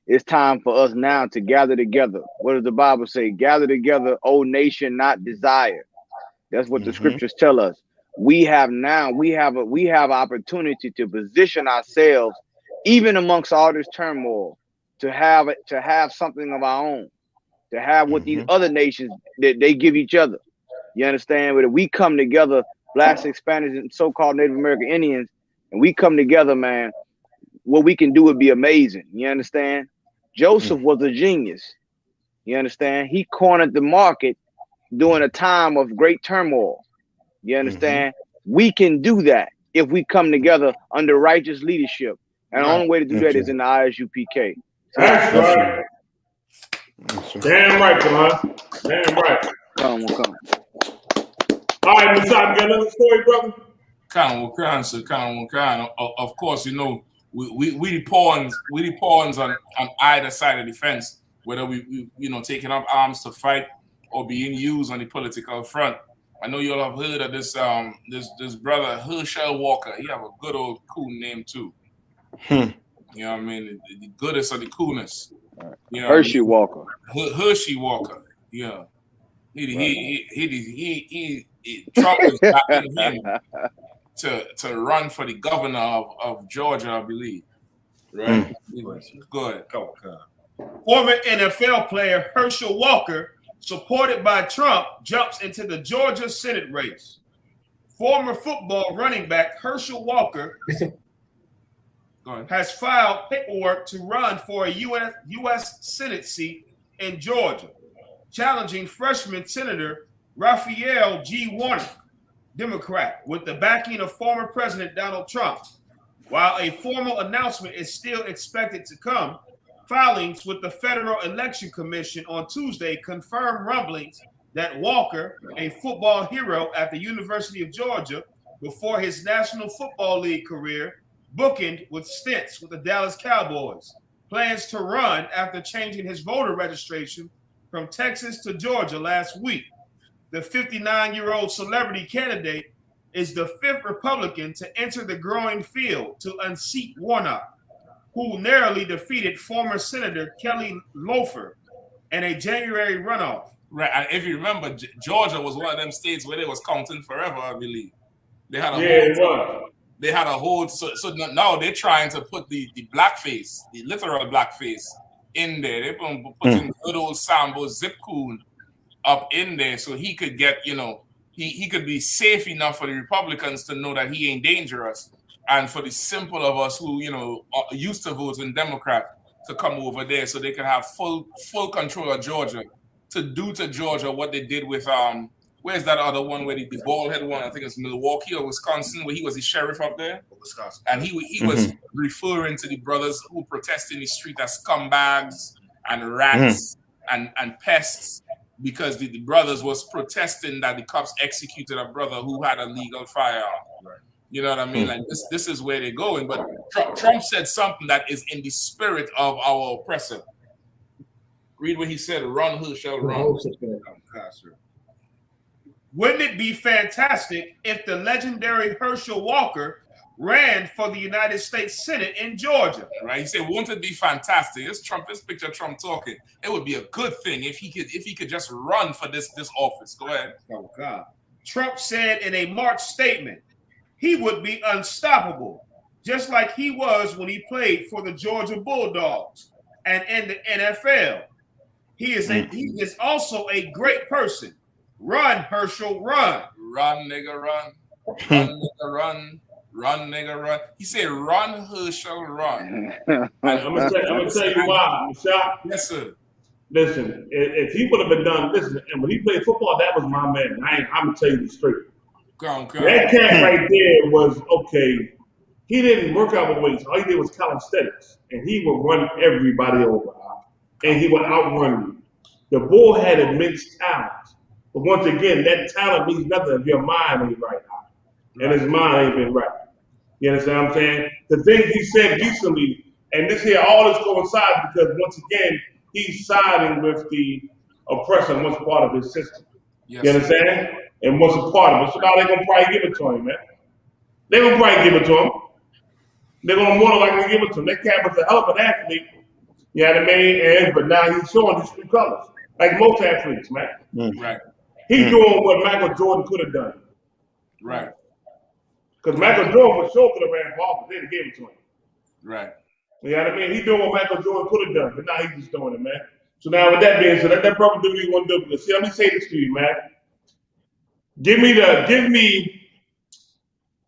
It's time for us now to gather together. What does the Bible say? Gather together, O nation, not desire. That's what the scriptures tell us. We have opportunity to position ourselves, even amongst all this turmoil, to have something of our own, to have what these other nations that they give each other. You understand? But if we come together, Blacks, Hispanics, and so-called Native American Indians, and we come together, man, what we can do would be amazing. You understand? Joseph was a genius. You understand? He cornered the market during a time of great turmoil. You understand? We can do that if we come together under righteous leadership. And the only way to do that is in the ISUPK. So that's right. Damn right, John. Damn right. Come on. All right, Messiah, you got another story, brother? Of course, you know, we the pawns on either side of the fence, whether we you know, taking up arms to fight or being used on the political front. I know you all have heard of this this brother Herschel Walker. He have a good old cool name too. You know what I mean? The goodest of the coolness. You know, Hershey Walker. Hershey Walker. Yeah. Trump was backing him to run for the governor of Georgia, I believe. Right? Go ahead. Former NFL player Herschel Walker, supported by Trump, jumps into the Georgia Senate race. Former football running back Herschel Walker has filed paperwork to run for a U.S. Senate seat in Georgia, challenging freshman Senator Raphael G. Warnock, Democrat, with the backing of former President Donald Trump. While a formal announcement is still expected to come, filings with the Federal Election Commission on Tuesday confirmed rumblings that Walker, a football hero at the University of Georgia before his National Football League career, bookended with stints with the Dallas Cowboys, plans to run after changing his voter registration from Texas to Georgia last week. The 59-year-old celebrity candidate is the fifth Republican to enter the growing field to unseat Warnock, who narrowly defeated former Senator Kelly Loeffler in a January runoff. Right, and if you remember, Georgia was one of them states where they was counting forever, I believe. They had a whole, so now they're trying to put the blackface, the literal blackface, in there. They're putting good old Sambo Zip Coon up in there so he could get, you know, he could be safe enough for the Republicans to know that he ain't dangerous, and for the simple of us who, you know, are used to voting Democrat to come over there so they can have full control of Georgia, to do to Georgia what they did with where's that other one where the bald head one? I think it's Milwaukee or Wisconsin, where he was the sheriff up there. Wisconsin. And he was referring to the brothers who protest in the street as scumbags and rats and pests, because the brothers was protesting that the cops executed a brother who had a legal firearm. Right. You know what I mean? Like this is where they're going. But Trump said something that is in the spirit of our oppressor. Read what he said. Run, who shall run? Wouldn't it be fantastic if the legendary Herschel Walker ran for the United States Senate in Georgia? Right. He said, wouldn't it be fantastic? This picture Trump talking. It would be a good thing if he could just run for this office. Go ahead. Oh God. Trump said in a March statement, he would be unstoppable, just like he was when he played for the Georgia Bulldogs and in the NFL. He is also a great person. Run, Herschel, run. Run, nigga, run. Run, nigga, run. Run, nigga, run. He said, run, Herschel, run. I'm gonna tell you why, Michelle. Yes, sir. Listen, if he would have been done, listen, and when he played football, that was my man. I'm gonna tell you straight. Go. That cat right there was okay. He didn't work out with weights. All he did was calisthenics, and he would run everybody over, and he would outrun you. The bull had immense talent, but once again, that talent means nothing if your mind ain't right, and his mind ain't been right. You understand what I'm saying? The things he said recently, and this here, all this coincides because once again, he's siding with the oppressor once part of his system. Yes. You understand? And once a part of it. So now they're going to probably give it to him, man. They're going to probably give it to him. They're going to more likely give it to him. That cat was a hell of an athlete. You know what I mean? But now he's showing his true colors. Like most athletes, man. Right. He's doing what Michael Jordan could have done. Right. Because Michael Jordan was sure could have ran ball, but they gave it to him. Right. You know what I mean? He's doing what Michael Jordan could have done, but now he's just doing it, man. So now with that being said, let that brother do what he want to do. Because see, let me say this to you, man. Give me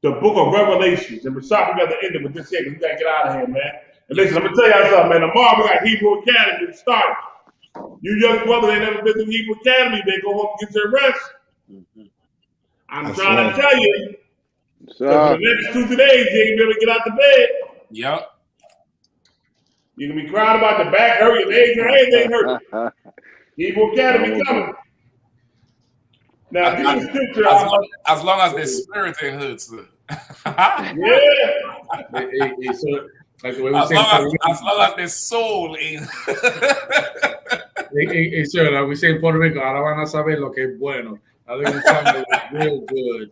the book of Revelations. And Rashad, we got to end it with this here because we got to get out of here, man. And listen, I'm going to tell y'all something, man. Tomorrow we got Hebrew Academy to start. You young brothers ain't never been to Hebrew Academy. They go home and get your rest. I'm trying to tell you. For the next 2 days, you ain't gonna be able to get out the bed. Yep. You're gonna be crying about the back hurt, your legs hurt, everything hurt. Hebrew Academy coming. Now, give me the scripture. As long as the spirit ain't hurt, sir. Hey, so, like the way as long as the soul ain't. Hey, sir, like we say in Puerto Rico, ahora van a saber lo que es bueno. I think it sounds real good.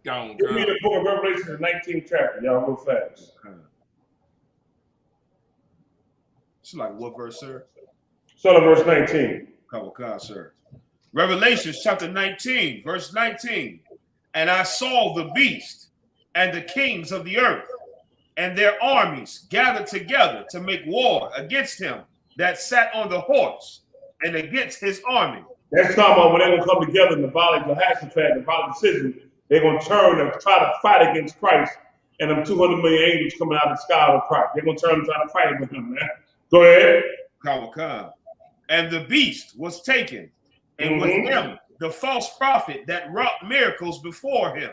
Give me the book of Revelation, the 19th chapter, y'all, real fast. It's like what verse, sir? Start at verse 19. God, sir. Revelation chapter 19, verse 19. And I saw the beast and the kings of the earth and their armies gathered together to make war against him that sat on the horse and against his army. That's talking about when they're going to come together in the valley of Jehoshaphat, the valley of decision. They're going to turn and try to fight against Christ and them 200 million angels coming out of the sky with Christ. They're going to turn and try to fight with him, man. Go ahead. And the beast was taken, and with him the false prophet that wrought miracles before him.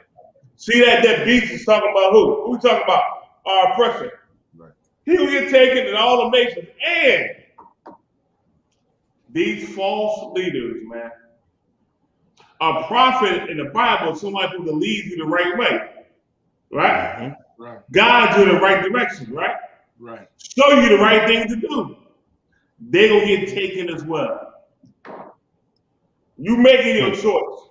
See that beast is talking about who? Who we talking about? Our oppressor. Right. He will get taken in all the nations. And these false leaders, man. A prophet in the Bible is somebody who will lead you the right way. Right? Right. Guide you in the right direction, right? Right. Show you the right thing to do. They're going to get taken as well. You making your choice.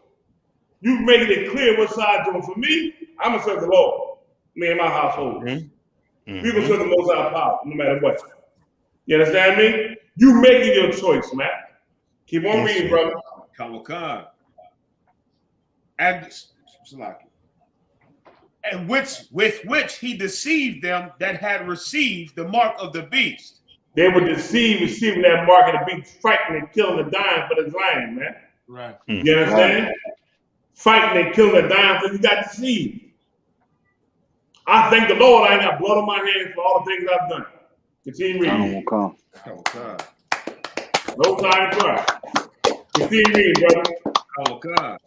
You making it clear what side you're on. For me, I'm going to serve the Lord. Me and my household. We going to serve the Most High power, no matter what. You understand me? You making your choice, man. Keep on reading, brother. And with which he deceived them that had received the mark of the beast. They were receiving that mark of the beast, fighting and killing and dying for the lion, man. Right. You understand? Fighting and killing and dying for you got deceived. I thank the Lord I ain't got blood on my hands for all the things I've done. Continue reading. No time to cry. Continue reading, brother.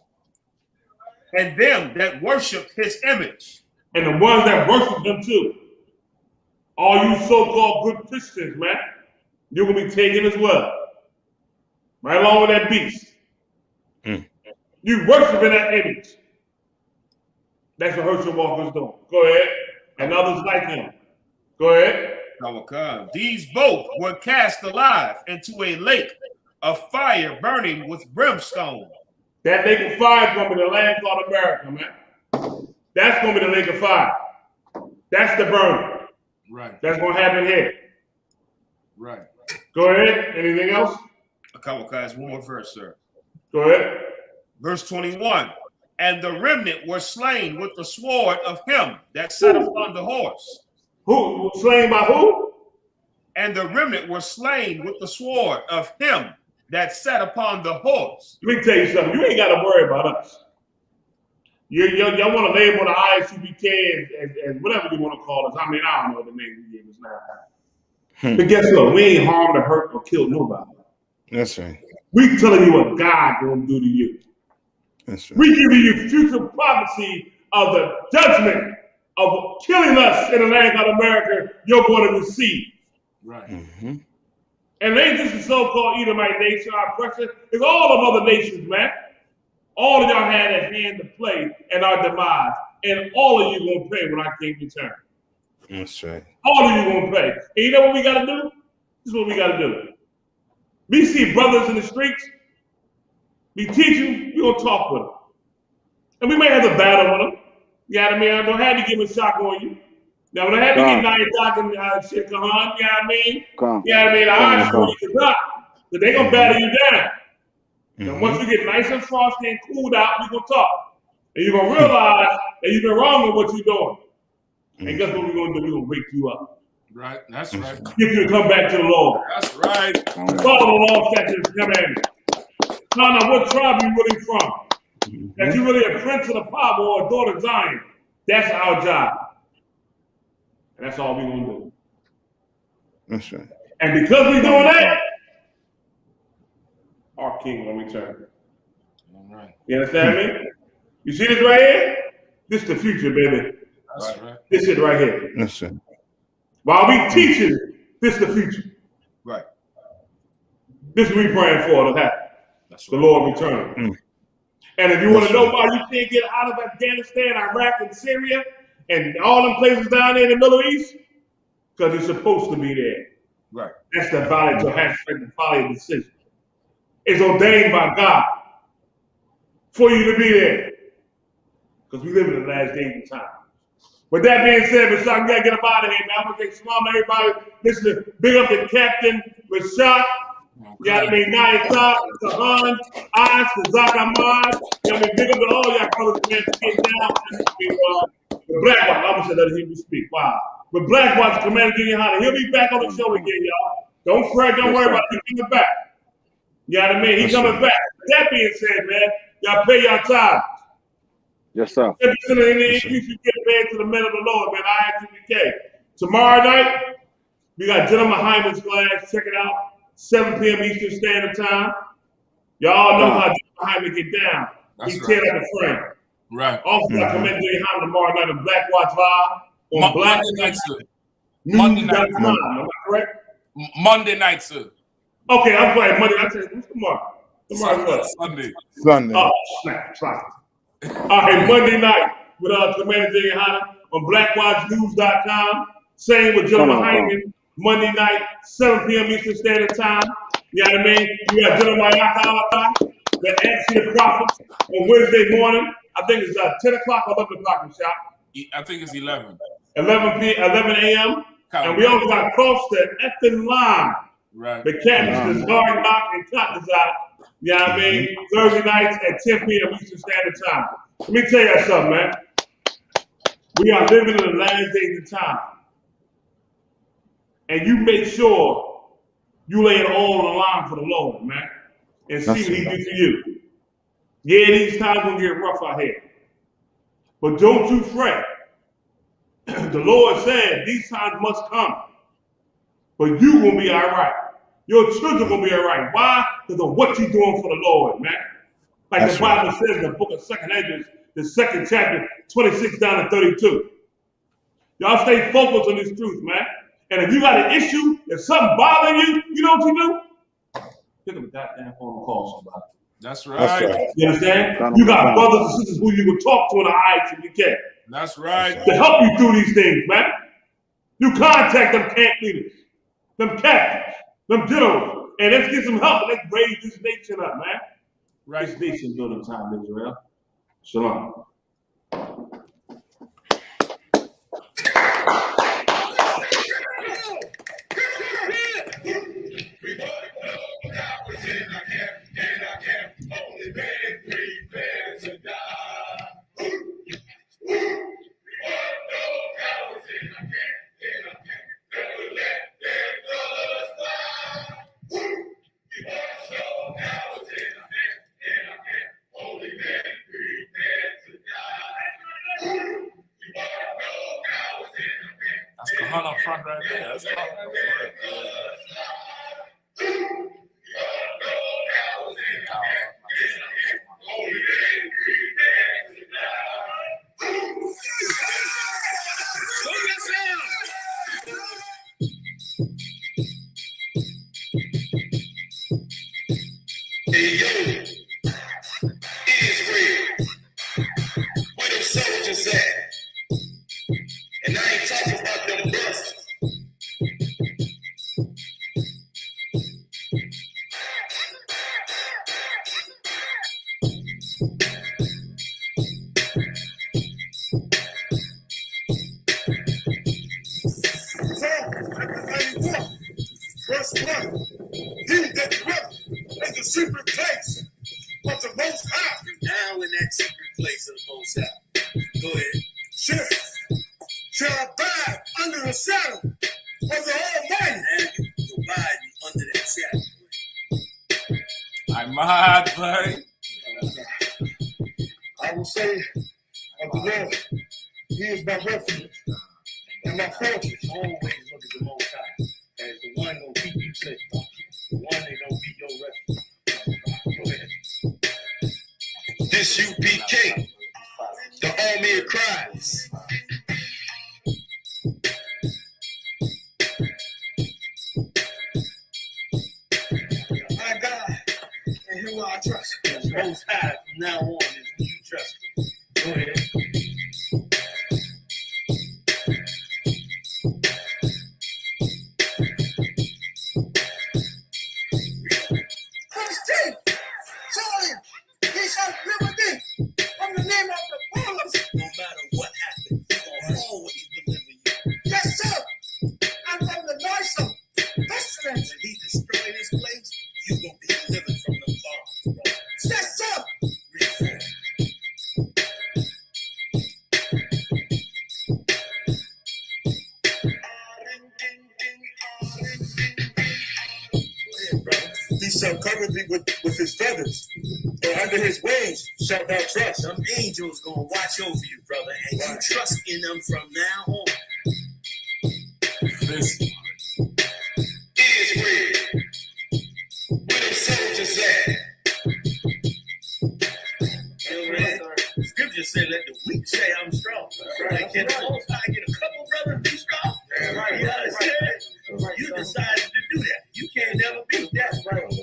And them that worship his image. And the ones that worship him too. All you so-called good Christians, man, you're going to be taken as well. Right along with that beast. You worshiping that image. That's what Herschel Walker's doing. Go ahead. And others like him. Go ahead. These both were cast alive into a lake of fire burning with brimstone. That lake of fire is going to be the land called America, man. That's going to be the lake of fire. That's the burning. Right. That's going to happen here. Right. Go ahead. Anything else? One more verse, sir. Go ahead. Verse 21. And the remnant were slain with the sword of him that sat upon the horse. Who? Slain by who? And the remnant were slain with the sword of him that sat upon the horse. Let me tell you something. You ain't got to worry about us. Y'all want to label the I.S.U.P.K as whatever you want to call us. I mean, I don't know the name you gave us now. But guess what? We ain't harmed or hurt or killed nobody. That's right. We telling you what God going to do to you. That's right. We giving you future prophecy of the judgment of killing us in the land of America you're going to receive. Right. And it ain't just the so-called Edomite nation, our oppressor. It's all of other nations, man. All of y'all had a hand to play in our demise. And all of you going to pay when I came to return. That's right. All of you going to pay. And you know what we got to do? This is what we got to do. We see brothers in the streets. We teach them. We going to talk with them. And we may have to battle with them. You know what I mean? I don't have to give a shock on you. Now, when I have to get 9 o'clock and shit, you know what I mean? You know what I mean? I show you the top. But they're going to battle you down. Now, once you get nice and frosty and cooled out, we're going to talk. And you're going to realize that you've been wrong with what you're doing. And guess what we're going to do? We're going to wake you up. Right. That's right. Get you to come back to the Lord. That's right. Follow the law, statutes, commandments. Find out what tribe you really from. That you really a prince of the power or a daughter of Zion. That's our job. And that's all we gonna do. That's right. And because we're doing that, our king will return. All right. You understand me? You see this right here? This is the future, baby. That's right. This is right here. That's right. While we teaching, this is the future. Right. This is what we praying for to happen. That's The right. Lord return. And if you want to That's know right. why you can't get out of Afghanistan, Iraq, and Syria, and all them places down there in the Middle East, because you're supposed to be there. Right. That's the valid to have strength and follow your decision. It's ordained by God for you to be there. Because we live in the last days and time. With that being said, Rashad, we gotta get up out of here, man. I'm gonna say shalom to everybody. Listen to big up the captain, Rashad. You know what I mean? I.S.U.P.K, Tahan, Ice, Zach Ahmad. You know what I mean? Big up to all y'all brothers, man. Get down. The Black Watch, I'm gonna say let him speak. Wow. With Black Watch, Commander GEN.YAHANNA. He'll be back on the show again, y'all. Don't fret, don't worry about it. He's coming back. You know what I mean? He's coming back. With that being said, man, y'all pay y'all time. Yes, sir. 50% of any increase you get paid to the men of the Lord, man. I.S.U.P.K. Tomorrow night, we got GEN.YAHANNA's class. Check it out. 7 p.m. Eastern Standard Time. Y'all know how GEN.YAHANNA get down. That's He right. tear like a friend. Right. Also, I commend GEN.YAHANNA tomorrow night on Black Watch Live on Black Monday night, sir. Monday night. News.com. Am I correct? Monday night, sir. Okay, I'm sorry. Monday. I said, what's tomorrow? Tomorrow's what? Sunday. Sunday. Oh, snap. Sorry. All right, Monday night with Commander GEN.YAHANNA on blackwatchnews.com. Same with GEN.YAHANNA. Monday night, 7 p.m. Eastern Standard Time. You know what I mean? You got GEN.YAHANNA, the Answer the Prophets on Wednesday morning. I think it's 10 o'clock or 11 o'clock in shop. I think it's 11. 11 a.m. And we also got Cross the effing line. Right. The Captain's Guard Knock and Cut is out. You know what I mean? Thursday nights at 10 p.m. Eastern Standard Time. Let me tell you something, man. We are living in the last days of time. And you make sure you lay it all on the line for the Lord, man. And see what he do for you. Yeah, these times gonna get rough out here. But don't you fret. The Lord said these times must come. But you gonna be all right. Your children gonna be all right. Why? Because of what you're doing for the Lord, man. Like that's the Bible says in the book of 2nd Ezra, the 2nd chapter, 26 down to 32. Y'all stay focused on this truth, man. And if you got an issue, if something bothering you, you know what you do? Pick up a goddamn phone and call somebody. That's right. You understand? You got brothers and sisters who you can talk to in the I.S.U.P.K. That's right. To help you through these things, man. You contact them camp leaders, them captains, them generals, and let's get some help and let's raise this nation up, man. Right. This nation during the time of Israel. Shalom. That's Kahan up front right there. That's Kahan up front. Hey, yo, Israel, where them soldiers at? And I ain't talking about them busters. Verse 1, he that dwelleth in the secret place of the Most High. Now in that secret place of the Most High. Go ahead. Shall abide under a shadow God, buddy. I will say of the Lord, He is my refuge and my fortress. Always look at the Most High as the one gonna keep you safe. The one that gonna be your refuge. Go ahead. This U.P.K, the army of Christ. My God, and who I trust. The Most High from now on is who you trust. Go ahead. Charlie, he shall deliver thee from the name of the rulers. No matter what happens, He's gonna always deliver you. Yes, sir. And from the noise of pestilence. When He destroy this place, you gonna be delivered from the bombs, bro. Yes, sir. He shall cover thee with His feathers, and under His wings shalt thou trust. Some angels gonna watch over you, brother, and you trust in them from now on. Listen. Israel, where the soldiers at? The scripture said, let the weak say I'm strong. Right. Can the Most High get a couple brothers be strong? Right. You understand? You decided to do that. You can't never beat that. Right. The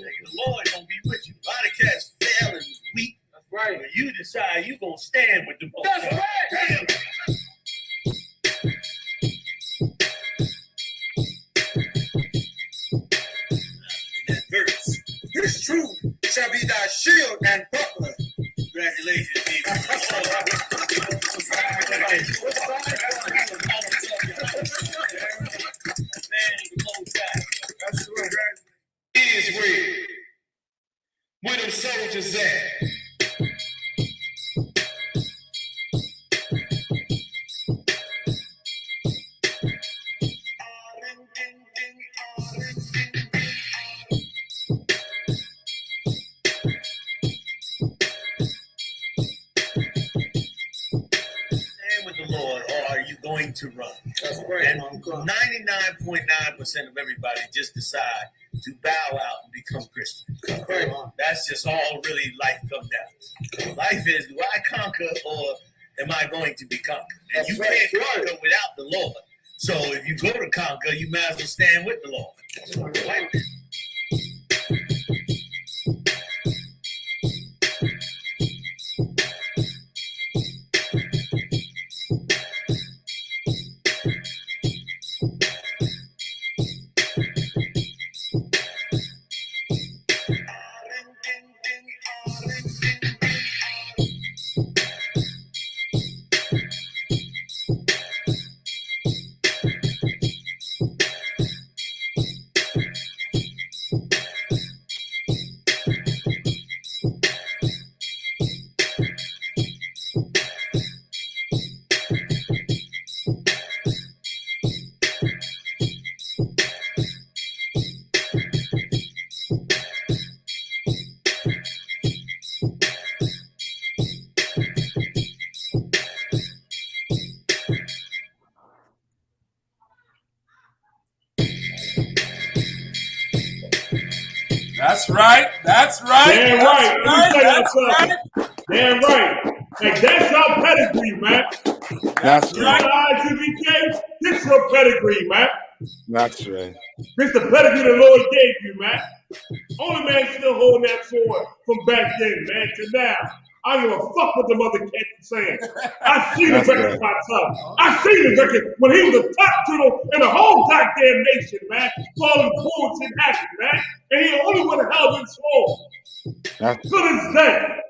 Lord gonna be with you. A lot of cats fail and was weak. That's right. But you decide you gonna stand with the Most High. That's right. Damn. That verse. His truth shall be thy shield and buckler. Congratulations, baby. That's right. Israel, where them soldiers at? Going to run. That's right. And 99.9% of everybody just decide to bow out and become Christian. Right. That's just all really life comes down to. Life is, do I conquer or am I going to be conquered? And you can't conquer without the Lord. So if you go to conquer, you might as well stand with the Lord. That's right. That's right. That's right. Damn right. That's right. Damn right. Like, that's our pedigree, man. That's right. I.S.U.P.K, this is your pedigree, man. That's right. This the pedigree the Lord gave you, man. Only man still holding that sword from back then, man, to now. I don't give a fuck what the mother cats are saying. I see the record myself. I see the record when he was the top turtle in the whole goddamn nation, man. Calling cool shit happened, man. And he only went to hell in soul. To this day.